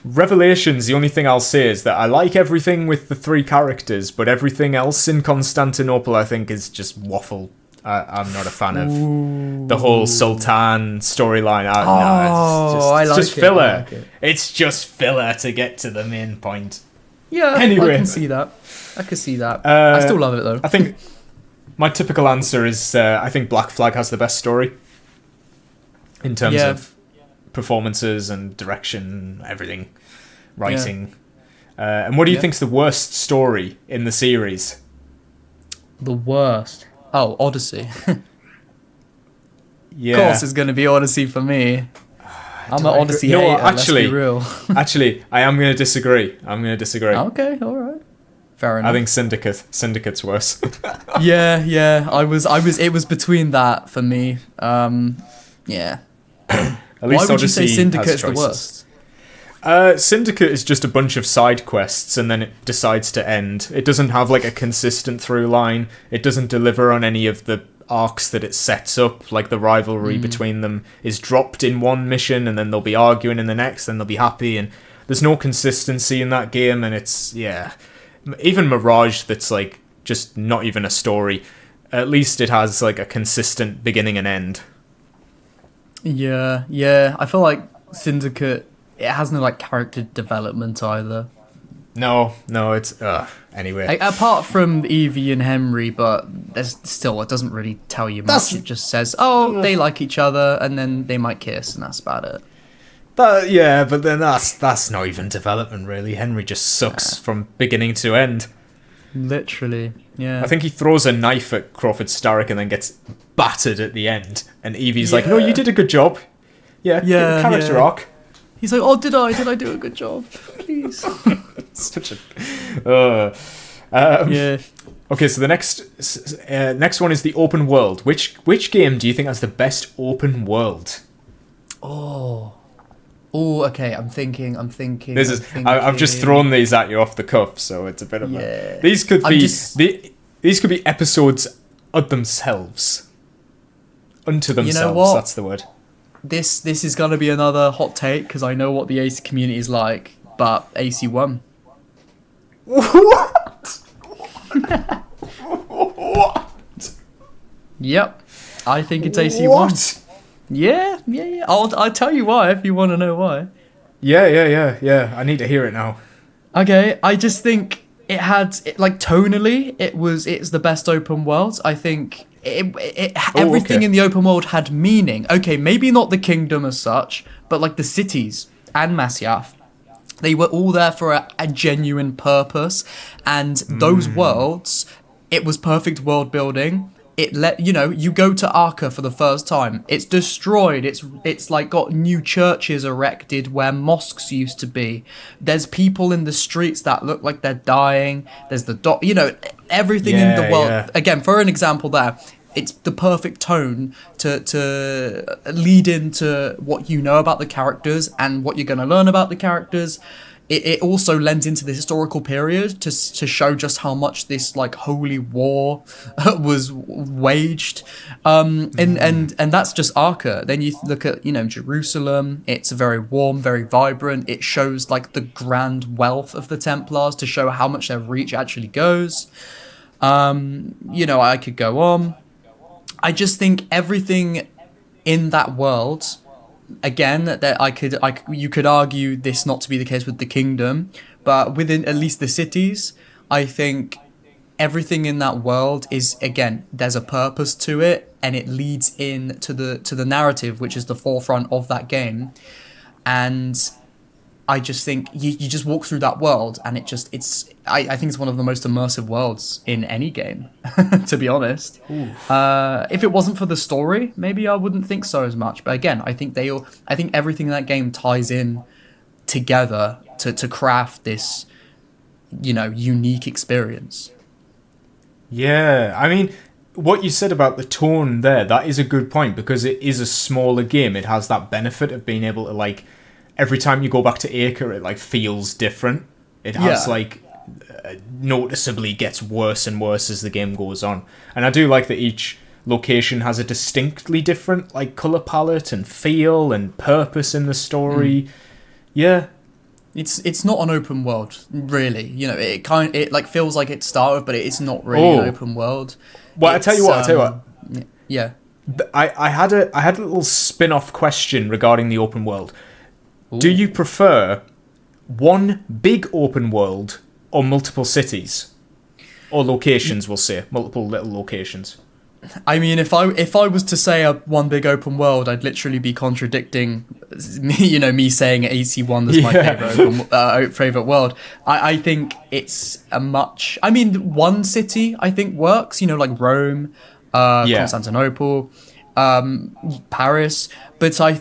Revelations, the only thing I'll say is that I like everything with the 3 characters, but everything else in Constantinople I think is just waffle. I'm not a fan of the whole Sultan storyline. It's just filler. It's just filler to get to the main point. Yeah, Anyway. I can see that. I still love it though. I think my typical answer is I think Black Flag has the best story in terms of performances and direction, everything, writing. And what do you think's the worst story in the series? The worst. Oh, Odyssey. Yeah. Of course, it's going to be Odyssey for me. I'm an Odyssey No, hater. actually, let's be real. Actually, I am going to disagree. Okay, all right. Fair enough. I think Syndicate's worse. Yeah. It was between that for me. Yeah. At least Why would you say Odyssey Syndicate's has the choices. worst? Syndicate is just a bunch of side quests and then it decides to end. It doesn't have like a consistent through line. It doesn't deliver on any of the arcs that it sets up. Like the rivalry between them is dropped in one mission and then they'll be arguing in the next, then they'll be happy, and there's no consistency in that game. And it's, even Mirage, that's like just not even a story, at least it has like a consistent beginning and end. Yeah. I feel like Syndicate, it has no like character development either. No, it's anyway. Like, apart from Evie and Henry, but there's still, it doesn't really tell you much. It just says, oh, they like each other, and then they might kiss, and that's about it. But then that's not even development really. Henry just sucks from beginning to end. Literally, yeah. I think he throws a knife at Crawford Starrick and then gets battered at the end. And Evie's like, no, you did a good job. Character arc. He's like, oh, did I do a good job? Please. Such a... Yeah. Okay, so the next one is the open world. Which game do you think has the best open world? Oh, okay. I'm thinking. I've just thrown these at you off the cuff, so it's a bit of a. These could be episodes of themselves, unto themselves. You know what? That's the word. This is gonna be another hot take because I know what the AC community is like, but AC1. What? What? Yep, I think it's AC1. What? Yeah. I'll tell you why if you want to know why. Yeah. I need to hear it now. Okay, I just think it had like tonally, it's the best open world. I think everything in the open world had meaning. Okay, maybe not the kingdom as such, but like the cities and Masyaf, they were all there for a genuine purpose, and those worlds, It was perfect world building. It you go to Arca for the first time. It's destroyed. It's like got new churches erected where mosques used to be. There's people in the streets that look like they're dying. There's everything in the world. Yeah. Again, for an example there, it's the perfect tone to lead into what you know about the characters and what you're going to learn about the characters. It also lends into the historical period to show just how much this like holy war was waged, and that's just Arca. Then you look at Jerusalem. It's very warm, very vibrant. It shows like the grand wealth of the Templars to show how much their reach actually goes. I could go on. I just think everything in that world. Again, that you could argue this not to be the case with the kingdom, but within at least the cities, I think everything in that world is, again, there's a purpose to it, and it leads in to the narrative, which is the forefront of that game. And I just think you just walk through that world, and I think it's one of the most immersive worlds in any game, to be honest. If it wasn't for the story, maybe I wouldn't think so as much. But again, I think everything in that game ties in together to craft this, unique experience. Yeah, I mean, what you said about the tone there, that is a good point, because it is a smaller game. It has that benefit of being able to, like, every time you go back to Acre, it like feels different. It has noticeably gets worse and worse as the game goes on. And I do like that each location has a distinctly different like color palette and feel and purpose in the story. Yeah, it's not an open world really. It like feels like it's Star Wars, but it's not really an open world. Well, I tell you what. Yeah. I had a little spin-off question regarding the open world. Do you prefer one big open world or multiple cities? Or locations, we'll say. Multiple little locations. I mean, if I was to say one big open world, I'd literally be contradicting me saying AC1 is my favorite world. I think it's one city I think works, like Rome, Constantinople, Paris, but I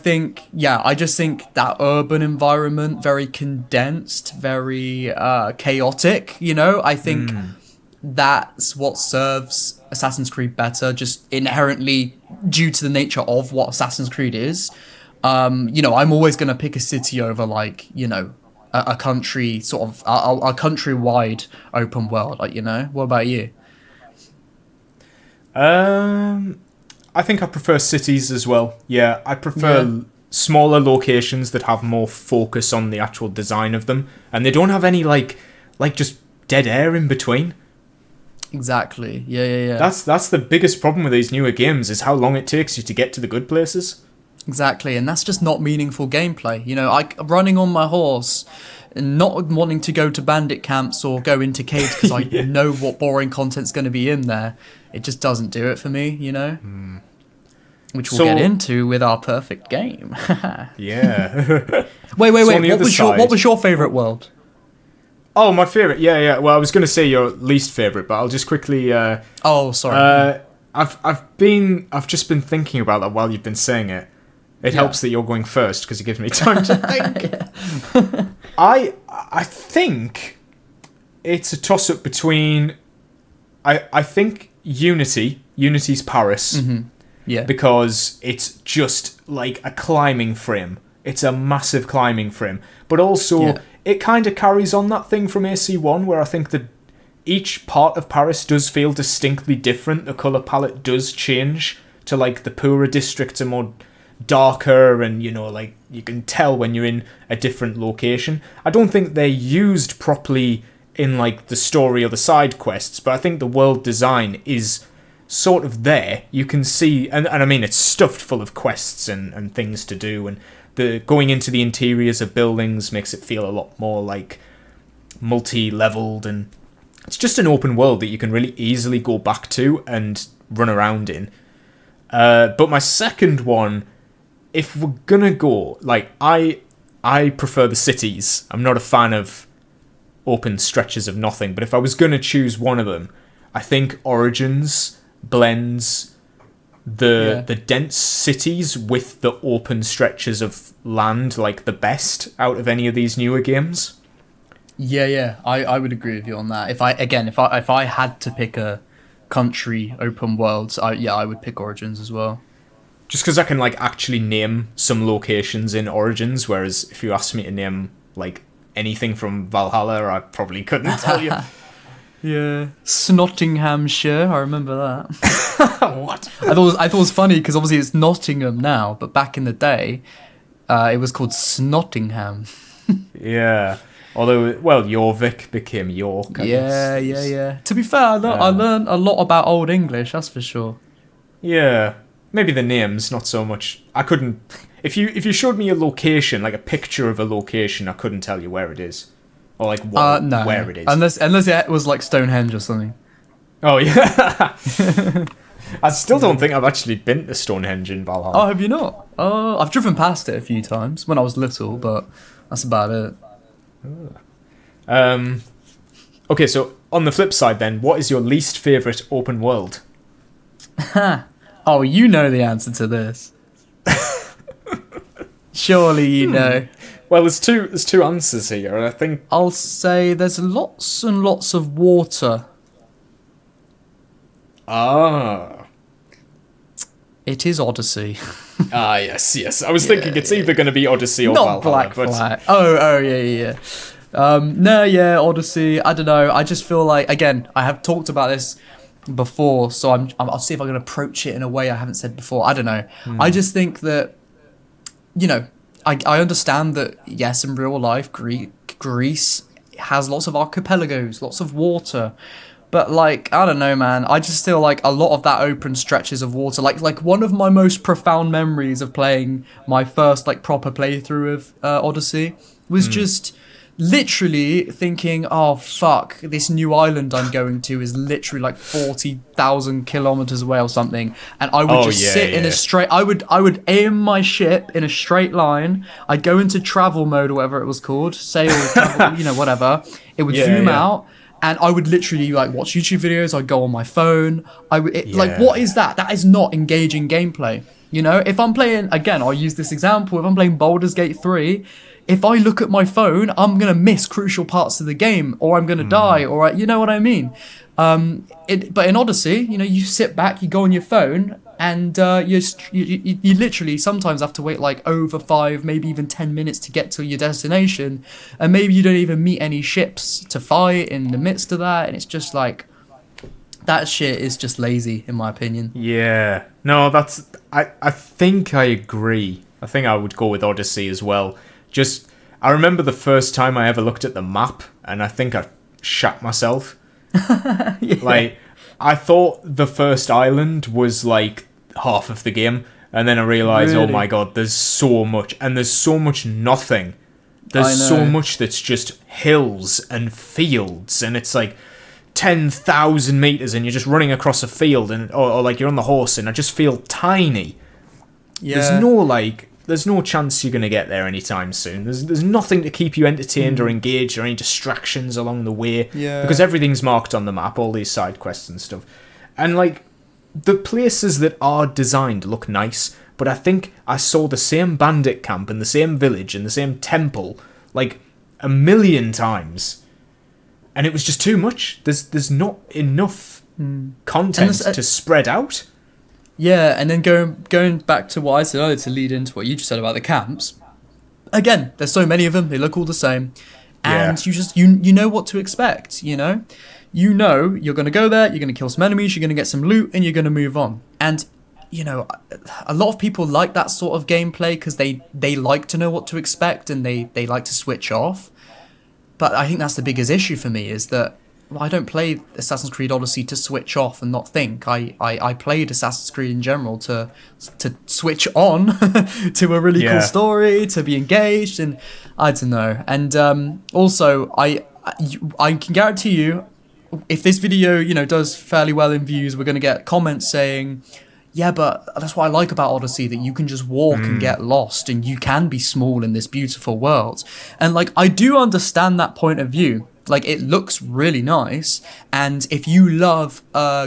just think that urban environment, very condensed, very chaotic, I think that's what serves Assassin's Creed better, just inherently due to the nature of what Assassin's Creed is. I'm always going to pick a city over a country, sort of a countrywide open world, What about you? I think I prefer cities as well. Yeah, I prefer smaller locations that have more focus on the actual design of them, and they don't have any like just dead air in between. Exactly. Yeah. That's the biggest problem with these newer games, is how long it takes you to get to the good places. Exactly, and that's just not meaningful gameplay. Running on my horse, and not wanting to go to bandit camps or go into caves because I know what boring content's going to be in there. It just doesn't do it for me, Which we'll get into with our perfect game. Yeah. Wait. What was your favourite world? Oh, my favourite. Yeah. Well, I was going to say your least favourite, but I'll just quickly. Sorry. I've just been thinking about that while you've been saying it. It helps that you're going first because it gives me time to think. I think it's a toss-up between. I think Unity's Paris. Mm-hmm. Yeah. Because it's just like a climbing frame. It's a massive climbing frame. But also, it kind of carries on that thing from AC1 where I think that each part of Paris does feel distinctly different. The colour palette does change to like the poorer districts are more darker and, you can tell when you're in a different location. I don't think they're used properly in like the story or the side quests, but I think the world design is sort of there. You can see, and I mean, it's stuffed full of quests and things to do, and the going into the interiors of buildings makes it feel a lot more like multi-leveled, and it's just an open world that you can really easily go back to and run around in. But my second one, if we're gonna go, I prefer the cities. I'm not a fan of open stretches of nothing, but if I was gonna choose one of them, I think Origins blends the dense cities with the open stretches of land like the best out of any of these newer games. Yeah, I would agree with you on that. If I had to pick a country open world, I would pick Origins as well. Just because I can like actually name some locations in Origins, whereas if you asked me to name like anything from Valhalla, I probably couldn't tell you. Yeah, Snottinghamshire. I remember that. What? I thought it was funny because obviously it's Nottingham now, but back in the day, it was called Snottingham. Yeah. Although, well, Jorvik became York. I guess. Yeah. To be fair, I learned a lot about Old English. That's for sure. Yeah. Maybe the names, not so much. I couldn't. If you showed me a location, like a picture of a location, I couldn't tell you where it is, or like where it is. Unless it was like Stonehenge or something. Oh yeah. I still don't think I've actually been to Stonehenge in Valhalla. Oh, have you not? Oh, I've driven past it a few times when I was little, but that's about it. Okay, so on the flip side, then, what is your least favorite open world? Oh, you know the answer to this. Surely you know. Well, there's two answers here, and I think I'll say there's lots and lots of water. It is Odyssey. Yes. I was thinking it's either going to be Odyssey or Not Valhalla. Black Flag. Oh, yeah. Odyssey. I don't know. I just feel like, again, I have talked about this before, so I'll see if I can approach it in a way I haven't said before. I don't know. I just think that, I understand that, yes, in real life, Greece has lots of archipelagos, lots of water. But, like, I don't know, man. I just feel like a lot of that open stretches of water. Like one of my most profound memories of playing my first, like, proper playthrough of Odyssey was just literally thinking, oh, fuck, this new island I'm going to is literally, like, 40,000 kilometers away or something. And I would sit in a straight... I would aim my ship in a straight line. I'd go into travel mode or whatever it was called. Sail, travel, whatever. It would zoom out. And I would literally like watch YouTube videos. I'd go on my phone. Like, what is that? That is not engaging gameplay. If I'm playing, again, I'll use this example. If I'm playing Baldur's Gate 3, if I look at my phone, I'm going to miss crucial parts of the game, or I'm going to die, or you know what I mean? But in Odyssey, you sit back, you go on your phone, and you literally sometimes have to wait like over 5, maybe even 10 minutes to get to your destination, and maybe you don't even meet any ships to fight in the midst of that, and it's just like, that shit is just lazy, in my opinion. Yeah. No, I think I agree. I think I would go with Odyssey as well. I remember the first time I ever looked at the map, and I think I shat myself. Like, I thought the first island was like half of the game, and then I realised, oh my god, there's so much, and there's so much nothing. There's so much that's just hills and fields, and it's like 10,000 meters, and you're just running across a field, and or like you're on the horse, and I just feel tiny. Yeah. There's no chance you're going to get there anytime soon. There's nothing to keep you entertained or engaged, or any distractions along the way. Yeah. Because everything's marked on the map, all these side quests and stuff. And, like, the places that are designed look nice, but I think I saw the same bandit camp and the same village and the same temple, like, 1,000,000 times. And it was just too much. There's not enough content to spread out. Yeah, and then going back to what I said earlier to lead into what you just said about the camps. Again, there's so many of them. They look all the same, and you just you know what to expect. You know you're going to go there. You're going to kill some enemies. You're going to get some loot, and you're going to move on. And a lot of people like that sort of gameplay because they like to know what to expect, and they like to switch off. But I think that's the biggest issue for me is that. I don't play Assassin's Creed Odyssey to switch off and not think. I played Assassin's Creed in general to switch on to a really cool story, to be engaged, and I don't know. And also, I can guarantee you, if this video does fairly well in views, we're going to get comments saying, yeah, but that's what I like about Odyssey, that you can just walk and get lost, and you can be small in this beautiful world. And like, I do understand that point of view. Like, it looks really nice, and if you love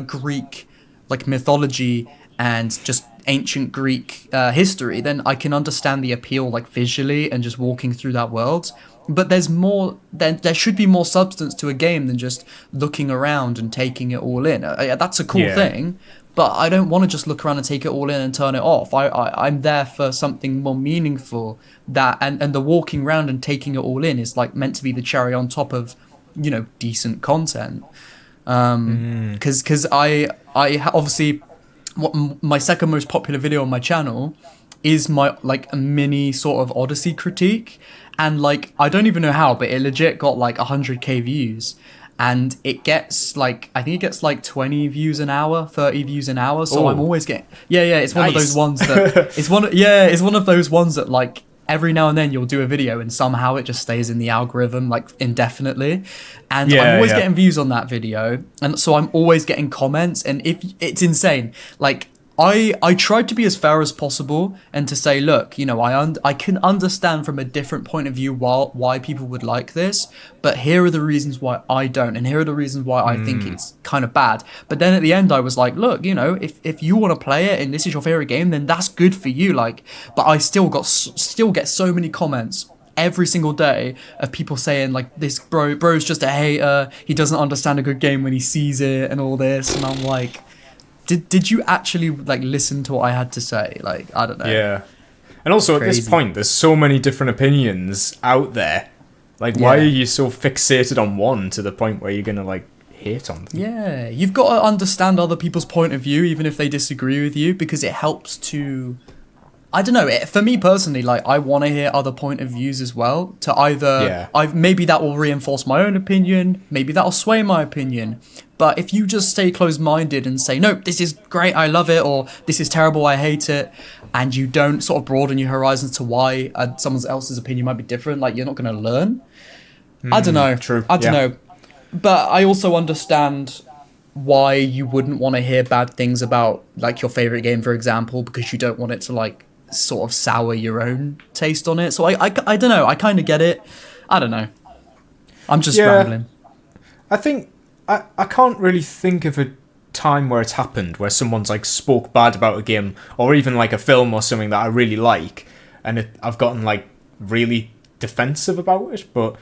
Greek, like, mythology and just ancient Greek history, then I can understand the appeal, like, visually and just walking through that world. But there's more. There should be more substance to a game than just looking around and taking it all in. That's a cool thing, but I don't want to just look around and take it all in and turn it off. I'm there for something more meaningful. And the walking around and taking it all in is like meant to be the cherry on top of, decent content. Because I obviously, my second most popular video on my channel is my like a mini sort of Odyssey critique, and like I don't even know how, but it legit got like 100k views, and it gets like, I think it gets like 20 views an hour, 30 views an hour. So I'm always getting it's one of those ones that it's one of those ones that like every now and then you'll do a video and somehow it just stays in the algorithm like indefinitely, and I'm always getting views on that video, and so I'm always getting comments, and if it's insane, like I tried to be as fair as possible and to say, look, I can understand from a different point of view why people would like this, but here are the reasons why I don't, and here are the reasons why I think it's kind of bad. But then at the end I was like, look, if you want to play it and this is your favorite game, then that's good for you. Like, but I still get so many comments every single day of people saying like, this bro's just a hater, he doesn't understand a good game when he sees it and all this, and I'm like, Did you actually like listen to what I had to say? Like, I don't know. Yeah. And also at this point, there's so many different opinions out there. Like, why are you so fixated on one to the point where you're going to like hate on them? Yeah. You've got to understand other people's point of view, even if they disagree with you, because it helps to, I don't know, for me personally, like, I want to hear other point of views as well, to either, maybe that will reinforce my own opinion, maybe that'll sway my opinion. But if you just stay closed-minded and say, no, this is great, I love it, or this is terrible, I hate it, and you don't sort of broaden your horizons to why someone else's opinion might be different, like, you're not going to learn. I don't know. True. I don't know. But I also understand why you wouldn't want to hear bad things about, like, your favorite game, for example, because you don't want it to, like, sort of sour your own taste on it. So I don't know. I kind of get it. I don't know. I'm just rambling. I think I can't really think of a time where it's happened where someone's like spoke bad about a game or even like a film or something that I really like, and I've gotten like really defensive about it. But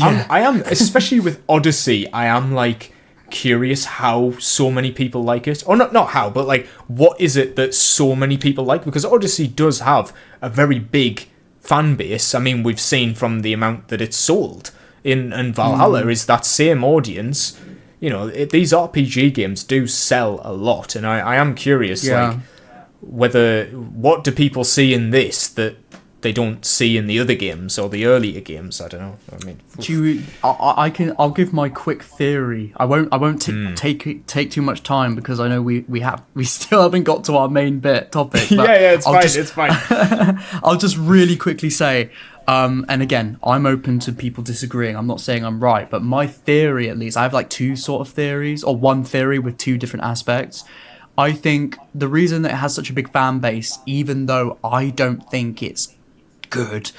I am especially with Odyssey. I am like curious how so many people like it, or not how, but like what is it that so many people like, because Odyssey does have a very big fan base. I mean, we've seen from the amount that it's sold. In Valhalla is that same audience. These RPG games do sell a lot, and I am curious, like, whether what do people see in this that they don't see in the other games or the earlier games. I don't know. I mean, I'll give my quick theory. I won't take too much time, because I know we still haven't got to our main topic. But it's fine. I'll just really quickly say, and again, I'm open to people disagreeing. I'm not saying I'm right, but my theory, at least, I have like two sort of theories, or one theory with two different aspects. I think the reason that it has such a big fan base, even though I don't think it's good,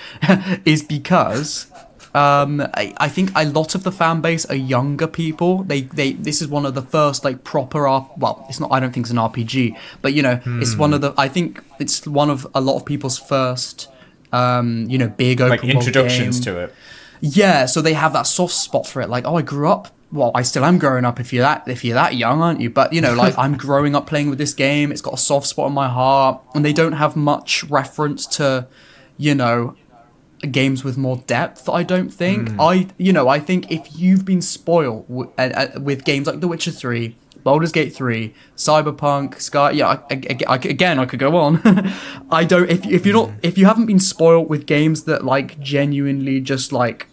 is because I think a lot of the fan base are younger people. This is one of the first like proper it's not, I don't think it's an RPG, but it's one of the, I think it's one of a lot of people's first big open like introductions to it. Yeah, so they have that soft spot for it. Like, I grew up. Well, I still am growing up. If you're that young, aren't you? But like, I'm growing up playing with this game. It's got a soft spot in my heart, and they don't have much reference to, games with more depth. I don't think. I think if you've been spoiled with games like The Witcher 3, Baldur's Gate 3, Cyberpunk, Sky. I could go on. I don't. If you haven't been spoiled with games that like genuinely just like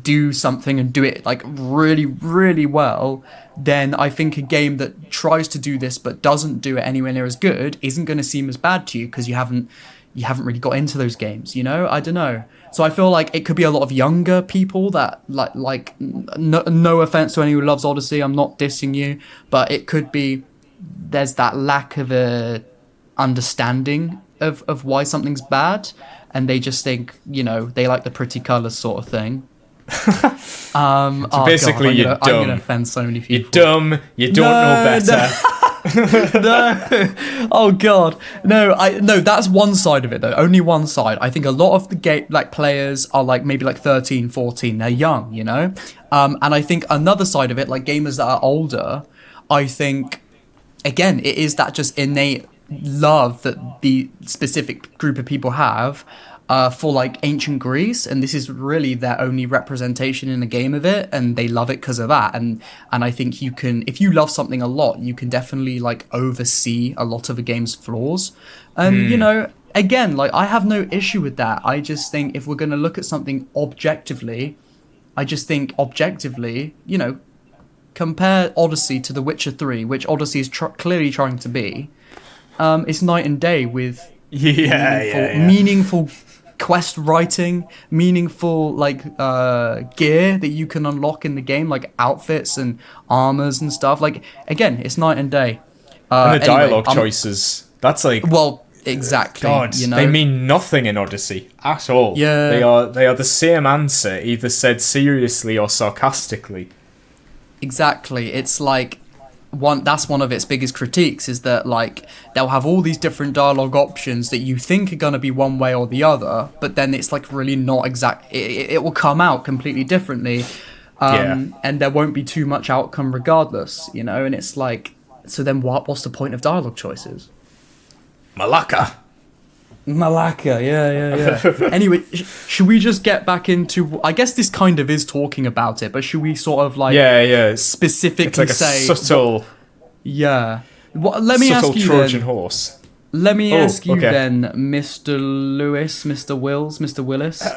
do something and do it like really, really well, then I think a game that tries to do this but doesn't do it anywhere near as good isn't going to seem as bad to you, because you haven't really got into those games. I don't know. So I feel like it could be a lot of younger people that like no offense to anyone who loves Odyssey, I'm not dissing you, but it could be there's that lack of a understanding of why something's bad, and they just think, they like the pretty colours sort of thing. So basically, you're dumb. I'm gonna offend so many people. You're dumb. You don't know better. No. Oh god. No, that's one side of it though. Only one side. I think a lot of the game players are maybe 13, 14. They're young, and I think another side of it, gamers that are older, I think again, it is that just innate love that the specific group of people have for ancient Greece, and this is really their only representation in a game of it, and they love it because of that. And I think you can, if you love something a lot, you can definitely oversee a lot of a game's flaws. And again, I have no issue with that. I just think if we're going to look at something objectively, compare Odyssey to The Witcher 3, which Odyssey is clearly trying to be. It's night and day with meaningful quest writing, meaningful gear that you can unlock in the game, outfits and armors and stuff. Again, it's night and day. And the dialogue choices, that's exactly. God, they mean nothing in Odyssey at all. Yeah, they are the same answer, either said seriously or sarcastically. Exactly. It's that's one of its biggest critiques, is that they'll have all these different dialogue options that you think are going to be one way or the other, but then it's really not exact. It will come out completely differently, and there won't be too much outcome regardless, and it's so then what's the point of dialogue choices? Malacca, yeah. Anyway, should we just get back into? I guess this kind of is talking about it, but should we sort of specifically it's say subtle? Let me ask you Trojan then. horse. Let me ask you then, Mr. Lewis, Mr. Willis.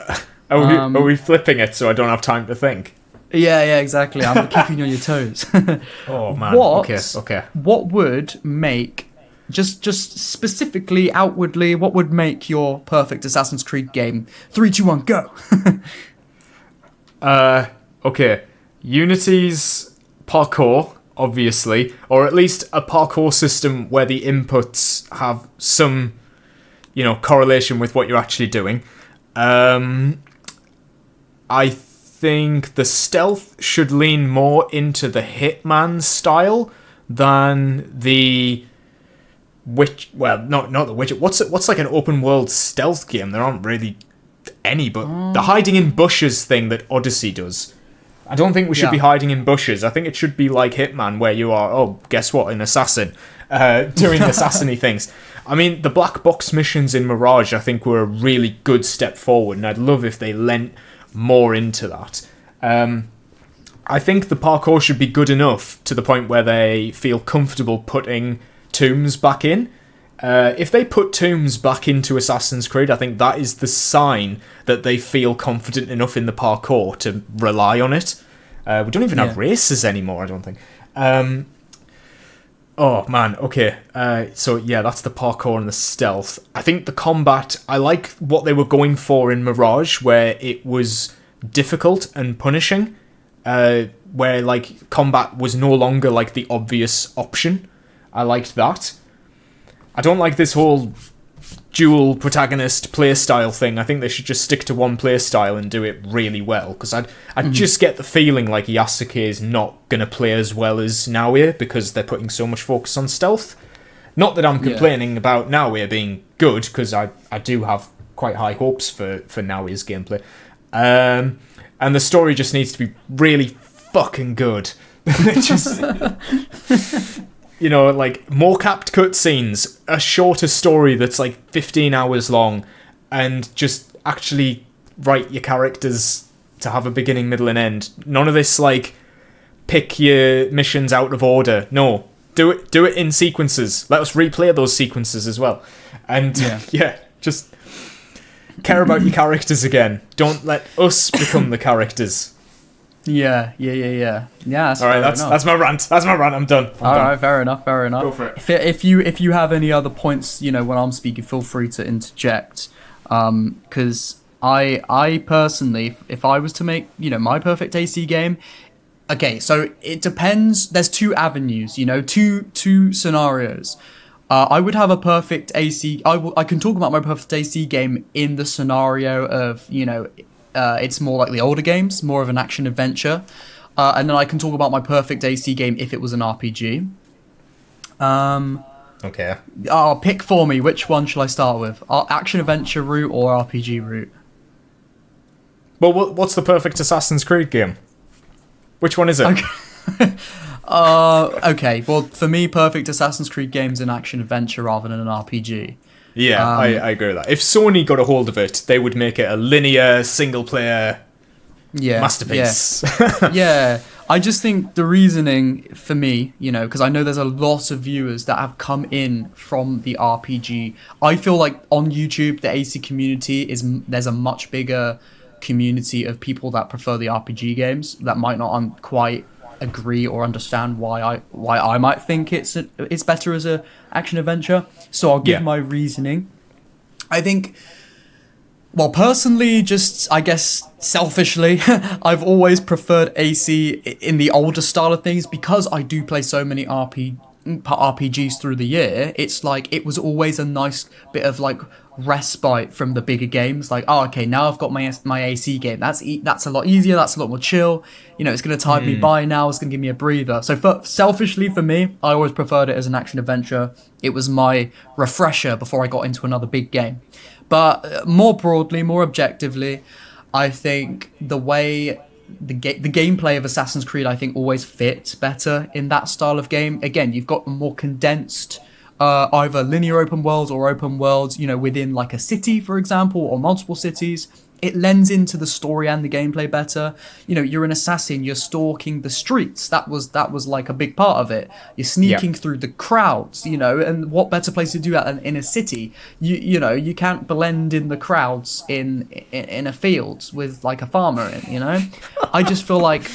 Are we flipping it so I don't have time to think? Yeah, exactly. I'm keeping you on your toes. Oh man. Okay. What would make? Just specifically, outwardly, what would make your perfect Assassin's Creed game? 3, 2, 1, go! Okay. Unity's parkour, obviously, or at least a parkour system where the inputs have some, correlation with what you're actually doing. I think the stealth should lean more into the Hitman style than the not the Witcher. What's an open world stealth game? There aren't really any, but the hiding in bushes thing that Odyssey does. I don't think we should be hiding in bushes. I think it should be like Hitman, where you are, guess what, an assassin, doing assassin-y things. I mean, the black box missions in Mirage, I think, were a really good step forward, and I'd love if they lent more into that. I think the parkour should be good enough to the point where they feel comfortable putting tombs back in. If they put tombs back into Assassin's Creed, I think that is the sign that they feel confident enough in the parkour to rely on it. We don't even have races anymore, I don't think. Oh man, okay. So that's the parkour and the stealth. I think the combat, I like what they were going for in Mirage, where it was difficult and punishing, where combat was no longer the obvious option. I liked that. I don't like this whole dual protagonist playstyle thing. I think they should just stick to one playstyle and do it really well, because I just get the feeling Yasuke is not going to play as well as Naoya because they're putting so much focus on stealth. Not that I'm complaining about Naoya being good, because I do have quite high hopes for Naoya's gameplay. And the story just needs to be really fucking good. More capped cutscenes, a shorter story that's 15 hours long, and just actually write your characters to have a beginning, middle, and end. None of this pick your missions out of order. No, do it in sequences. Let us replay those sequences as well, and just care about your characters again. Don't let us become the characters. Yeah. That's all right. That's my rant. I'm done. All right, fair enough. Go for it. If you have any other points, when I'm speaking, feel free to interject. Because I personally, if I was to make my perfect AC game, okay, so it depends. There's two avenues, two scenarios. I would have a perfect AC. I can talk about my perfect AC game in the scenario of it's more like the older games, more of an action adventure. And then I can talk about my perfect AC game if it was an RPG. Okay. Pick for me. Which one shall I start with? Action adventure route or RPG route? Well, what's the perfect Assassin's Creed game? Which one is it? Okay. Okay. Well, for me, perfect Assassin's Creed game's an action adventure rather than an RPG. Yeah, I agree with that. If Sony got a hold of it, they would make it a linear, single-player masterpiece. Yeah. I just think the reasoning for me, because I know there's a lot of viewers that have come in from the RPG. I feel like on YouTube, the AC community there's a much bigger community of people that prefer the RPG games that might not quite agree or understand why I might think it's better as a action adventure. So I'll give my reasoning. I think, well, personally, just I guess selfishly, I've always preferred AC in the older style of things because I do play so many RPGs through the year. It's like it was always a nice bit of like respite from the bigger games. Like, okay, now I've got my AC game. That's a lot easier. That's a lot more chill. It's going to tide me by now. It's going to give me a breather. So selfishly for me, I always preferred it as an action adventure. It was my refresher before I got into another big game. But more broadly, more objectively, I think the way the gameplay of Assassin's Creed, I think, always fits better in that style of game. Again, you've got a more condensed, either linear open worlds or open worlds, within like a city, for example, or multiple cities. It lends into the story and the gameplay better. You're an assassin, you're stalking the streets. That was like a big part of it. You're sneaking through the crowds, and what better place to do that than in a city? You can't blend in the crowds in a field with like a farmer in, I just feel like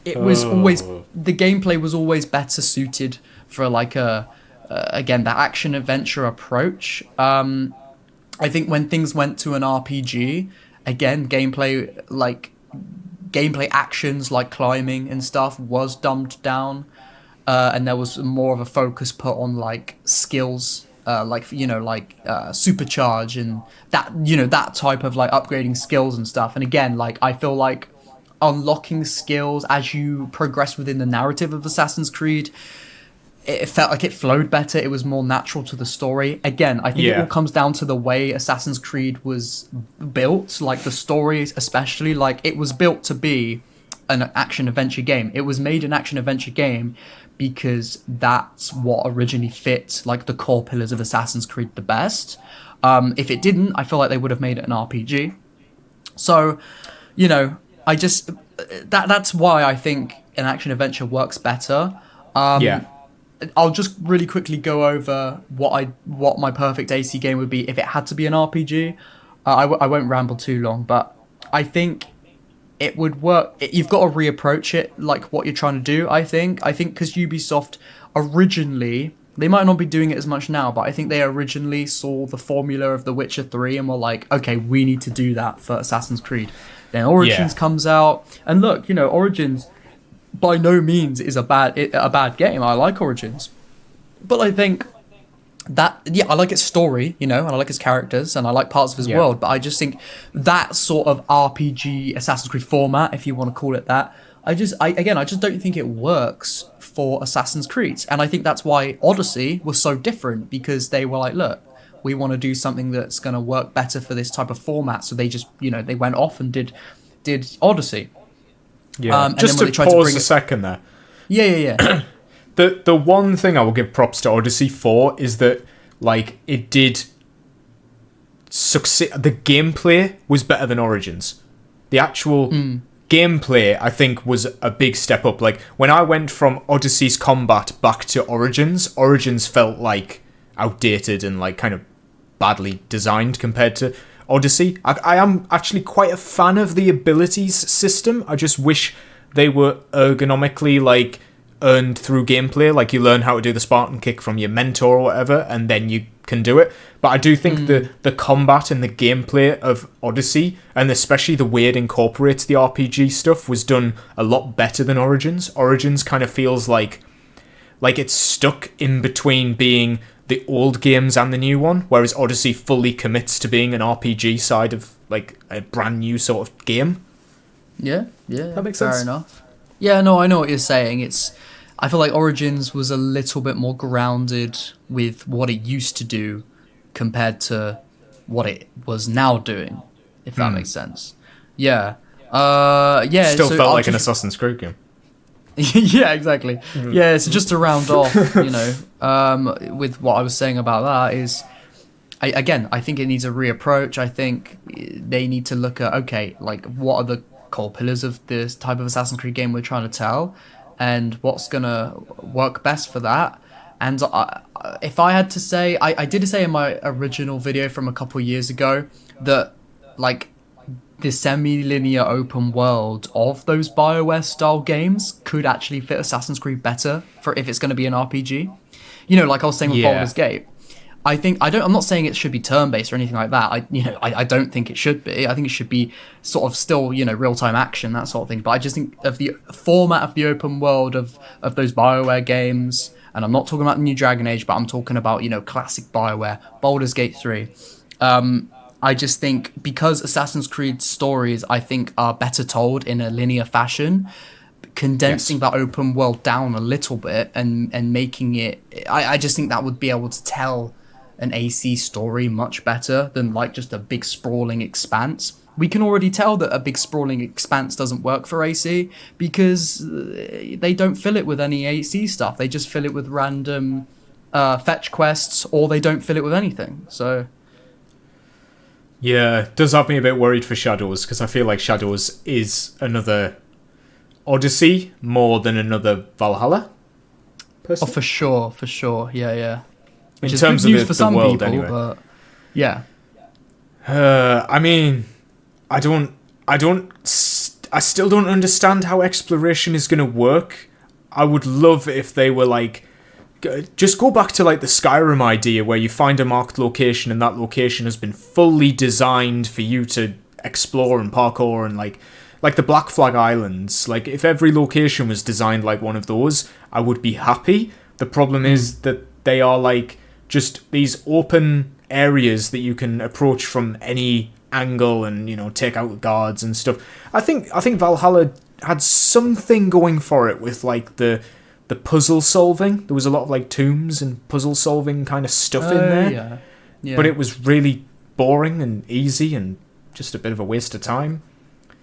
it was always, the gameplay was always better suited for like again, that action adventure approach. I think when things went to an RPG, again, gameplay actions like climbing and stuff was dumbed down, and there was more of a focus put on like skills, supercharge and that type of like upgrading skills and stuff. And again, like I feel like unlocking skills as you progress within the narrative of Assassin's Creed, it felt like it flowed better. It was more natural to the story. Again, I think it all comes down to the way Assassin's Creed was built, like the stories especially. Like it was built to be an action-adventure game. It was made an action-adventure game because that's what originally fit like the core pillars of Assassin's Creed the best. If it didn't, I feel like they would have made it an RPG. So, I just... That's why I think an action-adventure works better. I'll just really quickly go over what my perfect AC game would be if it had to be an RPG. I won't ramble too long, but I think it would work. You've got to reapproach it like what you're trying to do, I think. Because Ubisoft originally, they might not be doing it as much now, but I think they originally saw the formula of The Witcher 3 and were like, okay, we need to do that for Assassin's Creed. Then Origins comes out, and look, Origins by no means is a bad game. I like Origins, but I think that I like its story, and I like its characters, and I like parts of his world. But I just think that sort of RPG Assassin's Creed format, if you want to call it that, I just don't think it works for Assassin's Creed, and I think that's why Odyssey was so different, because they were like, look, we want to do something that's going to work better for this type of format. So they just they went off and did Odyssey. Yeah, just to pause a second there. Yeah. The one thing I will give props to Odyssey for is that, like, it did succeed. The gameplay was better than Origins. The actual gameplay, I think, was a big step up. Like, when I went from Odyssey's combat back to Origins felt, like, outdated and, like, kind of badly designed compared to Odyssey. I am actually quite a fan of the abilities system. I just wish they were ergonomically like earned through gameplay. Like you learn how to do the Spartan kick from your mentor or whatever, and then you can do it. But I do think the combat and the gameplay of Odyssey, and especially the way it incorporates the RPG stuff, was done a lot better than Origins. Origins kind of feels like it's stuck in between being the old games and the new one, whereas Odyssey fully commits to being an RPG side of like a brand new sort of game. Yeah, That makes sense. Fair enough. Yeah, no, I know what you're saying. I feel like Origins was a little bit more grounded with what it used to do compared to what it was now doing, if that makes sense. Yeah. Still so felt I'll like an just- Assassin's Creed game. yeah, exactly. Yeah, so just to round off, with what I was saying about that is, I think it needs a reapproach. I think they need to look at, okay, like, what are the core pillars of this type of Assassin's Creed game we're trying to tell, and what's gonna work best for that. And if I had to say, I did say in my original video from a couple years ago that, like, the semi-linear open world of those BioWare style games could actually fit Assassin's Creed better for if it's going to be an RPG. Like I was saying with Baldur's Gate. I'm not saying it should be turn-based or anything like that. I don't think it should be. I think it should be sort of still, real-time action, that sort of thing. But I just think of the format of the open world of those BioWare games, and I'm not talking about the new Dragon Age, but I'm talking about, classic BioWare, Baldur's Gate 3. I just think because Assassin's Creed stories, I think, are better told in a linear fashion, condensing that open world down a little bit and making it... I just think that would be able to tell an AC story much better than, like, just a big sprawling expanse. We can already tell that a big sprawling expanse doesn't work for AC because they don't fill it with any AC stuff. They just fill it with random fetch quests, or they don't fill it with anything. So... Yeah, it does have me a bit worried for Shadows, because I feel like Shadows is another Odyssey more than another Valhalla. Oh, for sure. Yeah. Which In is terms good of news for some world, people, anyway. but yeah. I mean, I still don't understand how exploration is going to work. I would love if they were like, just go back to like the Skyrim idea where you find a marked location and that location has been fully designed for you to explore and parkour, and like the Black Flag Islands. Like, if every location was designed like one of those, I would be happy. The problem is that they are like just these open areas that you can approach from any angle and, take out guards and stuff. I think Valhalla had something going for it with like the puzzle solving. There was a lot of like tombs and puzzle solving kind of stuff in there. Yeah. But it was really boring and easy and just a bit of a waste of time.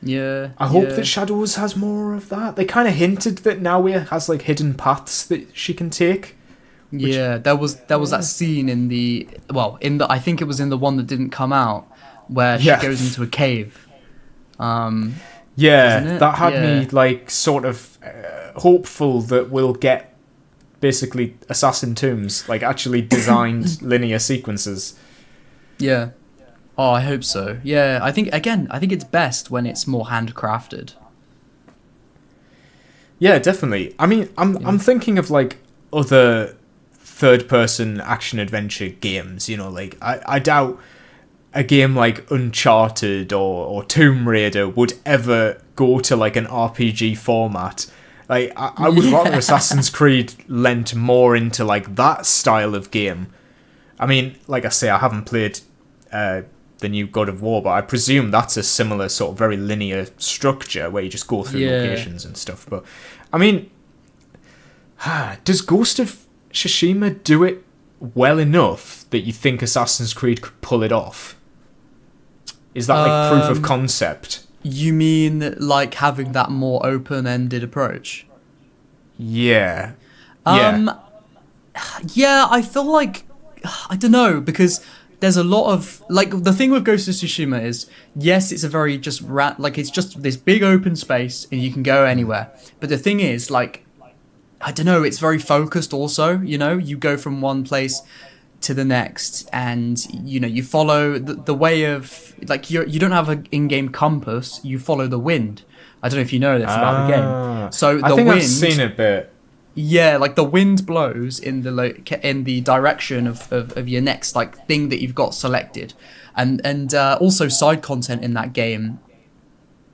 Yeah. I hope that Shadows has more of that. They kind of hinted that Naoya has like hidden paths that she can take. There was that scene in the I think it was in the one that didn't come out where she goes into a cave. That had me like sort of hopeful that we'll get basically assassin tombs, like actually designed linear sequences. Yeah. Oh, I hope so. Yeah, I think it's best when it's more handcrafted. Yeah, definitely. I mean, I'm thinking of like other third-person action-adventure games. Like I doubt a game like Uncharted or Tomb Raider would ever go to like an RPG format. Like I would rather Assassin's Creed lent more into like that style of game. I mean, like I say, I haven't played the new God of War, but I presume that's a similar sort of very linear structure where you just go through locations and stuff. But I mean, does Ghost of Tsushima do it well enough that you think Assassin's Creed could pull it off? Is that like proof of concept? You mean like having that more open-ended approach? Yeah. Yeah, I feel like, I don't know, because there's a lot of, like, the thing with Ghost of Tsushima is, yes, it's a very just it's just this big open space and you can go anywhere. But the thing is, like, I don't know, it's very focused also, you go from one place to the next and, you follow the way of, like, you don't have an in-game compass, you follow the wind. I don't know if you know this about the game. So I think I've seen a bit. Yeah, like the wind blows in the direction of your next like thing that you've got selected, and also side content in that game.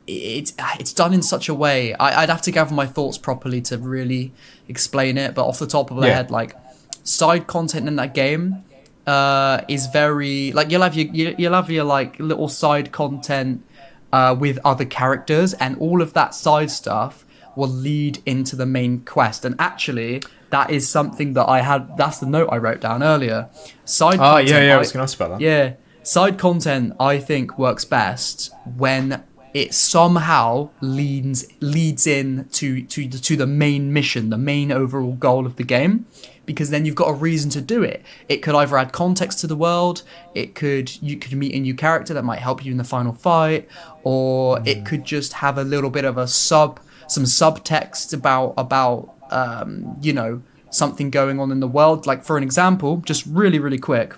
It's done in such a way. I'd have to gather my thoughts properly to really explain it, but off the top of my head, like side content in that game is very like you'll have your like little side content with other characters, and all of that side stuff will lead into the main quest. And actually, that is something that I had. That's the note I wrote down earlier. Side. Oh content, yeah, I was gonna ask about that. Yeah, side content I think works best when it somehow leads in to the main mission, the main overall goal of the game, because then you've got a reason to do it. It could either add context to the world, you could meet a new character that might help you in the final fight, or it could just have a little bit of some subtext about something going on in the world. Like for an example, just really quick.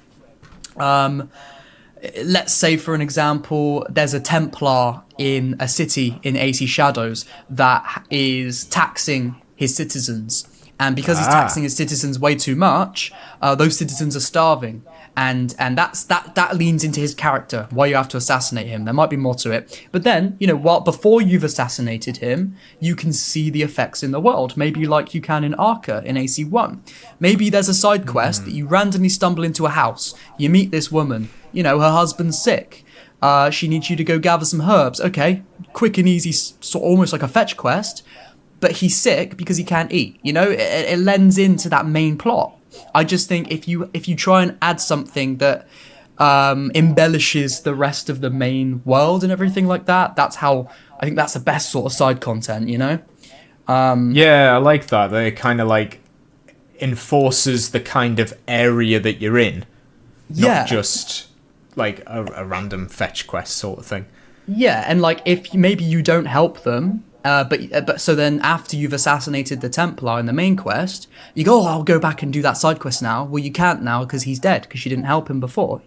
Let's say, for an example, there's a Templar in a city in 80 Shadows that is taxing his citizens. And because he's taxing his citizens way too much, those citizens are starving. And that leans into his character, why you have to assassinate him. There might be more to it. But then, before you've assassinated him, you can see the effects in the world. Maybe like you can in Arca in AC1. Maybe there's a side quest that you randomly stumble into a house. You meet this woman. Her husband's sick. She needs you to go gather some herbs. Okay, quick and easy, sort of almost like a fetch quest. But he's sick because he can't eat. It lends into that main plot. I just think if you try and add something that embellishes the rest of the main world and everything like that, I think that's the best sort of side content. Yeah, I like that. That it kind of like enforces the kind of area that you're in, not just like a random fetch quest sort of thing. Yeah, and like if maybe you don't help them. But so then after you've assassinated the Templar in the main quest, you go, I'll go back and do that side quest now. Well, you can't now because he's dead, because you didn't help him before,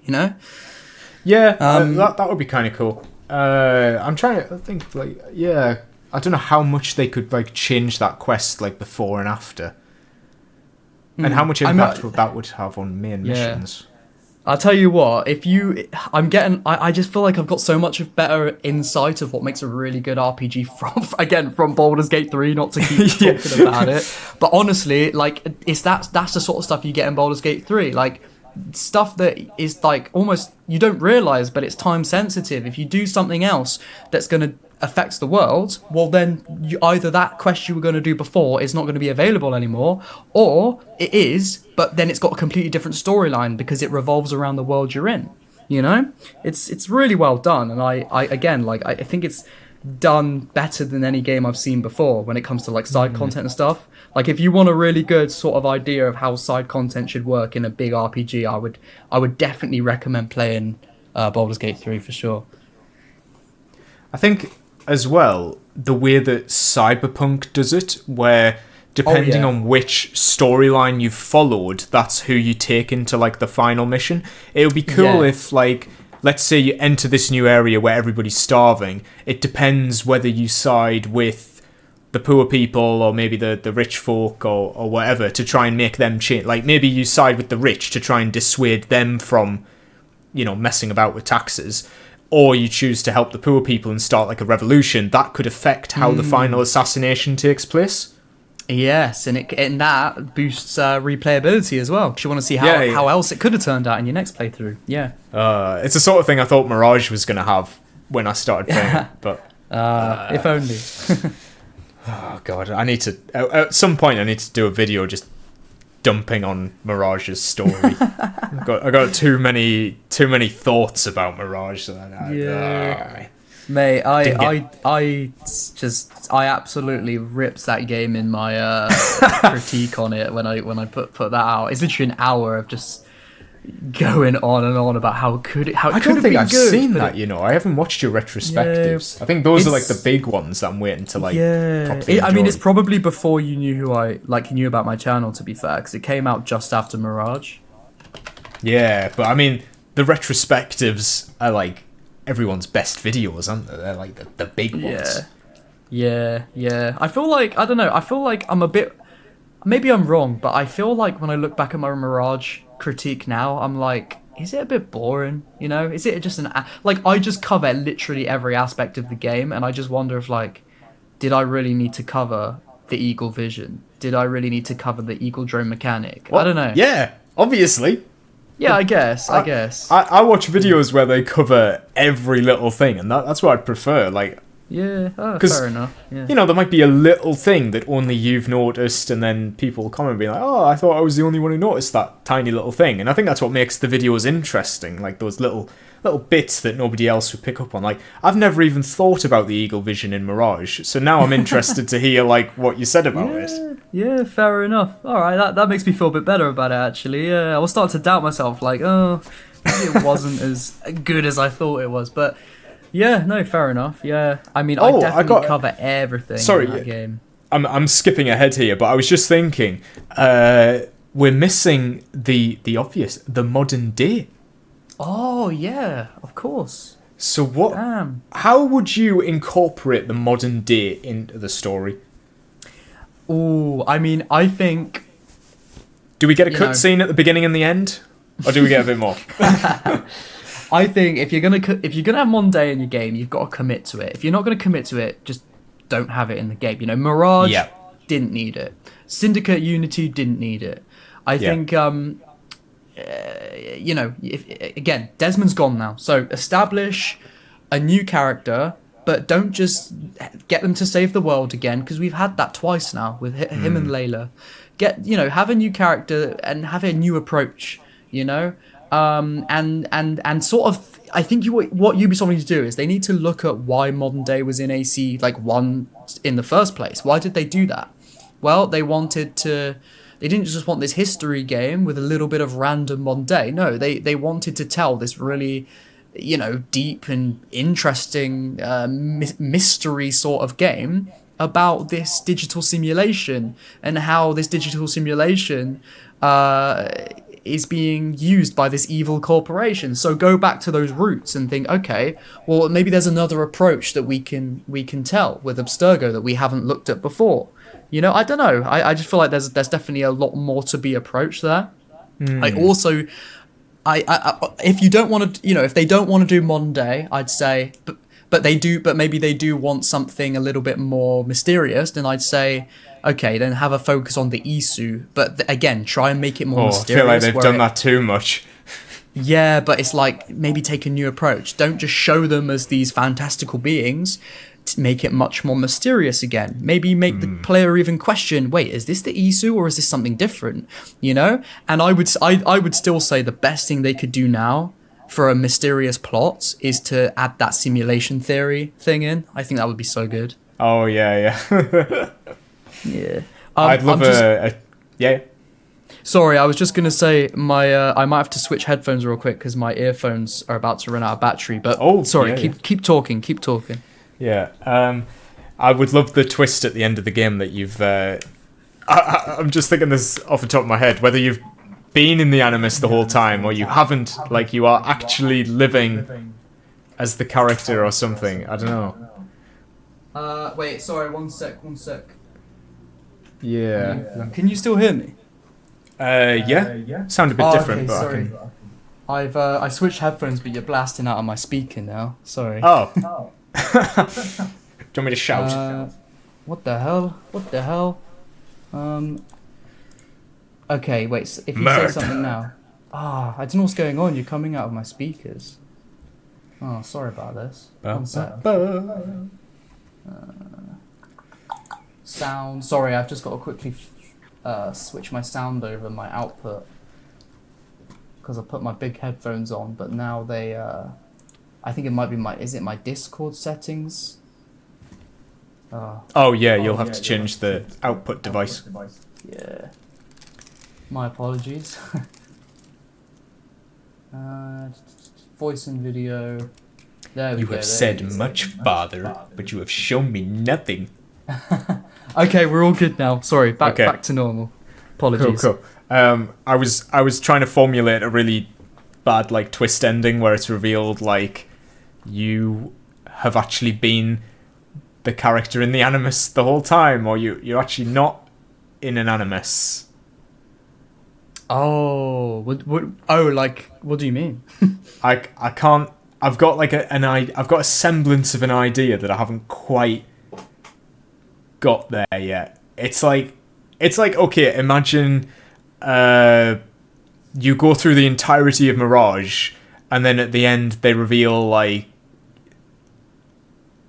Yeah, that would be kind of cool. I'm trying to think, like, yeah, I don't know how much they could, like, change that quest, like, before and after. And how much impact that would have on main missions. I'll tell you what, I just feel like I've got so much of better insight of what makes a really good RPG from Baldur's Gate 3, not to keep talking about it. But honestly, like, that's the sort of stuff you get in Baldur's Gate 3. Like, stuff that is like almost, you don't realize, but it's time sensitive. If you do something else that's going to affect the world, well then either that quest you were going to do before is not going to be available anymore, or it is, but then it's got a completely different storyline because it revolves around the world you're in. It's really well done, and I think it's done better than any game I've seen before when it comes to like side content and stuff. Like if you want a really good sort of idea of how side content should work in a big RPG, I would definitely recommend playing Baldur's Gate 3 for sure. I think as well, the way that Cyberpunk does it, where depending on which storyline you've followed, that's who you take into like the final mission. It would be cool if, like, let's say you enter this new area where everybody's starving. It depends whether you side with the poor people or maybe the rich folk or whatever to try and make them change. Like maybe you side with the rich to try and dissuade them from, messing about with taxes. Or you choose to help the poor people and start like a revolution. That could affect how the final assassination takes place. Yes, and that boosts replayability as well, because you want to see how else it could have turned out in your next playthrough. Yeah. It's the sort of thing I thought Mirage was going to have when I started playing it, but... if only. Oh, God. I need to... At some point, I need to do a video just dumping on Mirage's story. I got too many thoughts about Mirage. Mate, I absolutely ripped that game in my critique on it when I put that out. It's literally an hour of just going on and on about how could it have been good. I don't think I've seen that, I haven't watched your retrospectives. Yeah, I think those are like the big ones that I'm waiting to like properly enjoy. I mean, it's probably before you knew you knew about my channel, to be fair, because it came out just after Mirage. Yeah, but I mean, the retrospectives are like everyone's best videos, aren't they? They're like the big ones. Yeah. I feel like, I don't know, I'm a bit, maybe I'm wrong, but I feel like when I look back at my Mirage critique now, I'm like, is it a bit boring? Is it just I just cover literally every aspect of the game, and I just wonder if, like, did I really need to cover the eagle vision? Did I really need to cover the eagle drone mechanic? I don't know. Yeah, obviously. Yeah, I guess. I guess. I watch videos where they cover every little thing, and that's what I'd prefer. Like, Yeah, fair enough. Yeah. you know, there might be a little thing that only you've noticed, and then people comment being like, "Oh, I thought I was the only one who noticed that tiny little thing." And I think that's what makes the videos interesting, like those little bits that nobody else would pick up on. Like, I've never even thought about the eagle vision in Mirage, so now I'm interested to hear like what you said about it. Yeah, fair enough. All right, that makes me feel a bit better about it, actually. Yeah, I was starting to doubt myself, like, oh, maybe it wasn't as good as I thought it was. But yeah, no, fair enough. Yeah, I mean, I definitely cover everything in that game. I'm skipping ahead here, but I was just thinking, we're missing the obvious, the modern day. Oh yeah, of course. So what? Damn. How would you incorporate the modern day into the story? Oh, I mean, I think. Do we get a cutscene at the beginning and the end, or do we get a bit more? I think if you're gonna have modern day in your game, you've got to commit to it. If you're not gonna commit to it, just don't have it in the game. You know, Mirage didn't need it. Syndicate Unity didn't need it. I think you know, again, Desmond's gone now, so establish a new character, but don't just get them to save the world again, because we've had that twice now with him and Layla. Have a new character and have a new approach, you know, and sort of, I think what Ubisoft need to do is they need to look at why modern day was in AC like 1 in the first place. Why did they do that? Well, they didn't just want this history game with a little bit of random modern day. No, they wanted to tell this really, you know, deep and interesting mystery sort of game about this digital simulation and how this digital simulation is being used by this evil corporation. So go back to those roots and think, okay, well, maybe there's another approach that we can tell with Abstergo that we haven't looked at before. You know, I don't know. I just feel like there's definitely a lot more to be approached there. I also, if you don't want to, you know, if they don't want to do modern day, I'd say, but maybe they do want something a little bit more mysterious, then I'd say, okay, then have a focus on the Isu. But again, try and make it more mysterious. I feel like they've done that too much. Yeah, but it's like, maybe take a new approach. Don't just show them as these fantastical beings. Make it much more mysterious again. Maybe make the player even question, wait, is this the Isu or is this something different? You know? And I would still say the best thing they could do now for a mysterious plot is to add that simulation theory thing in. I think that would be so good. Oh, yeah. Yeah. I'd love yeah. Sorry, I was just going to say I might have to switch headphones real quick because my earphones are about to run out of battery. But sorry, keep talking. Yeah, I would love the twist at the end of the game that you've... I'm just thinking this off the top of my head, whether you've been in the Animus the whole time or you haven't, like you are actually living as the character or something. I don't know. Wait, sorry, one sec. Yeah. Can you still hear me? Yeah. Sound a bit different, okay, but sorry. I switched headphones, but you're blasting out on my speaker now. Sorry. Oh. Do you want me to shout? What the hell? Okay, wait. If you say something now. I don't know what's going on. You're coming out of my speakers. Oh, sorry about this. One sec. Sound. Sorry, I've just got to quickly switch my sound over my output because I put my big headphones on, but now they. I think it might be my Discord settings? Oh yeah, you'll have to change the output device. Yeah. My apologies. Voice and video. There we go. You have said much farther, but you have shown me nothing. Okay, we're all good now. Sorry, back to normal. Apologies. Cool. I was trying to formulate a really bad like twist ending where it's revealed like you have actually been the character in the Animus the whole time, or you're actually not in an Animus. Oh, what do you mean? I can't. I've got like I've got a semblance of an idea that I haven't quite got there yet. It's like okay, imagine you go through the entirety of Mirage, and then at the end they reveal like,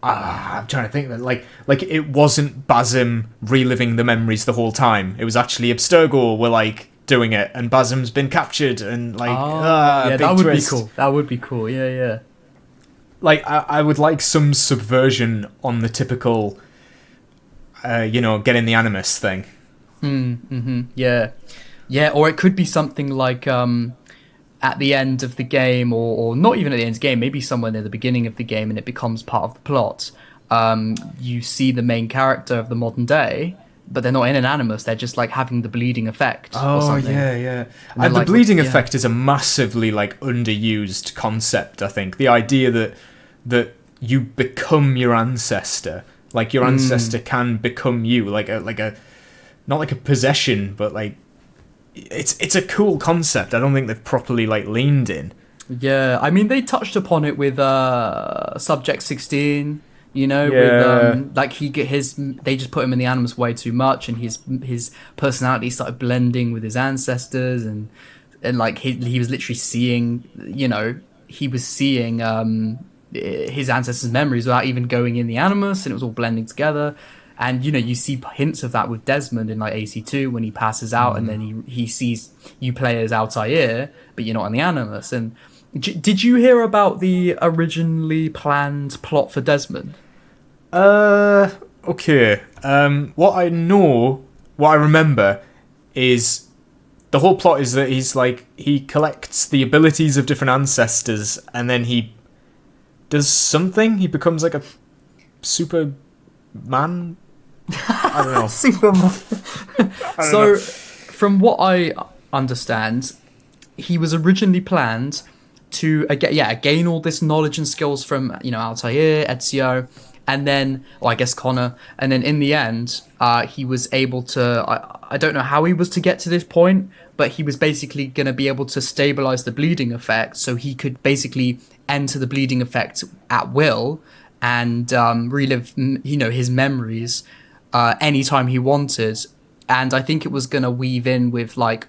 I'm trying to think that like it wasn't Basim reliving the memories the whole time. It was actually Abstergo were like doing it, and Basim's been captured, and like yeah, big that would twist. be cool. That would be cool. Yeah. Like I would like some subversion on the typical, getting the animus thing. Yeah, or it could be something like at the end of the game, or not even at the end of the game, maybe somewhere near the beginning of the game, and it becomes part of the plot. You see the main character of the modern day, but they're not in an animus, they're just like having the bleeding effect or something. Yeah. And the bleeding effect is a massively like underused concept, I think. The idea that you become your ancestor, like your ancestor can become you, like a not like a possession, but like it's a cool concept. I don't think they've properly like leaned in. Yeah, I mean they touched upon it with Subject 16, with like they just put him in the animus way too much, and his personality started blending with his ancestors, and like he was literally seeing, he was seeing his ancestors' memories without even going in the animus, and it was all blending together. And you see hints of that with Desmond in like AC2 when he passes out, and then he sees you play as Altair, but you're not in the animus. And did you hear about the originally planned plot for Desmond? Okay. What I remember is the whole plot is that he collects the abilities of different ancestors, and then he does something. He becomes like a Superman. I don't know. Superman. So, from what I understand, he was originally planned to gain all this knowledge and skills from Altair, Ezio, and then I guess Connor, and then in the end, he was able to. I don't know how he was to get to this point, but he was basically going to be able to stabilize the bleeding effect, so he could basically enter the bleeding effect at will and relive, his memories anytime he wanted. And I think it was going to weave in with like,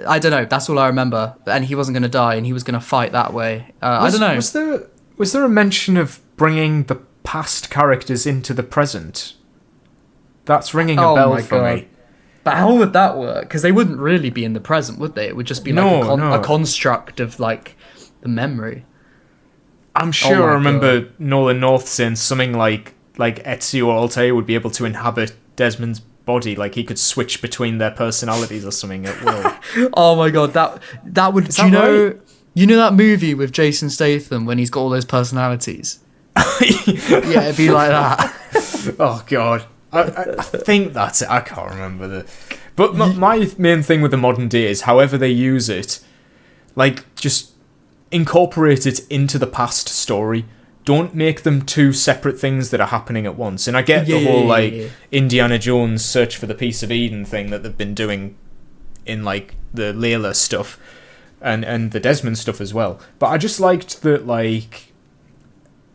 I don't know, that's all I remember. And he wasn't going to die, and he was going to fight that way. I don't know. Was there a mention of bringing the past characters into the present? That's ringing a bell for me. But how would that work? Because they wouldn't really be in the present, would they? It would just be like a construct of like the memory. I'm sure I remember Nolan North saying something like Ezio or Altair would be able to inhabit Desmond's body, like he could switch between their personalities or something at will. Oh my god, that would. Do you know? Right? You know that movie with Jason Statham when he's got all those personalities? Yeah, it'd be like that. Oh god, I think that's it. I can't remember But my main thing with the modern day is however they use it, like just incorporate it into the past story. Don't make them two separate things that are happening at once. And I get the whole Indiana Jones Search for the Piece of Eden thing that they've been doing in like the Layla stuff and the Desmond stuff as well. But I just liked that, like,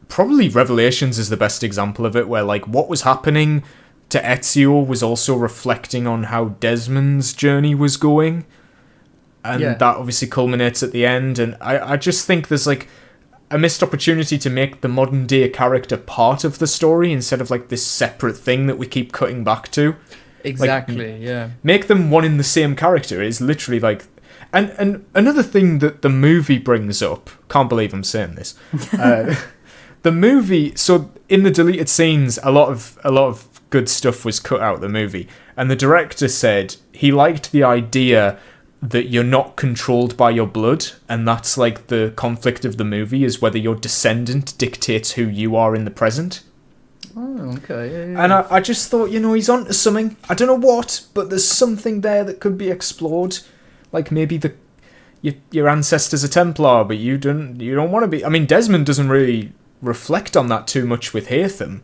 probably Revelations is the best example of it, where like what was happening to Ezio was also reflecting on how Desmond's journey was going. And that obviously culminates at the end. And I just think there's like a missed opportunity to make the modern day character part of the story instead of like this separate thing that we keep cutting back to. Exactly, Make them one in the same character. It's literally like... And another thing that the movie brings up... Can't believe I'm saying this. The movie... So in the deleted scenes, a lot of good stuff was cut out of the movie. And the director said he liked the idea that you're not controlled by your blood, and that's like the conflict of the movie, is whether your descendant dictates who you are in the present. Oh, okay, And I just thought, he's onto something. I don't know what, but there's something there that could be explored. Like maybe your ancestors are Templar, but you don't want to be. I mean, Desmond doesn't really reflect on that too much with Haytham.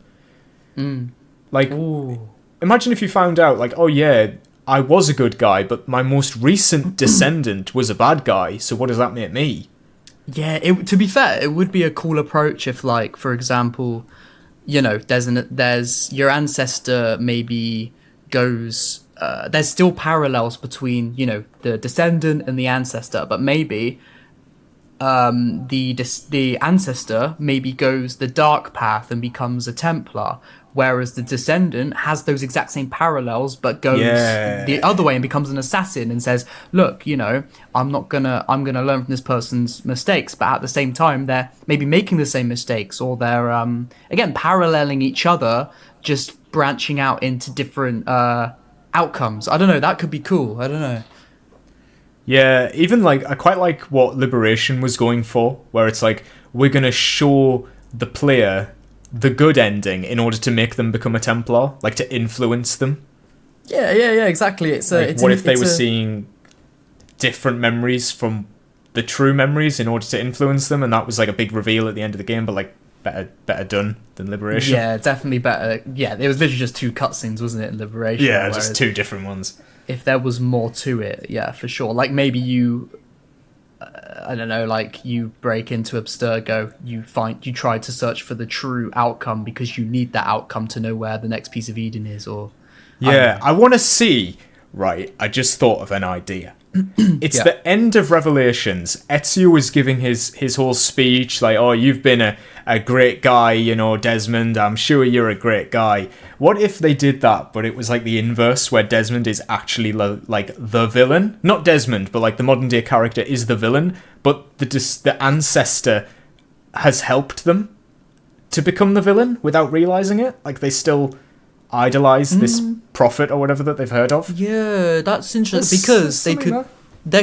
Like, imagine if you found out, like, oh yeah, I was a good guy, but my most recent descendant was a bad guy, so what does that make me? Yeah, to be fair, it would be a cool approach if, like, for example, there's your ancestor maybe goes. There's still parallels between, the descendant and the ancestor, but maybe the ancestor maybe goes the dark path and becomes a Templar, whereas the descendant has those exact same parallels but goes the other way and becomes an assassin and says, look, I'm gonna learn from this person's mistakes, but at the same time they're maybe making the same mistakes, or they're again paralleling each other, just branching out into different outcomes. I don't know, that could be cool. I don't know. Yeah, even I quite like what Liberation was going for, where it's like, we're going to show the player the good ending in order to make them become a Templar, to influence them. Yeah, exactly. What if they were seeing different memories from the true memories in order to influence them, and that was a big reveal at the end of the game, but better done than Liberation. Yeah, definitely better. Yeah, it was literally just 2 cutscenes, wasn't it, in Liberation? Yeah, just 2 different ones. If there was more to it, yeah, for sure. Maybe you, I don't know, you break into Abstergo, you try to search for the true outcome because you need that outcome to know where the next piece of Eden is, or... Yeah, I want to see... Right, I just thought of an idea. It's the end of Revelations. Ezio is giving his whole speech, oh, you've been a great guy, Desmond, I'm sure you're a great guy. What if they did that, but it was the inverse, where Desmond is actually the villain? Not Desmond, but the modern day character is the villain, but the ancestor has helped them to become the villain without realizing it? They still idolize this prophet or whatever that they've heard of. Yeah, that's interesting, because they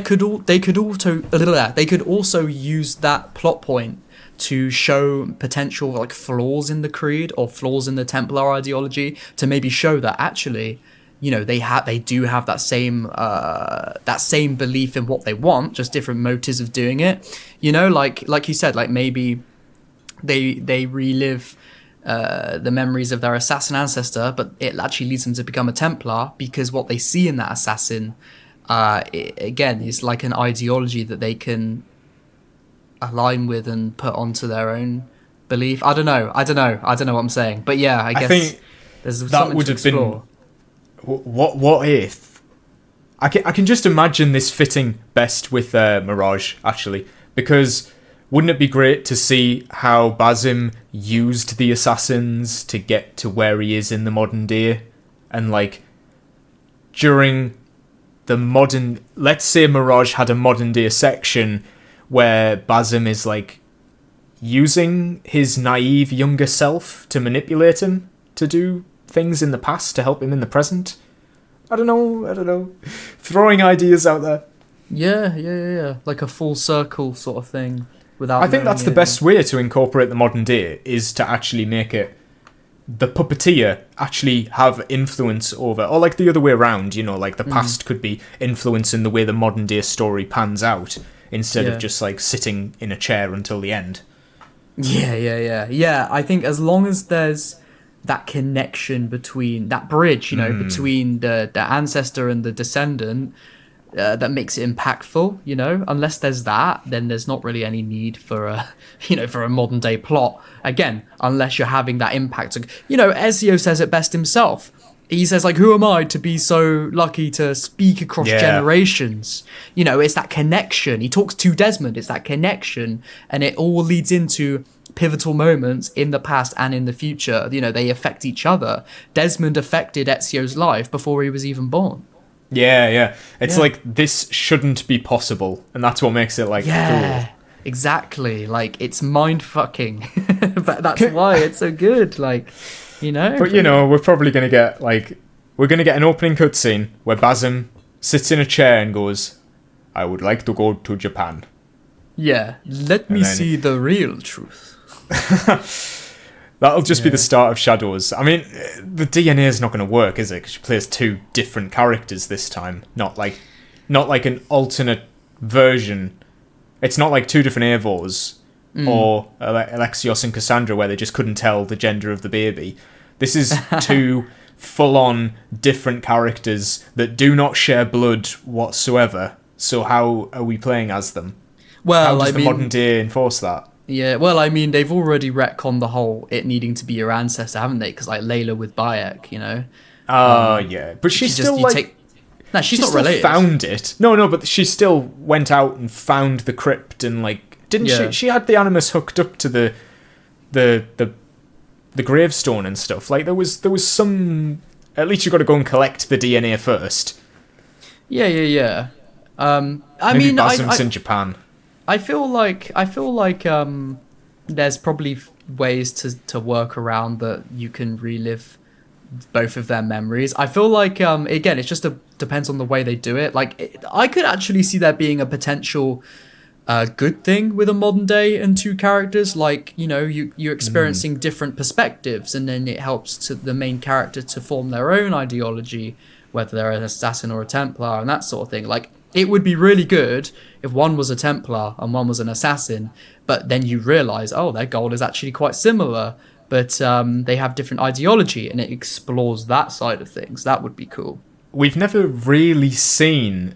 could also use that plot point to show potential flaws in the creed or flaws in the Templar ideology, to maybe show that actually, they do have that same belief in what they want, just different motives of doing it. Like you said, maybe they relive the memories of their assassin ancestor, but it actually leads them to become a Templar because what they see in that assassin, again, is an ideology that they can align with and put onto their own belief. I don't know what I'm saying, but yeah, I guess think there's that would have been. What if? I can just imagine this fitting best with Mirage, actually, because. Wouldn't it be great to see how Basim used the assassins to get to where he is in the modern day? And, during the modern... Let's say Mirage had a modern day section where Basim is, using his naive younger self to manipulate him to do things in the past to help him in the present. I don't know. Throwing ideas out there. Yeah. A full circle sort of thing. I think that's the best way to incorporate the modern day, is to actually make it the puppeteer actually have influence over, or the other way around, the past could be influencing the way the modern day story pans out, instead of just sitting in a chair until the end. Yeah, I think as long as there's that connection between that bridge, between the ancestor and the descendant, that makes it impactful, unless there's that, then there's not really any need for a modern day plot, again, unless you're having that impact. Ezio says it best himself. He says, who am I to be so lucky to speak across generations? It's that connection. He talks to Desmond, it's that connection, and it all leads into pivotal moments in the past and in the future. They affect each other. Desmond affected Ezio's life before he was even born. Yeah. It's this shouldn't be possible, and that's what makes it cool. Exactly. It's mind fucking, but that's why it's so good. But we're probably gonna get an opening cutscene where Basim sits in a chair and goes, "I would like to go to Japan." Yeah, let me see the real truth. That'll just be the start of Shadows. I mean, the DNA is not going to work, is it? Because she plays 2 different characters this time. Not like an alternate version. It's not like 2 different Eivors or Alexios and Cassandra, where they just couldn't tell the gender of the baby. This is 2 full-on different characters that do not share blood whatsoever. So how are we playing as them? Well, how does the modern day enforce that? Yeah, well, they've already retconned the whole it needing to be your ancestor, haven't they? Because Layla with Bayek, Oh, yeah. But she's still, No, she's she not still related. found it. No, but she still went out and found the crypt and, like... Didn't she? She had the animus hooked up to the gravestone and stuff. Like, there was some... At least you got to go and collect the DNA first. Yeah. Maybe Basim's in Japan. I feel like there's probably ways to work around that you can relive both of their memories. I feel like again, it just depends on the way they do it. Like, I could actually see there being a potential good thing with a modern day and two characters. Like, you know, you're experiencing different perspectives, and then it helps to the main character to form their own ideology, whether they're an assassin or a Templar and that sort of thing. Like, it would be really good if one was a Templar and one was an assassin, but then you realise, oh, their goal is actually quite similar, but they have different ideology, and it explores that side of things. That would be cool. We've never really seen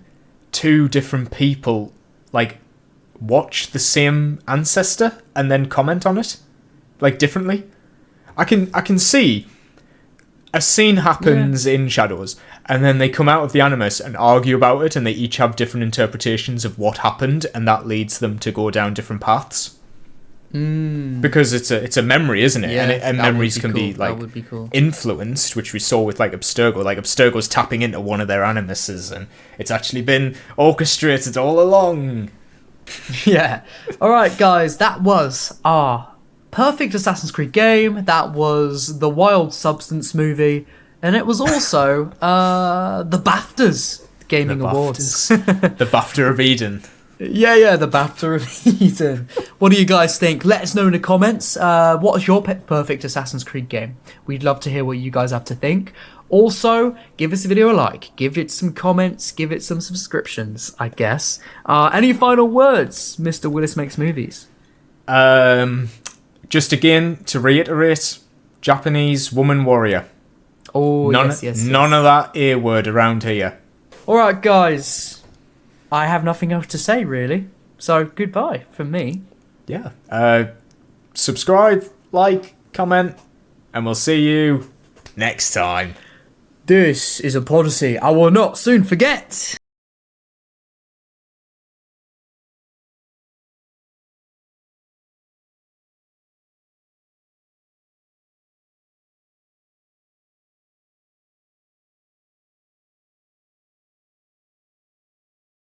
two different people, like, watch the same ancestor and then comment on it, like, differently. I can see a scene happens in Shadows, and then they come out of the animus and argue about it, and they each have different interpretations of what happened, and that leads them to go down different paths. Because it's a memory, isn't it? Yeah, and memories can be like influenced, which we saw with like Abstergo. Like, Abstergo's tapping into one of their animuses, and it's actually been orchestrated all along. Yeah. All right, guys, that was our perfect Assassin's Creed game. That was the Wild Substance movie, and it was also the BAFTAs Gaming Awards. The BAFTA of Eden. Yeah, the BAFTA of Eden. What do you guys think? Let us know in the comments. What is your perfect Assassin's Creed game? We'd love to hear what you guys have to think. Also, give this video a like, give it some comments, give it some subscriptions, I guess. Any final words, Mr. Willis Makes Movies? Just again, to reiterate, Japanese woman warrior. Oh, yes. None of that A word around here. Alright, guys. I have nothing else to say, really. So, goodbye from me. Yeah. Subscribe, like, comment, and we'll see you next time. This is a Podyssey I will not soon forget.